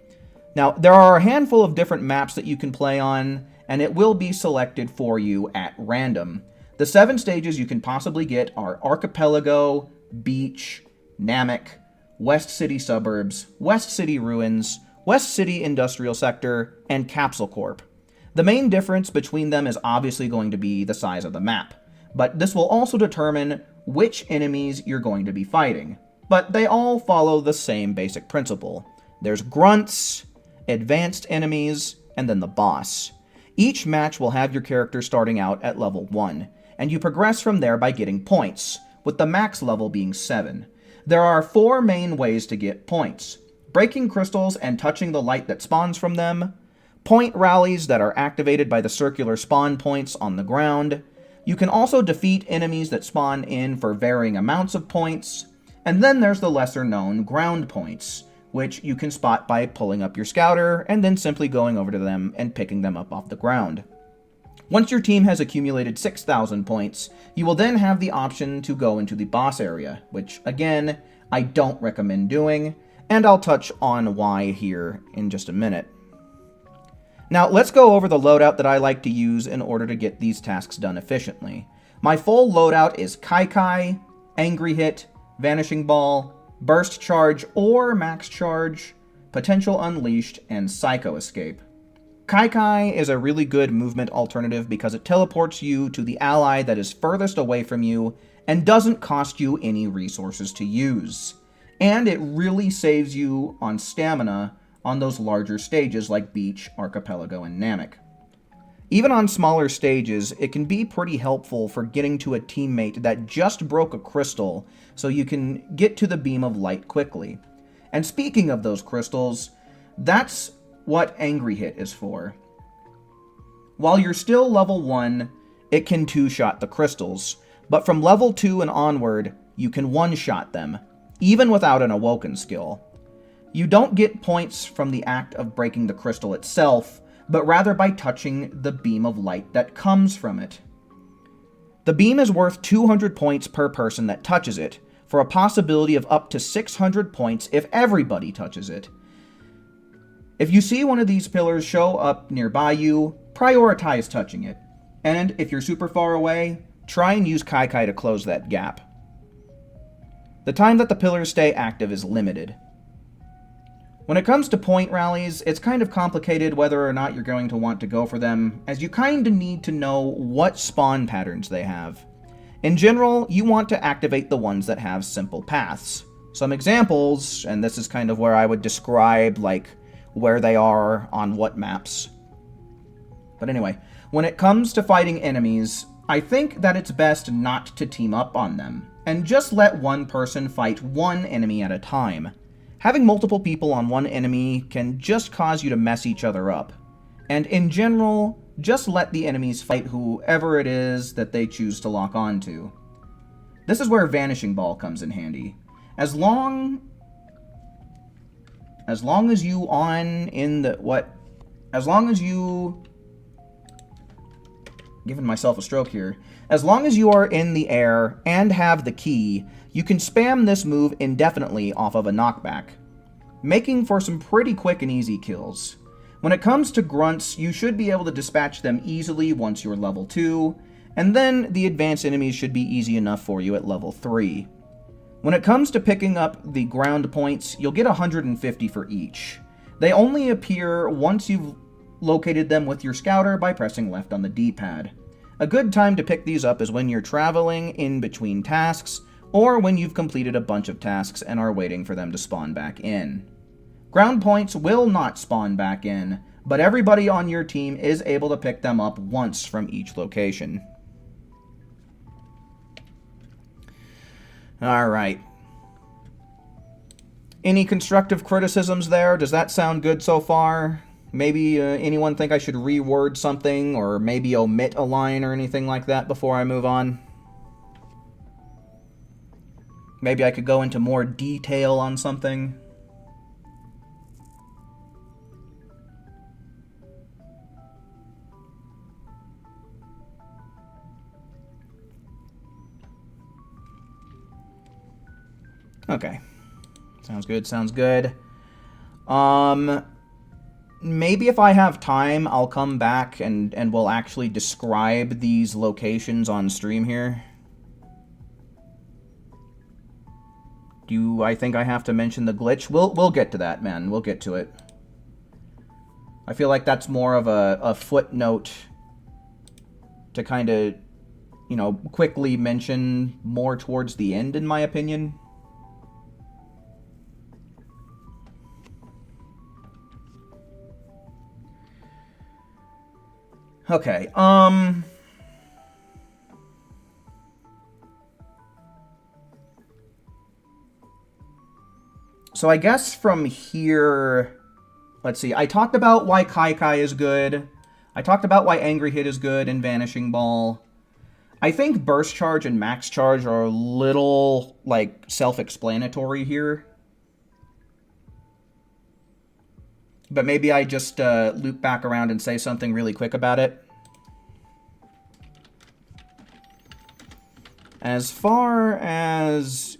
Now, there are a handful of different maps that you can play on, and it will be selected for you at random. The 7 stages you can possibly get are Archipelago, Beach, Namek, West City Suburbs, West City Ruins, West City Industrial Sector, and Capsule Corp. The main difference between them is obviously going to be the size of the map, but this will also determine which enemies you're going to be fighting. But they all follow the same basic principle. There's grunts, advanced enemies, and then the boss. Each match will have your character starting out at level 1, and you progress from there by getting points, with the max level being 7. There are 4 main ways to get points: breaking crystals and touching the light that spawns from them, point rallies that are activated by the circular spawn points on the ground. You can also defeat enemies that spawn in for varying amounts of points, and then there's the lesser known ground points, which you can spot by pulling up your scouter and then simply going over to them and picking them up off the ground. Once your team has accumulated 6,000 points, you will then have the option to go into the boss area, which again, I don't recommend doing, and I'll touch on why here in just a minute. Now, let's go over the loadout that I like to use in order to get these tasks done efficiently. My full loadout is Kai, Angry Hit, Vanishing Ball, Burst Charge or Max Charge, Potential Unleashed, and Psycho Escape. Kai is a really good movement alternative because it teleports you to the ally that is furthest away from you and doesn't cost you any resources to use. And it really saves you on stamina on those larger stages like Beach, Archipelago, and Namek. Even on smaller stages, it can be pretty helpful for getting to a teammate that just broke a crystal so you can get to the beam of light quickly. And speaking of those crystals, that's what Angry Hit is for. While you're still level 1, it can 2-shot the crystals, but from level 2 and onward, you can 1-shot them, even without an Awoken skill. You don't get points from the act of breaking the crystal itself, but rather by touching the beam of light that comes from it. The beam is worth 200 points per person that touches it, for a possibility of up to 600 points if everybody touches it. If you see one of these pillars show up nearby you, prioritize touching it, and if you're super far away, try and use Kai to close that gap. The time that the pillars stay active is limited. When it comes to point rallies, it's kind of complicated whether or not you're going to want to go for them, as you kind of need to know what spawn patterns they have. In general, you want to activate the ones that have simple paths. Some examples, and this is kind of where I would describe like where they are on what maps. But anyway, when it comes to fighting enemies, I think that it's best not to team up on them, and just let one person fight one enemy at a time. Having multiple people on one enemy can just cause you to mess each other up. And in general, just let the enemies fight whoever it is that they choose to lock onto. This is where Vanishing Ball comes in handy. As long as you giving myself a stroke here. As long as you are in the air and have the key, you can spam this move indefinitely off of a knockback, making for some pretty quick and easy kills. When it comes to grunts, you should be able to dispatch them easily once you're level 2, and then the advanced enemies should be easy enough for you at level 3. When it comes to picking up the ground points, you'll get 150 for each. They only appear once you've located them with your scouter by pressing left on the D-pad. A good time to pick these up is when you're traveling in between tasks, or when you've completed a bunch of tasks and are waiting for them to spawn back in. Ground points will not spawn back in, but everybody on your team is able to pick them up once from each location. Alright. Any constructive criticisms there? Does that sound good so far? Maybe anyone think I should reword something or maybe omit a line or anything like that before I move on? Maybe I could go into more detail on something. Okay. Sounds good, sounds good. Maybe if I have time, I'll come back and we'll actually describe these locations on stream here. Do I think I have to mention the glitch? We'll get to that, man. We'll get to it. I feel like that's more of a footnote to kind of, you know, quickly mention more towards the end, in my opinion. Okay, so I guess from here, let's see, I talked about why Kai Kai is good. I talked about why Angry Hit is good and Vanishing Ball. I think Burst Charge and Max Charge are a little, like, self-explanatory here. But maybe I just loop back around and say something really quick about it. As far as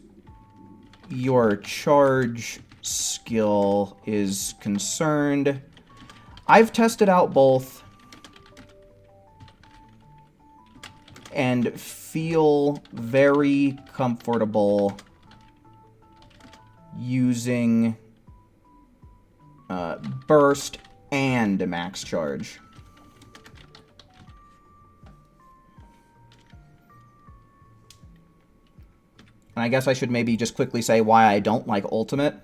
your charge skill is concerned, I've tested out both and feel very comfortable using burst and max charge. And I guess I should maybe just quickly say why I don't like ultimate.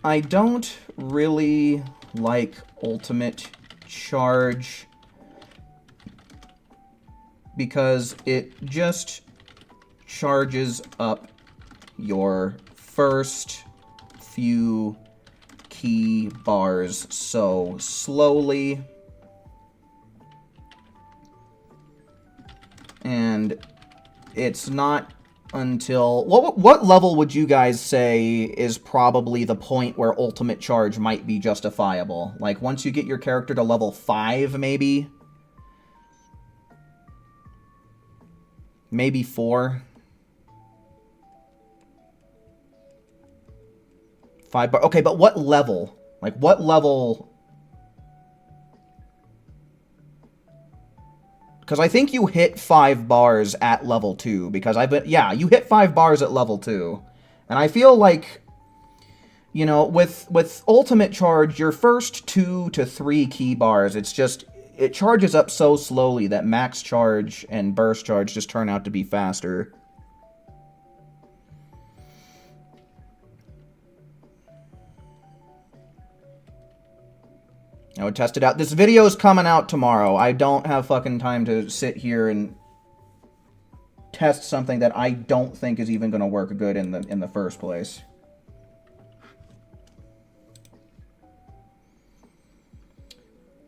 I don't really like ultimate charge because it just charges up your first few key bars so slowly, and it's not until what level would you guys say is probably the point where ultimate charge might be justifiable? Like once you get your character to level 5, maybe 4. 5 bar. Okay, but what level? Like, what level? Because I think you hit 5 bars at level 2. Because yeah, you hit 5 bars at level 2. And I feel like, you know, with ultimate charge, your first 2 to 3 key bars, it's just, it charges up so slowly that max charge and burst charge just turn out to be faster. I would test it out. This video is coming out tomorrow. I don't have fucking time to sit here and test something that I don't think is even going to work good in the first place.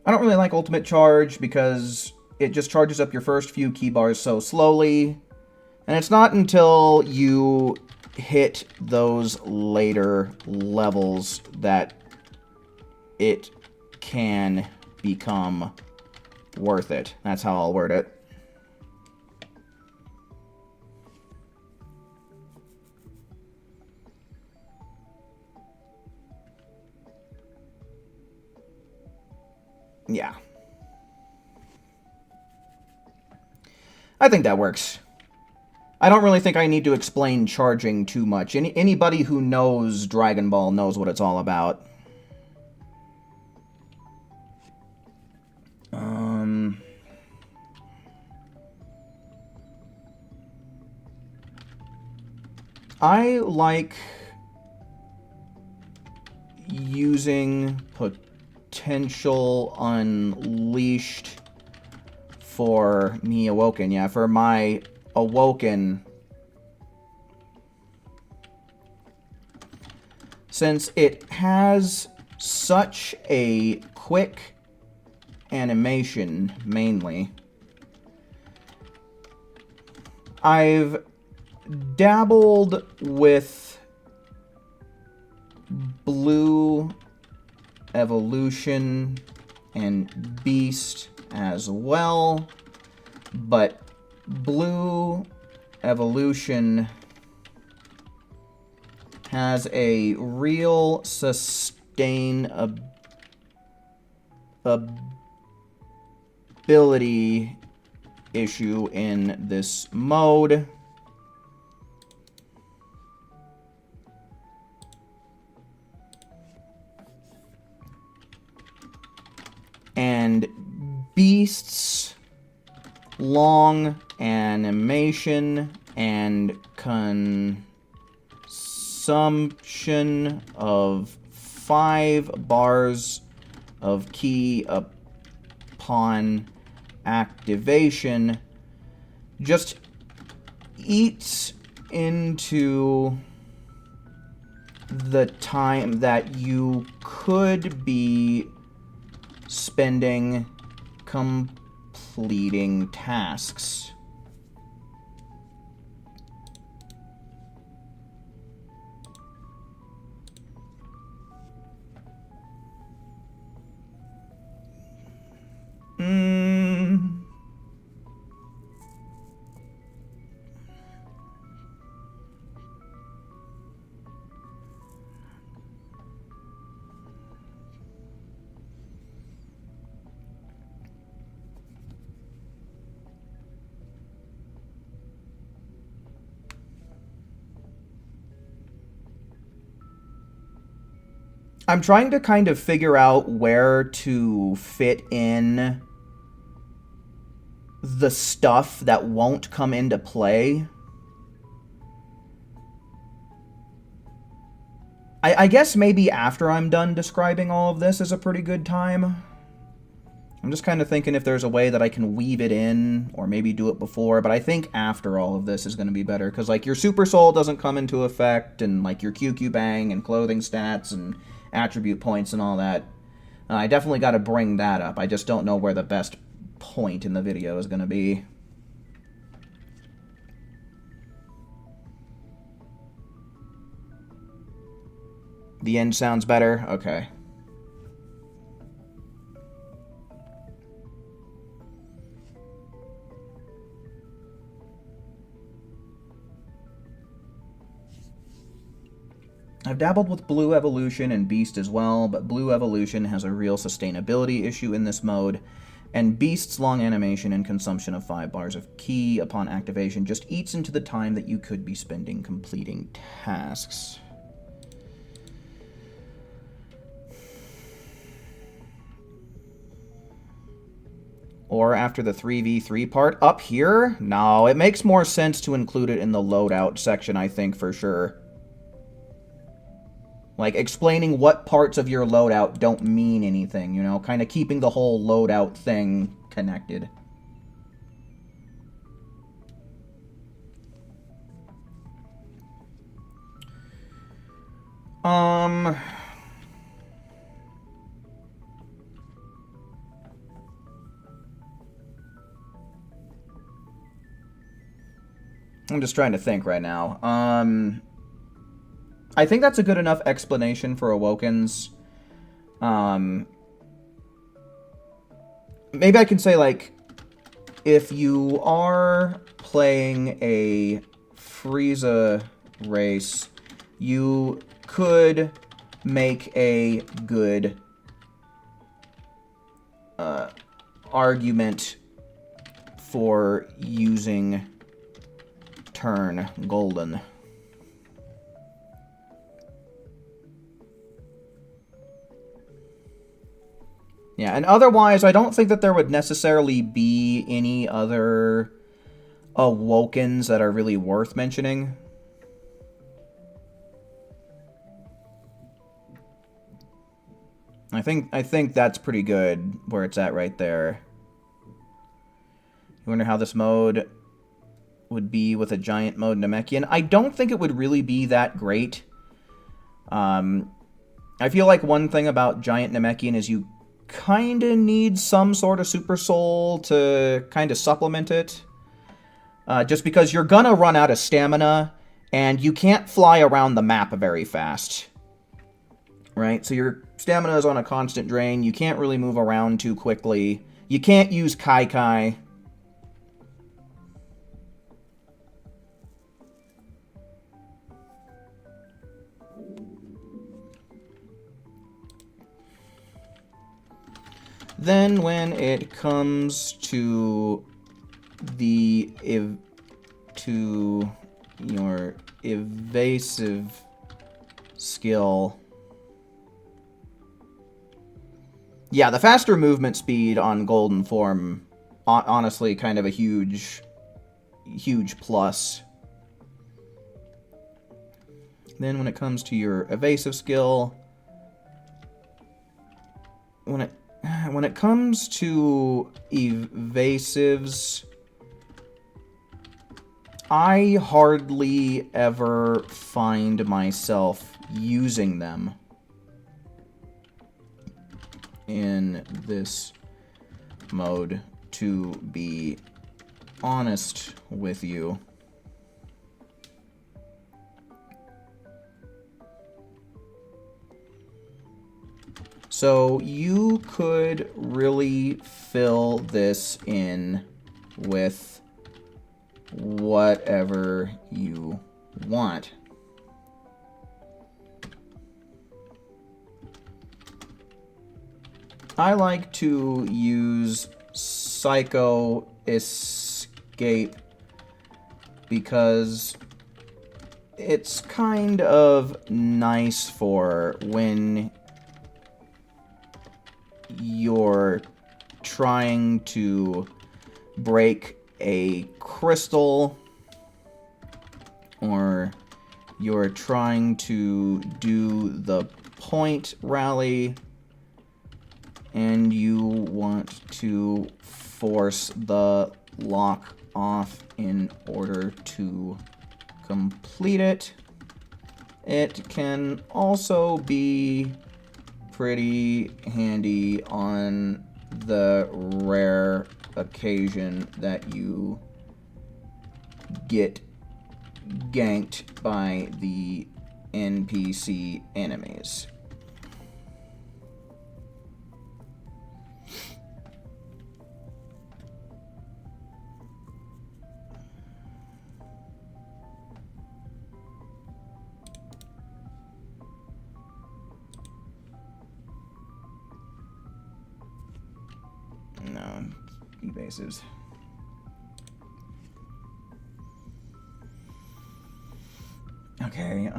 I don't really like ultimate charge because it just charges up your first few key bars so slowly. And it's not until you hit those later levels that it can become worth it. That's how I'll word it. Yeah. I think that works. I don't really think I need to explain charging too much. Anybody who knows Dragon Ball knows what it's all about. I like using potential unleashed for me awoken. Yeah, for my awoken. Since it has such a quick animation, mainly, I've dabbled with blue evolution and beast as well, but blue evolution has a real sustainability issue in this mode. And beasts long animation and consumption of 5 bars of ki upon activation just eats into the time that you could be spending completing tasks. I'm trying to kind of figure out where to fit in the stuff that won't come into play. I guess maybe after I'm done describing all of this is a pretty good time. I'm just kind of thinking if there's a way that I can weave it in, or maybe do it before, but I think after all of this is going to be better, because, like, your Super Soul doesn't come into effect, and, like, your QQ Bang and clothing stats and attribute points and all that. I definitely got to bring that up. I just don't know where the best point in the video is going to be. The end sounds better? Okay. I've dabbled with Blue Evolution and Beast as well, but Blue Evolution has a real sustainability issue in this mode, and Beast's long animation and consumption of 5 bars of ki upon activation just eats into the time that you could be spending completing tasks. Or after the 3v3 part, up here? No, it makes more sense to include it in the loadout section, I think, for sure. Like, explaining what parts of your loadout don't mean anything, you know? Kind of keeping the whole loadout thing connected. I'm just trying to think right now. I think that's a good enough explanation for Awokens. Maybe I can say, like, if you are playing a Frieza race, you could make a good argument for using Turn Golden. Yeah, and otherwise, I don't think that there would necessarily be any other Awokens that are really worth mentioning. I think that's pretty good where it's at right there. You wonder how this mode would be with a giant mode Namekian. I don't think it would really be that great. I feel like one thing about giant Namekian is you kind of need some sort of super soul to kind of supplement it. Just because you're gonna run out of stamina, and you can't fly around the map very fast. Right? So your stamina is on a constant drain. You can't really move around too quickly. You can't use Kai Kai. Then when it comes to your evasive skill, yeah, the faster movement speed on Golden Form, honestly, kind of a huge plus. Then when it comes to your evasive skill, when it comes to evasives, I hardly ever find myself using them in this mode, to be honest with you. So you could really fill this in with whatever you want. I like to use Psycho Escape because it's kind of nice for when you're trying to break a crystal, or you're trying to do the point rally, and you want to force the lock off in order to complete it. It can also be pretty handy on the rare occasion that you get ganked by the NPC enemies. No, evasives. Okay,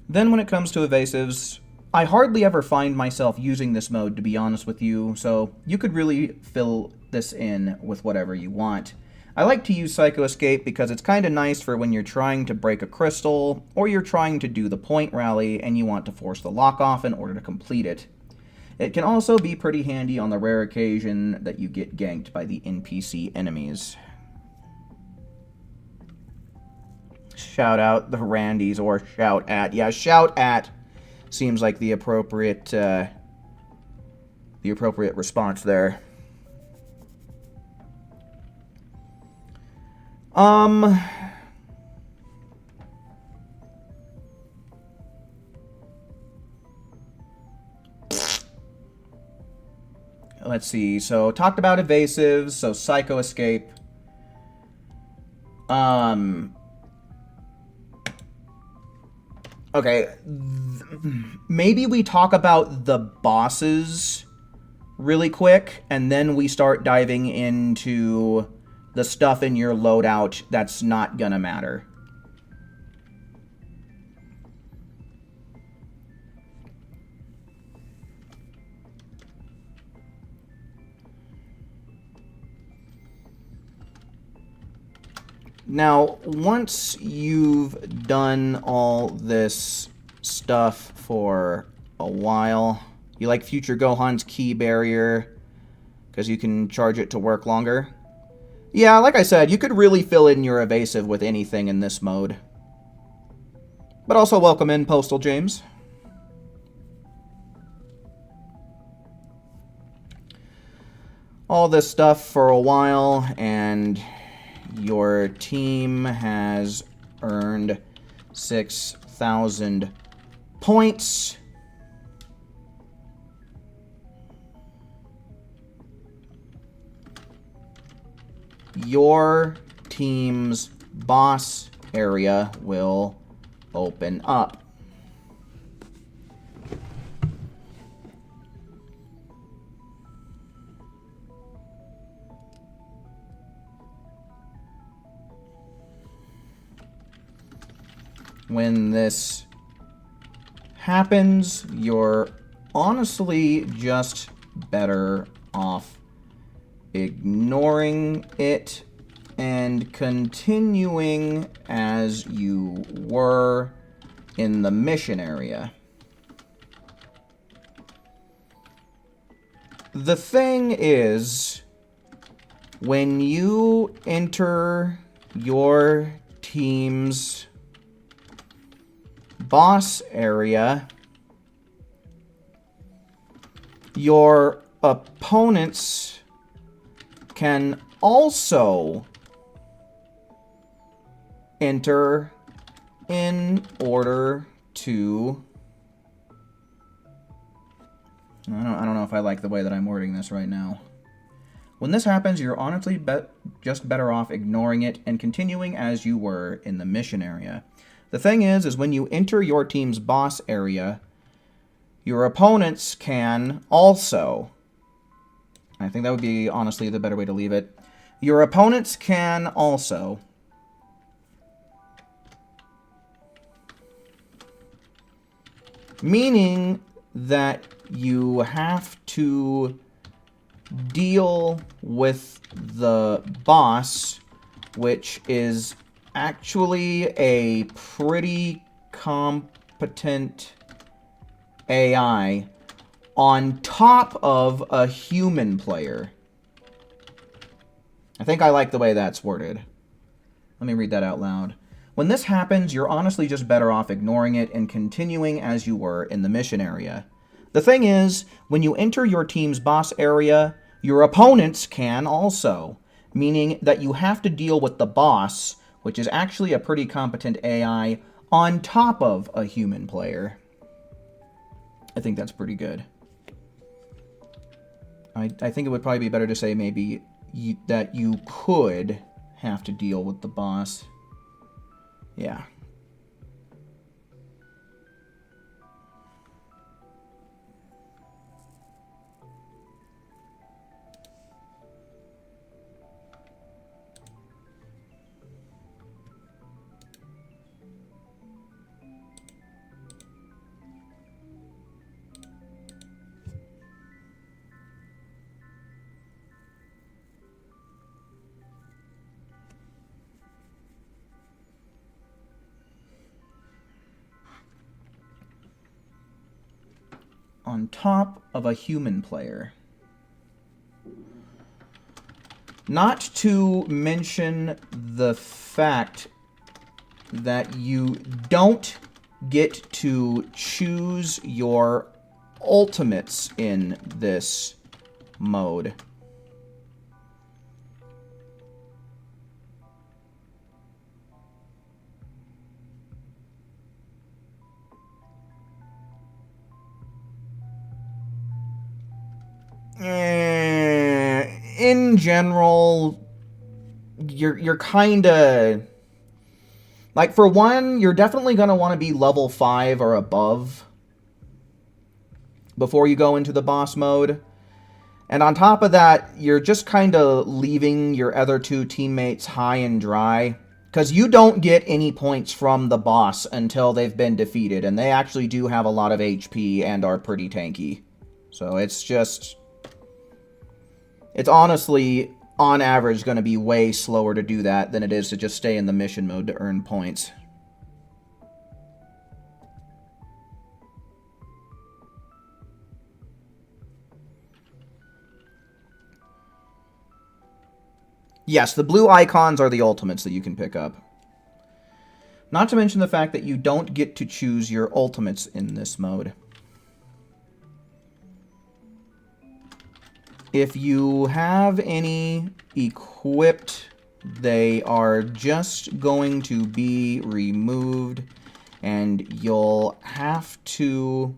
then when it comes to evasives, I hardly ever find myself using this mode, to be honest with you, so you could really fill this in with whatever you want. I like to use Psycho Escape because it's kind of nice for when you're trying to break a crystal, or you're trying to do the point rally and you want to force the lock off in order to complete it. It can also be pretty handy on the rare occasion that you get ganked by the NPC enemies. Shout out the Randys, or shout at. Yeah, shout at seems like the appropriate response there. Let's see. So, talked about evasives, so Psycho Escape. Okay. Maybe we talk about the bosses really quick, and then we start diving into the stuff in your loadout that's not gonna matter. Now, once you've done all this stuff for a while. You like Future Gohan's key barrier because you can charge it to work longer. Yeah, like I said, you could really fill in your evasive with anything in this mode. But also welcome in, Postal James. All this stuff for a while, and your team has earned 6,000 points. Your team's boss area will open up. When this happens, you're honestly just better off ignoring it and continuing as you were in the mission area. The thing is, when you enter your team's boss area, your opponents can also enter in order to... I don't know if I like the way that I'm wording this right now. When this happens, you're honestly just better off ignoring it and continuing as you were in the mission area. The thing is when you enter your team's boss area, your opponents can also... I think that would be, honestly, the better way to leave it. Your opponents can also... meaning that you have to deal with the boss, which is actually a pretty competent AI on top of a human player. I think I like the way that's worded. Let me read that out loud. When this happens, you're honestly just better off ignoring it and continuing as you were in the mission area. The thing is, when you enter your team's boss area, your opponents can also, meaning that you have to deal with the boss, which is actually a pretty competent AI, on top of a human player. I think that's pretty good. I think it would probably be better to say maybe that you could have to deal with the boss. Yeah. On top of a human player. Not to mention the fact that you don't get to choose your ultimates in this mode. In general, you're kind of... like, for one, you're definitely going to want to be level 5 or above before you go into the boss mode. And on top of that, you're just kind of leaving your other two teammates high and dry, because you don't get any points from the boss until they've been defeated, and they actually do have a lot of HP and are pretty tanky. So it's just... it's honestly, on average, going to be way slower to do that than it is to just stay in the mission mode to earn points. Yes, the blue icons are the ultimates that you can pick up. Not to mention the fact that you don't get to choose your ultimates in this mode. If you have any equipped, they are just going to be removed, and you'll have to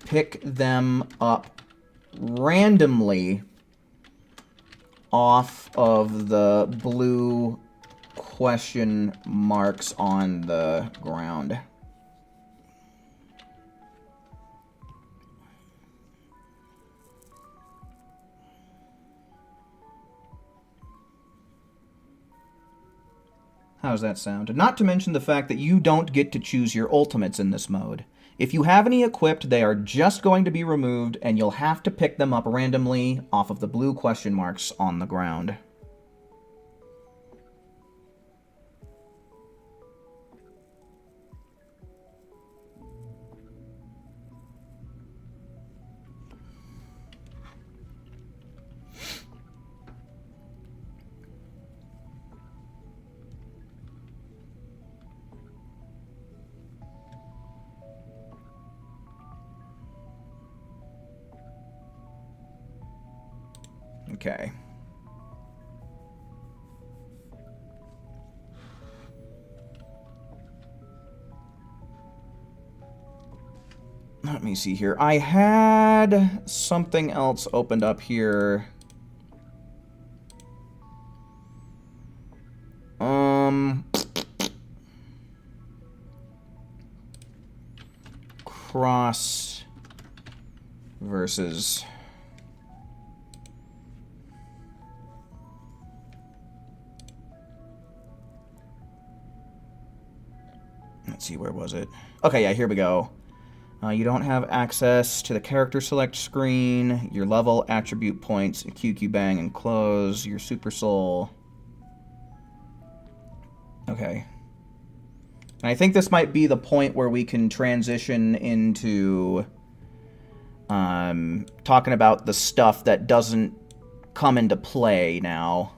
pick them up randomly off of the blue question marks on the ground. How's that sound? Not to mention the fact that you don't get to choose your ultimates in this mode. If you have any equipped, they are just going to be removed, and you'll have to pick them up randomly off of the blue question marks on the ground. Okay. Let me see here. I had something else opened up here. Cross versus... Let's see, where was it? Okay, yeah, here we go. You don't have access to the character select screen, your level, attribute points, QQ bang and close, your super soul. Okay. And I think this might be the point where we can transition into talking about the stuff that doesn't come into play now.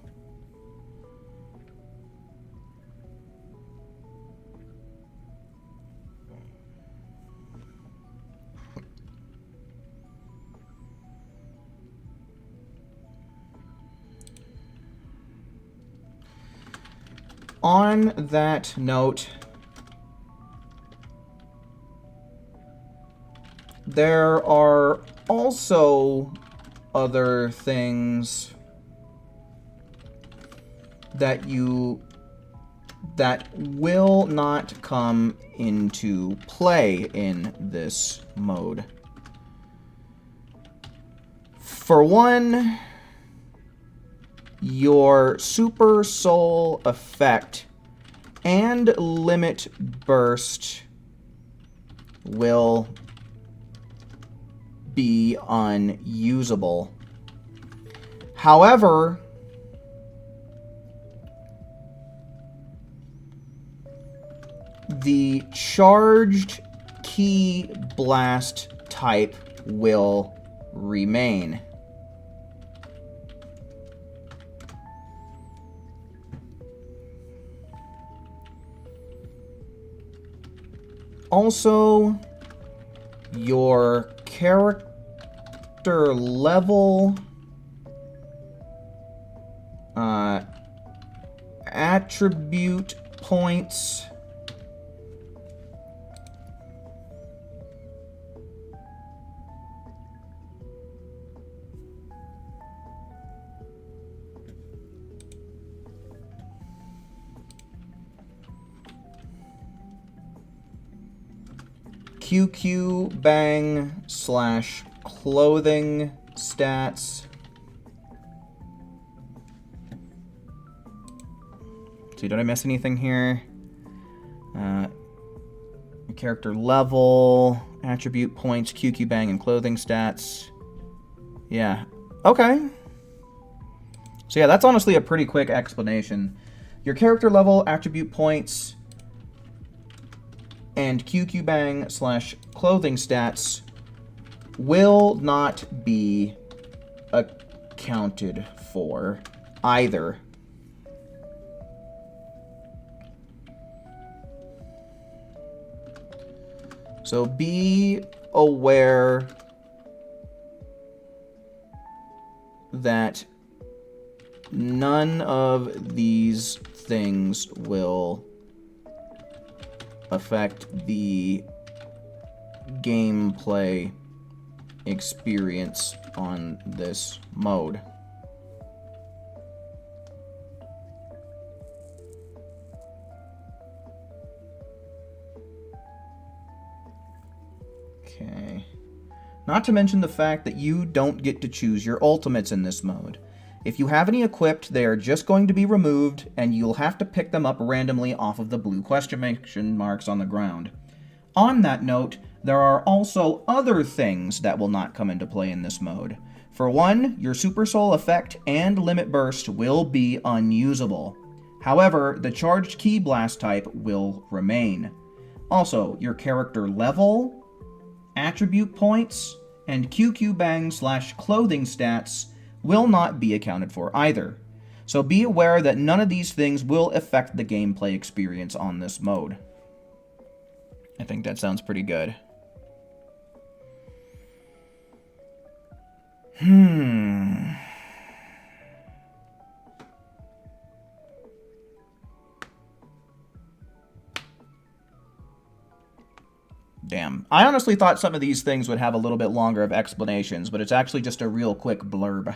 On that note, there are also other things that will not come into play in this mode. For one, your super soul effect and limit burst will be unusable. However, the charged key blast type will remain. Also, your character level, attribute points, QQ bang / clothing stats. See, did I miss anything here? Character level, attribute points, QQ bang, and clothing stats. Yeah. Okay. So yeah, that's honestly a pretty quick explanation. Your character level, attribute points, and QQ bang / clothing stats will not be accounted for either So be aware that none of these things will affect the gameplay experience on this mode. Okay. Not to mention the fact that you don't get to choose your ultimates in this mode. If you have any equipped, they are just going to be removed, and you'll have to pick them up randomly off of the blue question marks on the ground. On that note, there are also other things that will not come into play in this mode. For one, your Super Soul effect and Limit Burst will be unusable. However, the Charged Ki Blast type will remain. Also, your character level, attribute points, and QQ Bang/clothing stats will not be accounted for either. So be aware that none of these things will affect the gameplay experience on this mode. I think that sounds pretty good. Damn. I honestly thought some of these things would have a little bit longer of explanations, but it's actually just a real quick blurb.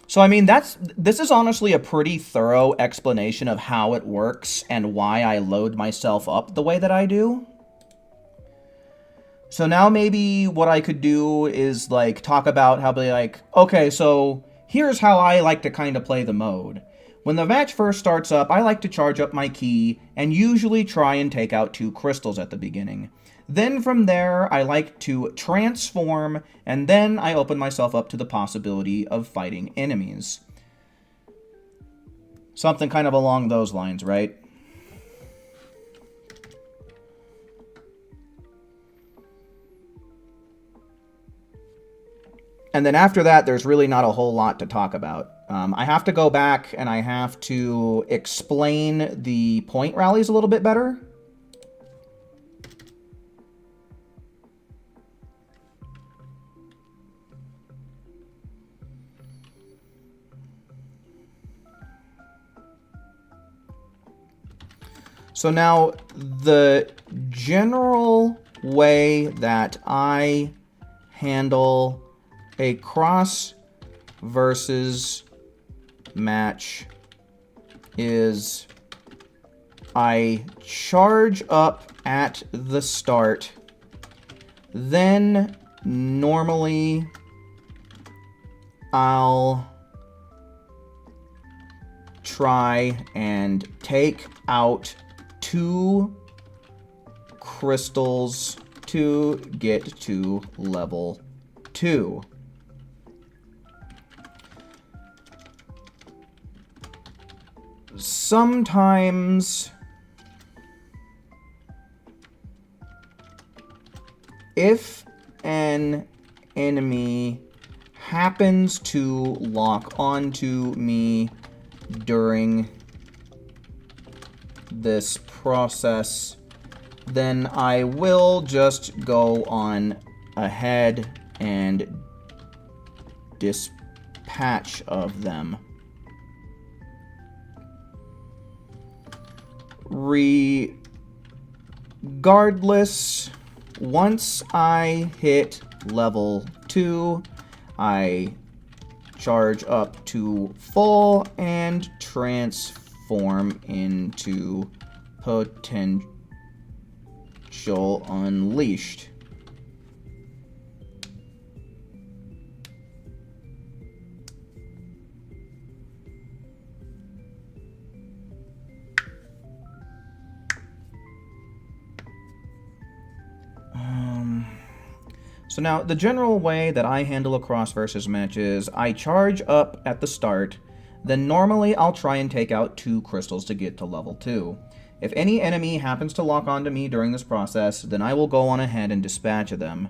So, I mean, this is honestly a pretty thorough explanation of how it works and why I load myself up the way that I do. So now maybe what I could do is, like, talk about how, like, okay, so here's how I like to kind of play the mode. When the match first starts up, I like to charge up my ki and usually try and take out 2 crystals at the beginning. Then from there, I like to transform, and then I open myself up to the possibility of fighting enemies. Something kind of along those lines, right? And then after that, there's really not a whole lot to talk about. I have to go back and I have to explain the point rallies a little bit better. So now, the general way that I handle a cross versus match is I charge up at the start, then normally I'll try and take out 2 crystals to get to level 2. Sometimes, if an enemy happens to lock onto me during this process, then I will just go on ahead and dispatch of them. Regardless, once I hit level 2, I charge up to full and transform into Potential Unleashed. So now, the general way that I handle a cross versus match is I charge up at the start, then normally I'll try and take out 2 crystals to get to level 2. If any enemy happens to lock onto me during this process, then I will go on ahead and dispatch them.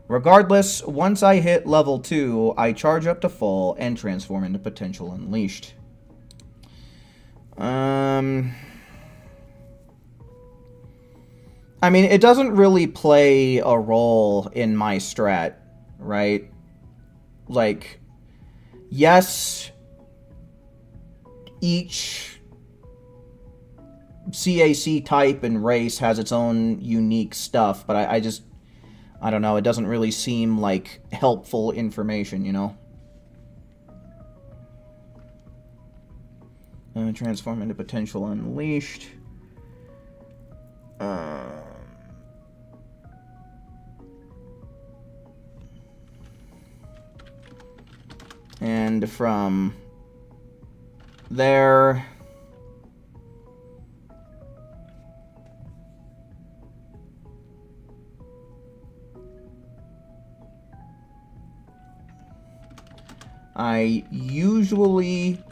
Regardless, once I hit level 2, I charge up to full and transform into Potential Unleashed. I mean, it doesn't really play a role in my strat, right? Like, yes, each CAC type and race has its own unique stuff, but I don't know, it doesn't really seem like helpful information, you know? Transform into Potential Unleashed. And from there, I usually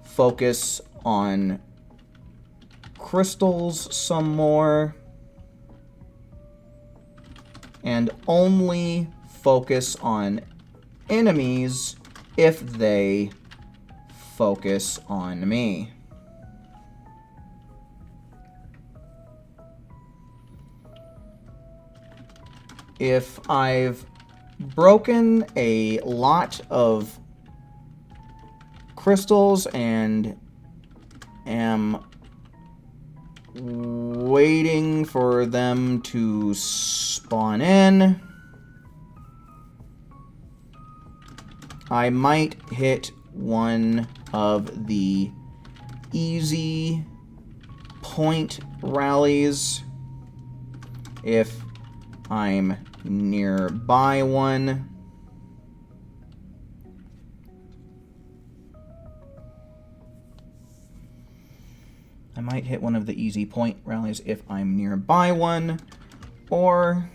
focus on crystals some more, and only focus on enemies if they focus on me. If I've broken a lot of crystals and am waiting for them to spawn in, I might hit one of the easy point rallies if I'm nearby one. I might hit one of the easy point rallies if I'm nearby one, or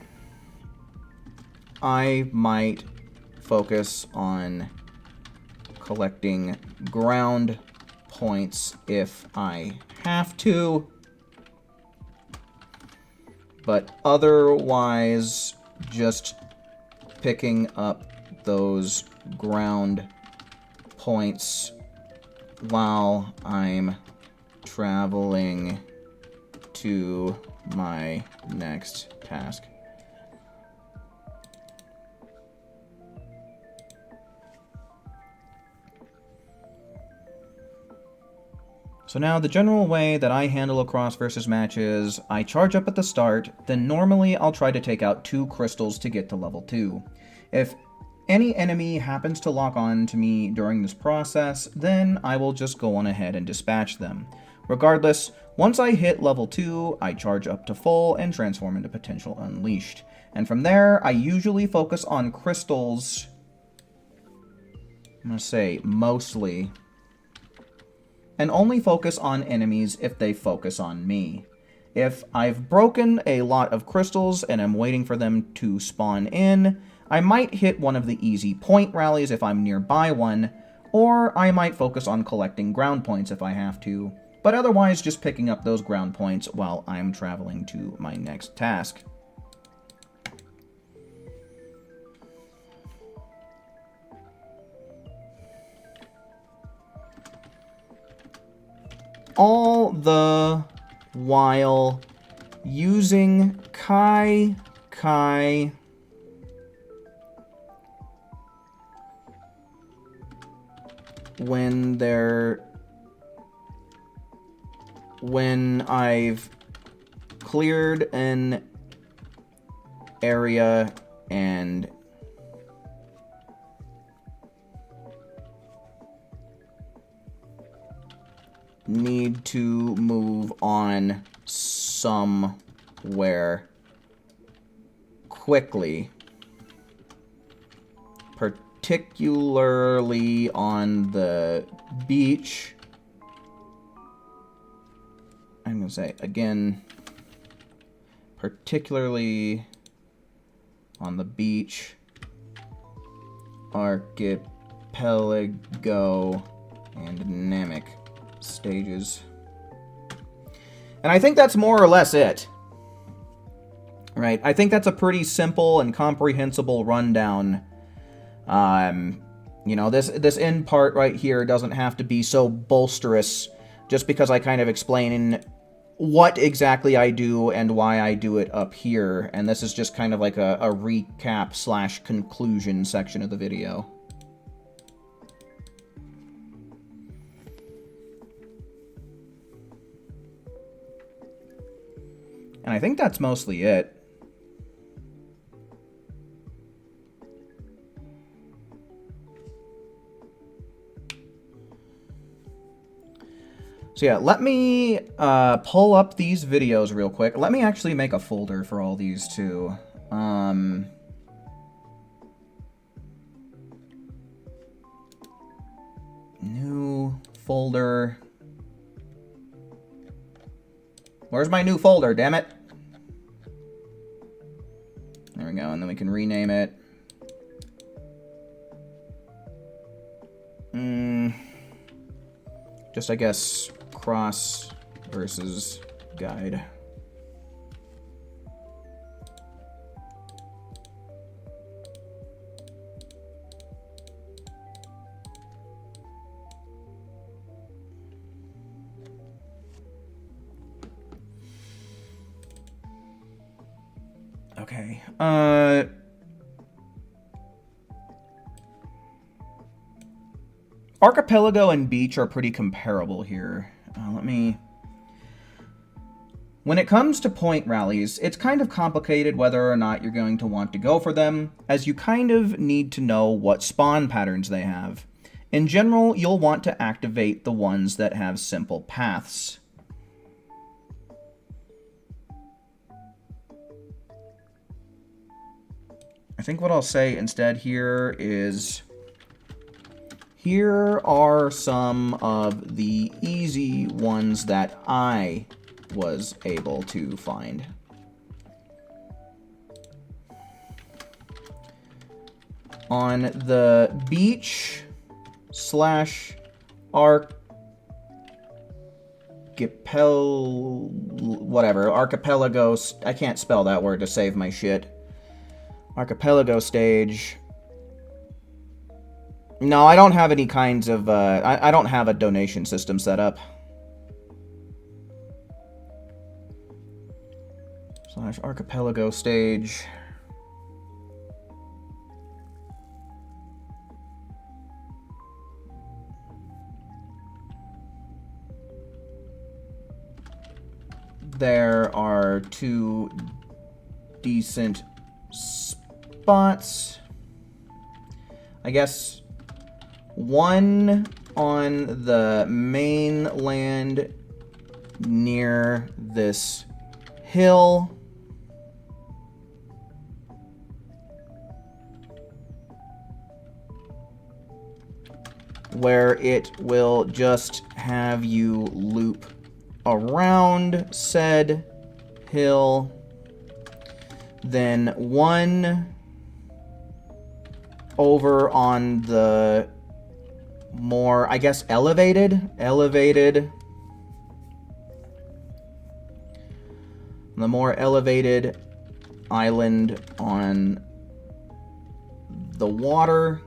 I might focus on collecting ground points if I have to, but otherwise just picking up those ground points while I'm traveling to my next task. So now the general way that I handle a cross versus match is I charge up at the start, then normally I'll try to take out 2 crystals to get to level 2. If any enemy happens to lock on to me during this process, then I will just go on ahead and dispatch them. Regardless, once I hit level 2, I charge up to full and transform into Potential Unleashed. And from there, I usually focus on crystals, I'm going to say mostly, and only focus on enemies if they focus on me. If I've broken a lot of crystals and I'm waiting for them to spawn in, I might hit one of the easy point rallies if I'm nearby one, or I might focus on collecting ground points if I have to, but otherwise just picking up those ground points while I'm traveling to my next task. All the while using Kai when I've cleared an area and need to move on somewhere quickly, particularly on the beach. I'm going to say, again, particularly on the beach, archipelago, and dynamic stages. And I think that's more or less it. Right? I think that's a pretty simple and comprehensible rundown. You know, this end part right here doesn't have to be so bolsterous just because I kind of explain what exactly I do and why I do it up here. And this is just kind of like a recap / conclusion section of the video. And I think that's mostly it. So yeah, let me pull up these videos real quick. Let me actually make a folder for all these too. New folder. Where's my new folder, damn it? There we go, and then we can rename it. Just, I guess, cross versus guide. Okay. Archipelago and beach are pretty comparable here. When it comes to point rallies, it's kind of complicated whether or not you're going to want to go for them, as you kind of need to know what spawn patterns they have. In general, you'll want to activate the ones that have simple paths. I think what I'll say instead here is, here are some of the easy ones that I was able to find. On the beach / archipelago, I can't spell that word to save my shit. Archipelago stage. No, I don't have any kinds of, I don't have a donation system set up. / archipelago stage. There are 2 decent spots. I guess one on the mainland near this hill. Where it will just have you loop around said hill. Then one over on the more, I guess, elevated. The more elevated island on the water.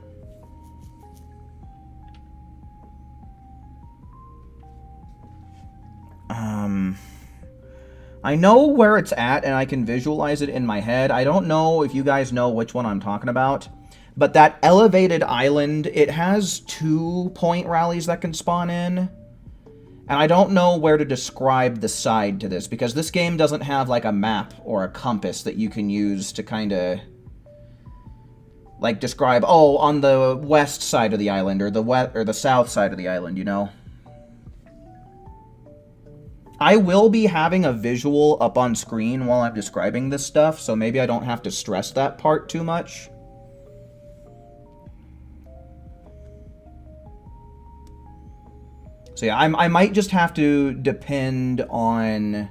I know where it's at and I can visualize it in my head. I don't know if you guys know which one I'm talking about. But that elevated island, it has 2 point rallies that can spawn in. And I don't know where to describe the side to this, because this game doesn't have like a map or a compass that you can use to kind of like describe, oh, on the west side of the island or the south side of the island, you know? I will be having a visual up on screen while I'm describing this stuff, so maybe I don't have to stress that part too much. So yeah, I might just have to depend on,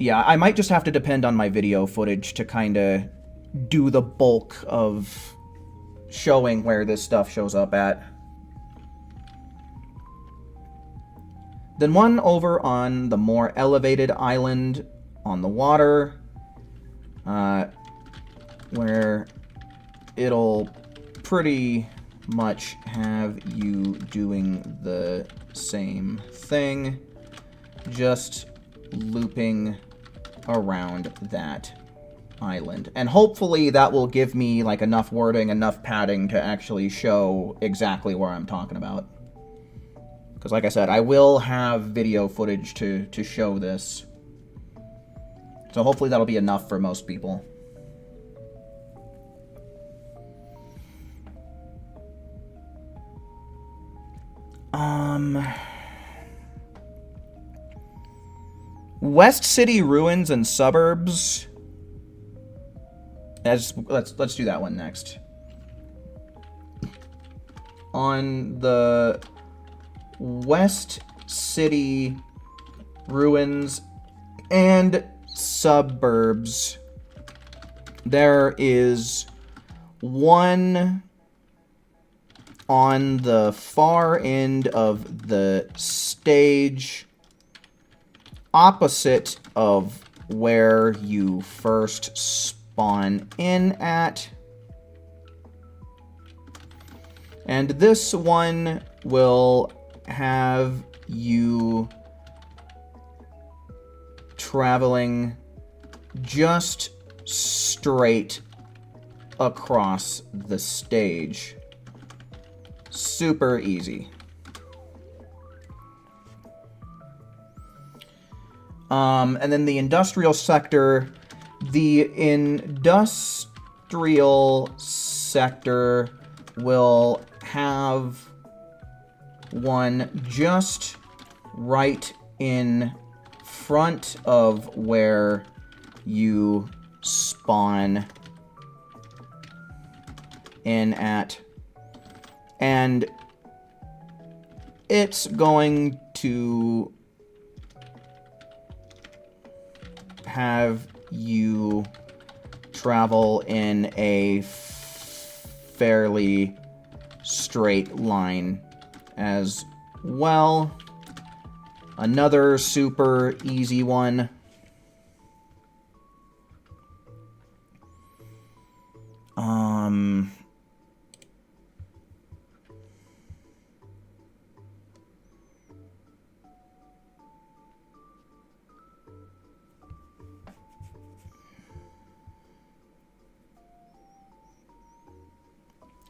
Yeah, I might just have to depend on my video footage to kind of do the bulk of showing where this stuff shows up at. Then one over on the more elevated island on the water, where it'll pretty much have you doing the same thing, just looping around that island. And hopefully that will give me like enough wording, enough padding to actually show exactly where I'm talking about. Because like I said, I will have video footage to show this. So hopefully that'll be enough for most people. West City ruins and suburbs. Let's do that one next. On the West City ruins and suburbs, there is one on the far end of the stage, opposite of where you first spawn in at. And this one will have you traveling just straight across the stage. Super easy. And then the industrial sector. The industrial sector will have one just right in front of where you spawn in at. And it's going to have you travel in a fairly straight line as well. Another super easy one.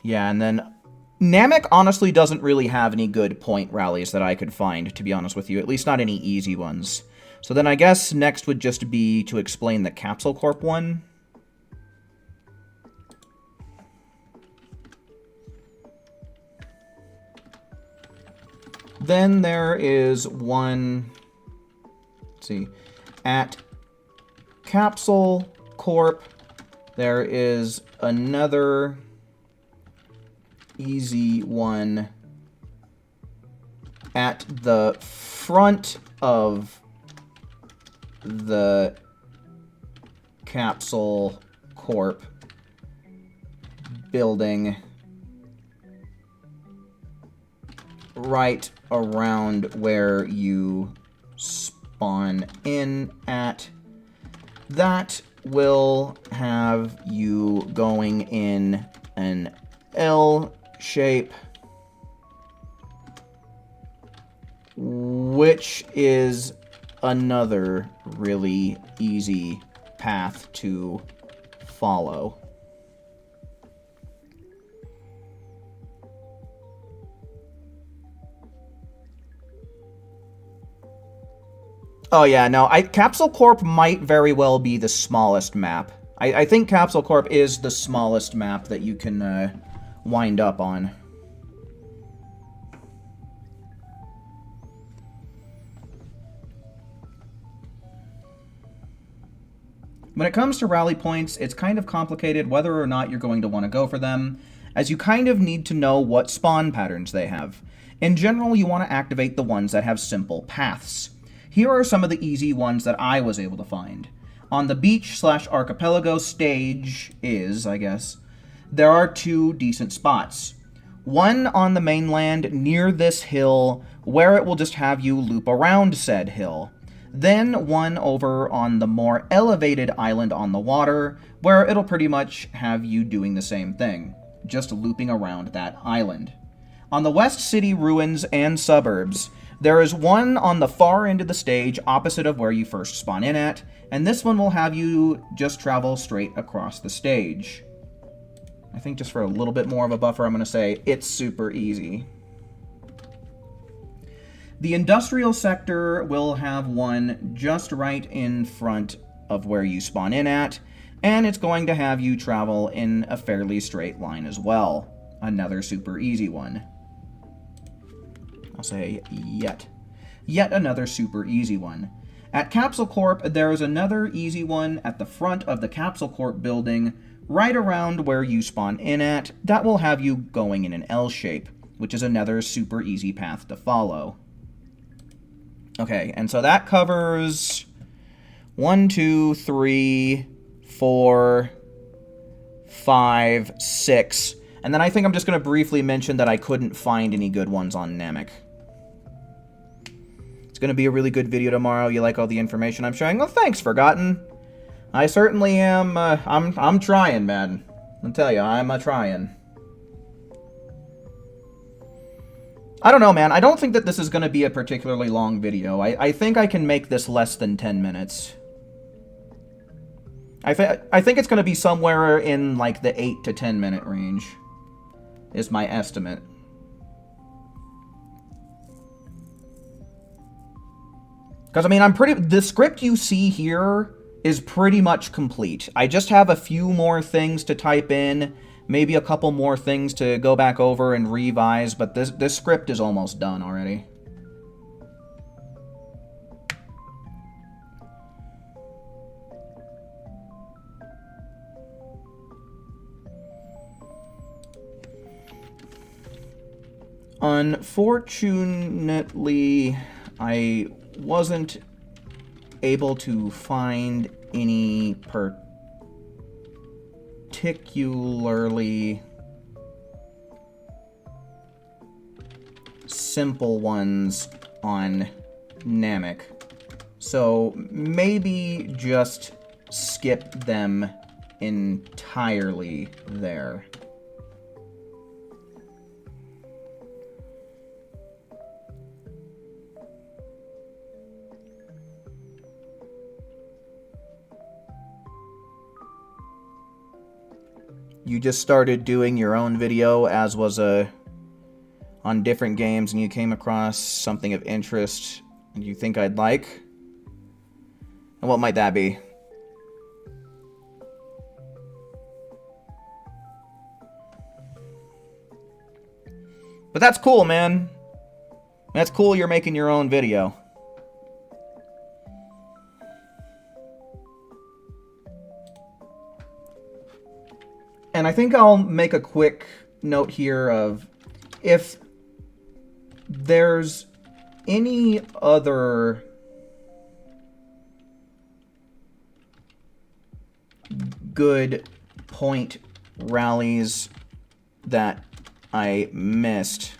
Yeah, and then Namek honestly doesn't really have any good point rallies that I could find, to be honest with you. At least not any easy ones. So then I guess next would just be to explain the Capsule Corp one. Then there is one, let's see, at Capsule Corp, there is another easy one at the front of the Capsule Corp building, right around where you spawn in at. That will have you going in an L shape, which is another really easy path to follow. Oh yeah, no, Capsule Corp might very well be the smallest map. I think Capsule Corp is the smallest map that you can wind up on. When it comes to rally points, it's kind of complicated whether or not you're going to want to go for them, as you kind of need to know what spawn patterns they have. In general, you want to activate the ones that have simple paths. Here are some of the easy ones that I was able to find. On the beach/archipelago stage I guess, there are 2 decent spots. One on the mainland near this hill, where it will just have you loop around said hill. Then one over on the more elevated island on the water, where it'll pretty much have you doing the same thing, just looping around that island. On the West City ruins and suburbs, there is one on the far end of the stage opposite of where you first spawn in at, and this one will have you just travel straight across the stage. I think just for a little bit more of a buffer, I'm going to say it's super easy. The industrial sector will have one just right in front of where you spawn in at, and it's going to have you travel in a fairly straight line as well. Another super easy one. I'll say yet another super easy one. At Capsule Corp, there is another easy one at the front of the Capsule Corp building, right around where you spawn in at, that will have you going in an L shape, which is another super easy path to follow. Okay, and so that covers 1, 2, 3, 4, 5, 6. And then I think I'm just going to briefly mention that I couldn't find any good ones on Namek. It's going to be a really good video tomorrow. You like all the information I'm showing? Well, thanks, Forgotten. I certainly am. I'm trying, man. I'll tell you, I'm trying. I don't know, man. I don't think that this is going to be a particularly long video. I think I can make this less than 10 minutes. I think it's going to be somewhere in, like, the 8 to 10 minute range, is my estimate. Because, I mean, the script you see here is pretty much complete. I just have a few more things to type in, maybe a couple more things to go back over and revise, but this script is almost done already. Unfortunately, I wasn't able to find any particularly simple ones on Namek, so maybe just skip them entirely there. You just started doing your own video, as was on different games, and you came across something of interest and you think I'd like? And what might that be? But that's cool, man. That's cool you're making your own video. And I think I'll make a quick note here of if there's any other good point rallies that I missed,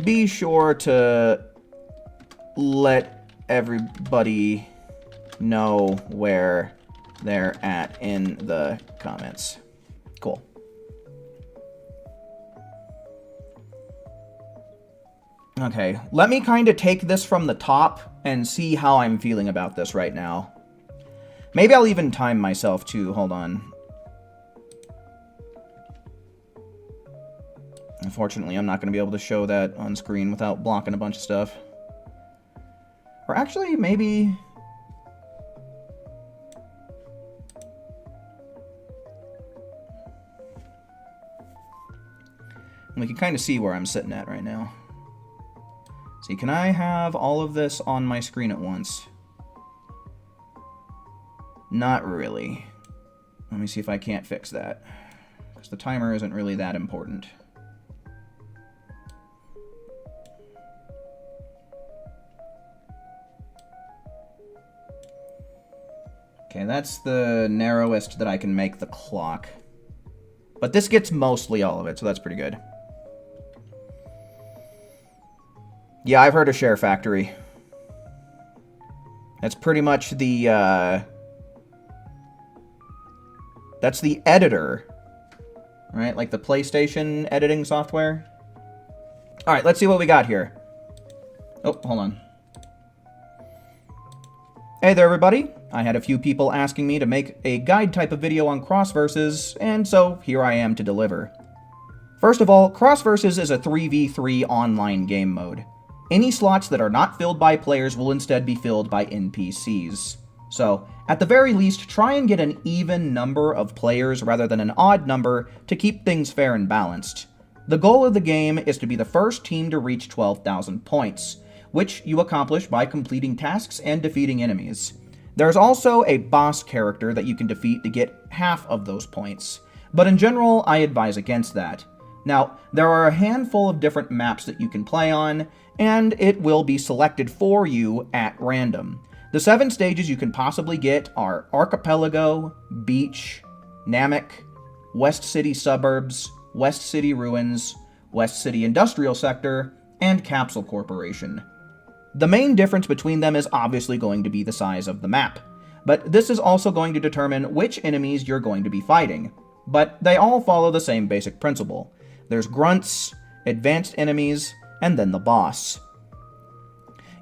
be sure to let everybody know where they're at in the comments. Cool. Okay, let me kind of take this from the top and see how I'm feeling about this right now. Maybe I'll even time myself too. Hold on. Unfortunately, I'm not going to be able to show that on screen without blocking a bunch of stuff. Or actually, maybe... we can kind of see where I'm sitting at right now. See, can I have all of this on my screen at once? Not really. Let me see if I can't fix that, because the timer isn't really that important. Okay, that's the narrowest that I can make the clock. But this gets mostly all of it, so that's pretty good. Yeah, I've heard of Share Factory. That's pretty much the, that's the editor, right? Like the PlayStation editing software. All right, let's see what we got here. Oh, hold on. Hey there, everybody. I had a few people asking me to make a guide type of video on cross-versus, and so here I am to deliver. First of all, cross-versus is a 3v3 online game mode. Any slots that are not filled by players will instead be filled by NPCs. So, at the very least, try and get an even number of players rather than an odd number to keep things fair and balanced. The goal of the game is to be the first team to reach 12,000 points, which you accomplish by completing tasks and defeating enemies. There's also a boss character that you can defeat to get half of those points, but in general, I advise against that. Now, there are a handful of different maps that you can play on, and it will be selected for you at random. The 7 stages you can possibly get are Archipelago, Beach, Namek, West City Suburbs, West City Ruins, West City Industrial Sector, and Capsule Corporation. The main difference between them is obviously going to be the size of the map, but this is also going to determine which enemies you're going to be fighting. But they all follow the same basic principle. There's grunts, advanced enemies, and then the boss.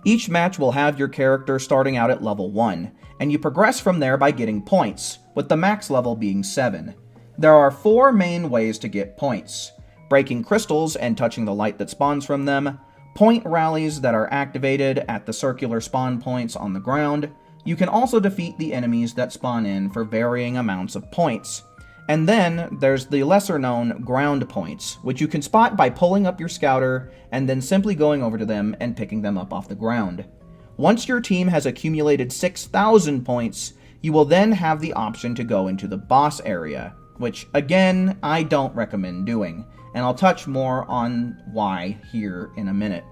Each match will have your character starting out at level 1, and you progress from there by getting points, with the max level being 7. There are 4 main ways to get points: breaking crystals and touching the light that spawns from them, point rallies that are activated at the circular spawn points on the ground. You can also defeat the enemies that spawn in for varying amounts of points. And then there's the lesser-known ground points, which you can spot by pulling up your scouter and then simply going over to them and picking them up off the ground. Once your team has accumulated 6,000 points, you will then have the option to go into the boss area, which, again, I don't recommend doing, and I'll touch more on why here in a minute.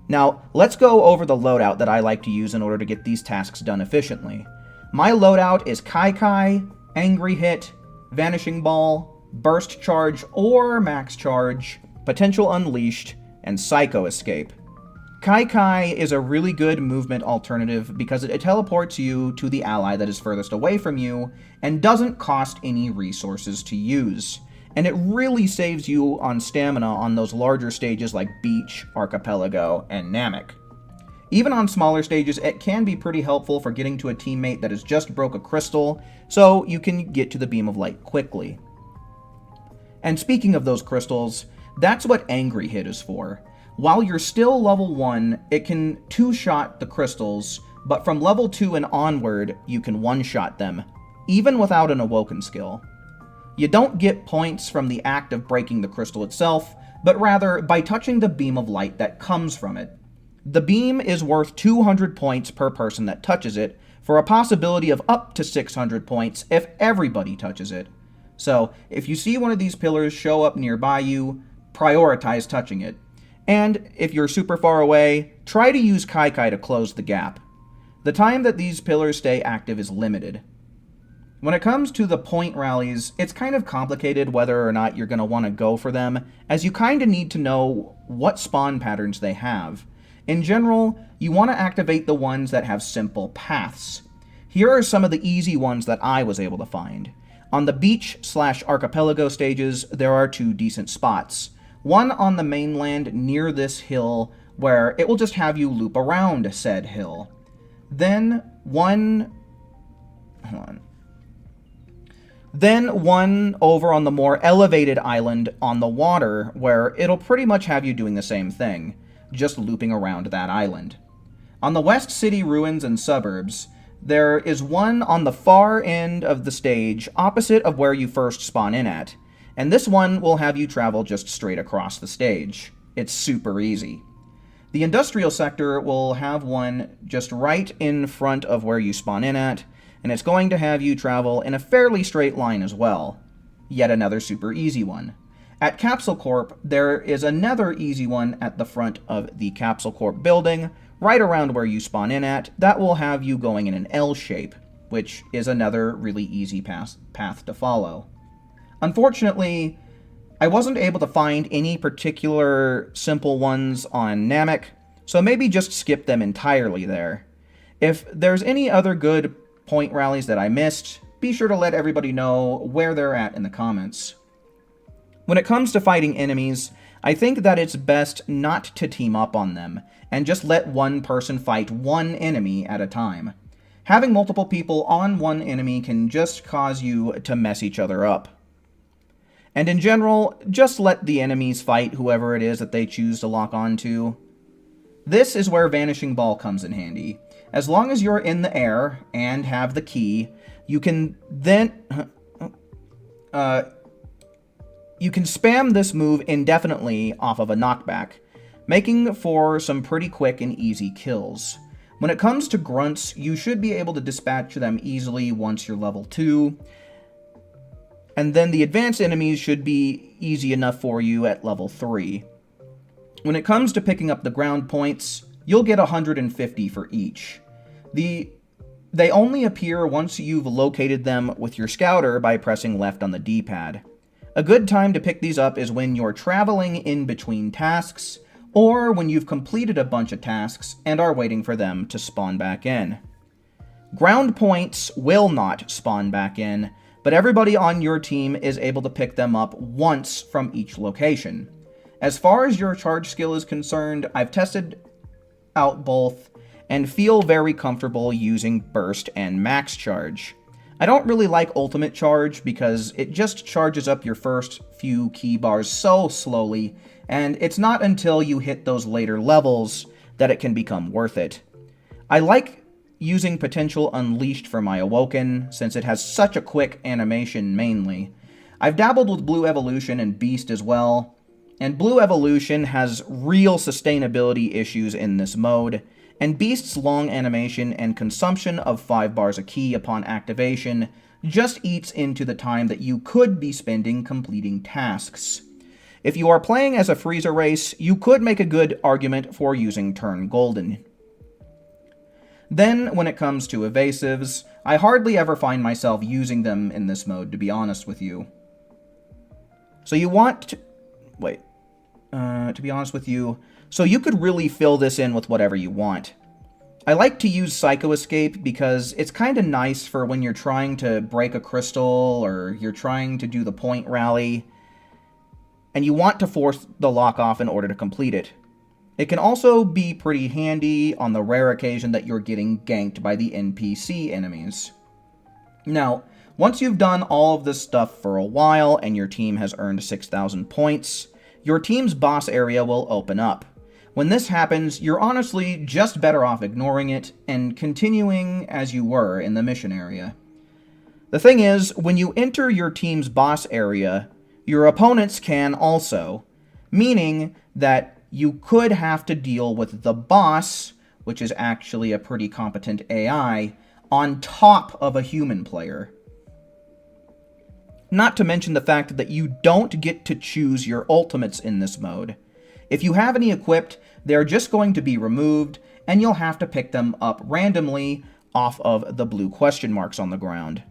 Now, let's go over the loadout that I like to use in order to get these tasks done efficiently. My loadout is Kai, Angry Hit, Vanishing Ball, Burst Charge or Max Charge, Potential Unleashed, and Psycho Escape. Kai is a really good movement alternative because it teleports you to the ally that is furthest away from you and doesn't cost any resources to use. And it really saves you on stamina on those larger stages like Beach, Archipelago, and Namek. Even on smaller stages, it can be pretty helpful for getting to a teammate that has just broke a crystal, so you can get to the beam of light quickly. And speaking of those crystals, that's what Angry Hit is for. While you're still level 1, it can 2-shot the crystals, but from level 2 and onward, you can 1-shot them, even without an Awoken skill. You don't get points from the act of breaking the crystal itself, but rather by touching the beam of light that comes from it. The beam is worth 200 points per person that touches it, for a possibility of up to 600 points if everybody touches it. So, if you see one of these pillars show up nearby you, prioritize touching it. And if you're super far away, try to use Kai to close the gap. The time that these pillars stay active is limited. When it comes to the point rallies, it's kind of complicated whether or not you're going to want to go for them, as you kind of need to know what spawn patterns they have. In general, you want to activate the ones that have simple paths. Here are some of the easy ones that I was able to find. On the Beach/Archipelago stages, there are 2 decent spots. One on the mainland near this hill, where it will just have you loop around said hill. Then one over on the more elevated island on the water, where it'll pretty much have you doing the same thing, just looping around that island. On the West City Ruins and Suburbs, there is one on the far end of the stage, opposite of where you first spawn in at, and this one will have you travel just straight across the stage. It's super easy. The Industrial Sector will have one just right in front of where you spawn in at, and it's going to have you travel in a fairly straight line as well. Yet another super easy one. At Capsule Corp, there is another easy one at the front of the Capsule Corp building, right around where you spawn in at, that will have you going in an L shape. which is another really easy path to follow. Unfortunately, I wasn't able to find any particular simple ones on Namek, so maybe just skip them entirely there. If there's any other good point rallies that I missed, be sure to let everybody know where they're at in the comments. When it comes to fighting enemies, I think that it's best not to team up on them, and just let one person fight one enemy at a time. Having multiple people on one enemy can just cause you to mess each other up. And in general, just let the enemies fight whoever it is that they choose to lock onto. This is where Vanishing Ball comes in handy. As long as you're in the air and have the key, you can then you can spam this move indefinitely off of a knockback, making for some pretty quick and easy kills. When it comes to grunts, you should be able to dispatch them easily once you're level 2, and then the advanced enemies should be easy enough for you at level 3. When it comes to picking up the ground points, you'll get 150 for each. They only appear once you've located them with your scouter by pressing left on the D-pad. A good time to pick these up is when you're traveling in between tasks, or when you've completed a bunch of tasks and are waiting for them to spawn back in. Ground points will not spawn back in, but everybody on your team is able to pick them up once from each location. As far as your charge skill is concerned, I've tested out both and feel very comfortable using Burst and Max Charge. I don't really like Ultimate Charge because it just charges up your first few key bars so slowly, and it's not until you hit those later levels that it can become worth it. I like using Potential Unleashed for my Awoken, since it has such a quick animation mainly. I've dabbled with Blue Evolution and Beast as well, and Blue Evolution has real sustainability issues in this mode, and Beast's long animation and consumption of 5 bars a key upon activation just eats into the time that you could be spending completing tasks. If you are playing as a Frieza race, you could make a good argument for using Turn Golden. Then, when it comes to evasives, I hardly ever find myself using them in this mode, to be honest with you. So you want to... Wait. To be honest with you... So you could really fill this in with whatever you want. I like to use Psycho Escape because it's kind of nice for when you're trying to break a crystal or you're trying to do the point rally and you want to force the lock off in order to complete it. It can also be pretty handy on the rare occasion that you're getting ganked by the NPC enemies. Now, once you've done all of this stuff for a while and your team has earned 6,000 points, your team's boss area will open up. When this happens, you're honestly just better off ignoring it and continuing as you were in the mission area. The thing is, when you enter your team's boss area, your opponents can also, meaning that you could have to deal with the boss, which is actually a pretty competent AI, on top of a human player. Not to mention the fact that you don't get to choose your ultimates in this mode. If you have any equipped, they're just going to be removed, and you'll have to pick them up randomly off of the blue question marks on the ground.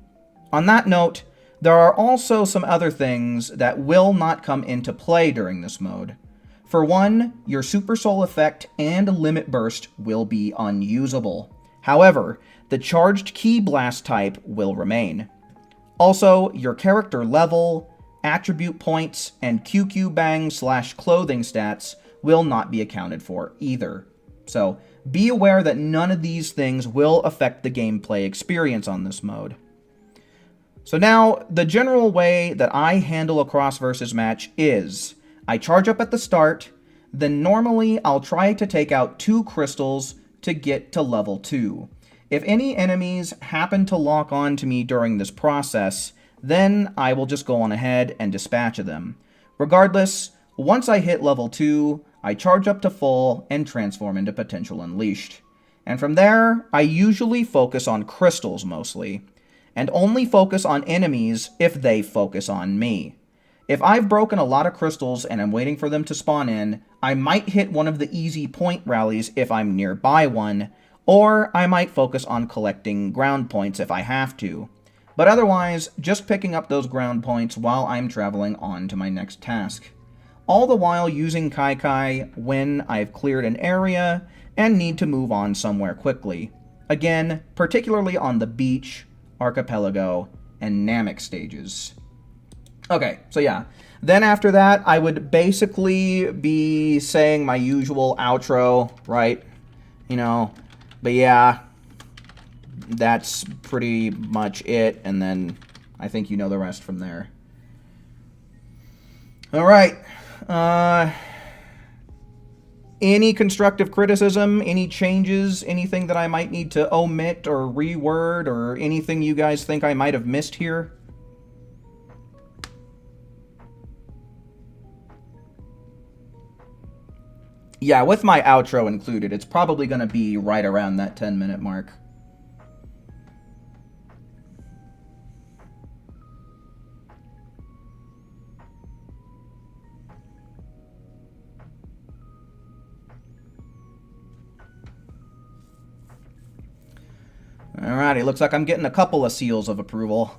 On that note, there are also some other things that will not come into play during this mode. For one, your Super Soul Effect and Limit Burst will be unusable. However, the Charged Ki Blast type will remain. Also, your character level, attribute points, and QQ Bang/clothing stats will not be accounted for either. So, be aware that none of these things will affect the gameplay experience on this mode. So now, the general way that I handle a cross versus match is, I charge up at the start, then normally I'll try to take out 2 crystals to get to level 2. If any enemies happen to lock on to me during this process, then I will just go on ahead and dispatch them. Regardless, once I hit level 2, I charge up to full and transform into Potential Unleashed. And from there, I usually focus on crystals mostly, and only focus on enemies if they focus on me. If I've broken a lot of crystals and I'm waiting for them to spawn in, I might hit one of the easy point rallies if I'm nearby one, Or I might focus on collecting ground points if I have to. But otherwise, just picking up those ground points while I'm traveling on to my next task. All the while using Kai when I've cleared an area and need to move on somewhere quickly. Again, particularly on the beach, archipelago, and Namek stages. Okay, so yeah. Then after that, I would basically be saying my usual outro, right? You know, but yeah, that's pretty much it, and then I think you know the rest from there. Alright, any constructive criticism, any changes, anything that I might need to omit or reword, or anything you guys think I might have missed here? Yeah, with my outro included, it's probably going to be right around that 10-minute mark. Alrighty, looks like I'm getting a couple of seals of approval.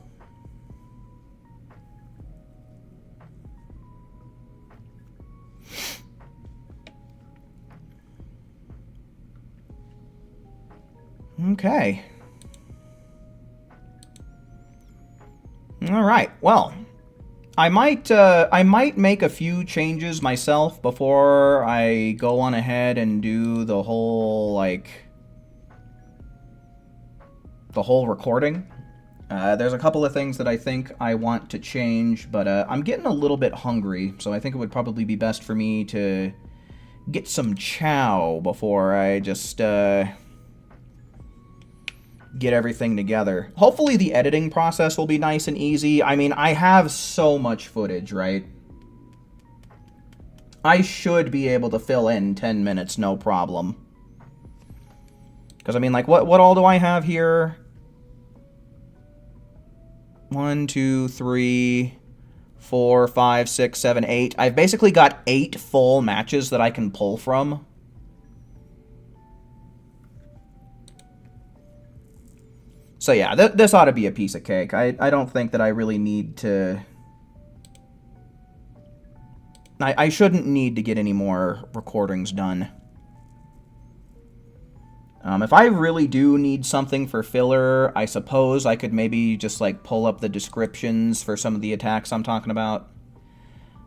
Okay. Alright, well, I might make a few changes myself before I go on ahead and do the whole, like, the whole recording. There's a couple of things that I think I want to change, but I'm getting a little bit hungry, so I think it would probably be best for me to get some chow before I just get everything together. Hopefully the editing process will be nice and easy. I mean, I have so much footage, right? I should be able to fill in 10 minutes, no problem. Because, I mean, like, what all do I have here? 1, 2, 3, 4, 5, 6, 7, 8. I've basically got 8 full matches that I can pull from. So yeah, this ought to be a piece of cake. I don't think that I really need to... I shouldn't need to get any more recordings done. If I really do need something for filler, I suppose I could maybe just, like, pull up the descriptions for some of the attacks I'm talking about.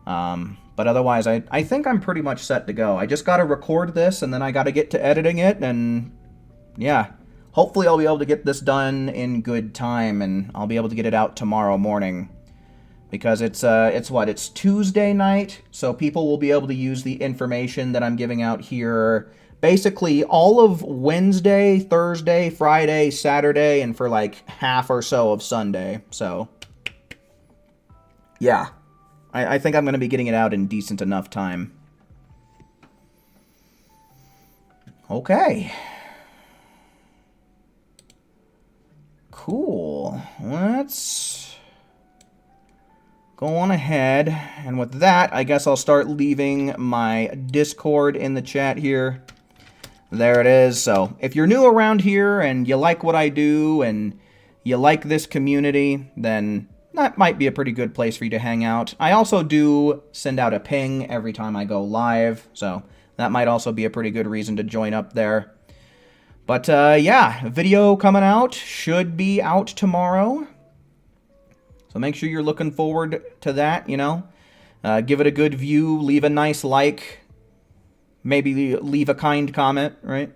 But otherwise, I think I'm pretty much set to go. I just gotta record this, and then I gotta get to editing it, and yeah. Hopefully I'll be able to get this done in good time, and I'll be able to get it out tomorrow morning. Because it's Tuesday night, so people will be able to use the information that I'm giving out here basically all of Wednesday, Thursday, Friday, Saturday, and for like half or so of Sunday. So, yeah. I think I'm going to be getting it out in decent enough time. Okay. Cool. Let's go on ahead. And with that, I guess I'll start leaving my Discord in the chat here. There it is. So if you're new around here and you like what I do and you like this community, then that might be a pretty good place for you to hang out. I also do send out a ping every time I go live, so that might also be a pretty good reason to join up there. But yeah, video coming out, should be out tomorrow. So make sure you're looking forward to that, you know. Give it a good view, leave a nice like, maybe leave a kind comment, right?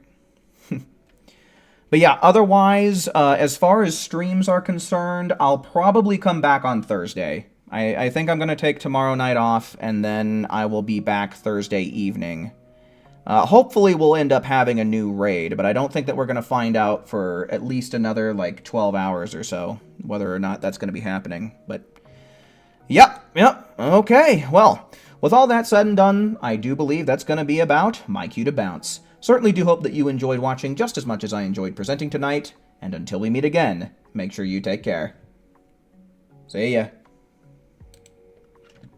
But yeah, otherwise, as far as streams are concerned, I'll probably come back on Thursday. I think I'm going to take tomorrow night off, and then I will be back Thursday evening. Hopefully we'll end up having a new raid, but I don't think that we're going to find out for at least another, like, 12 hours or so, whether or not that's going to be happening. But, yep, okay. Well, with all that said and done, I do believe that's going to be about my cue to bounce. Certainly do hope that you enjoyed watching just as much as I enjoyed presenting tonight, and until we meet again, make sure you take care. See ya.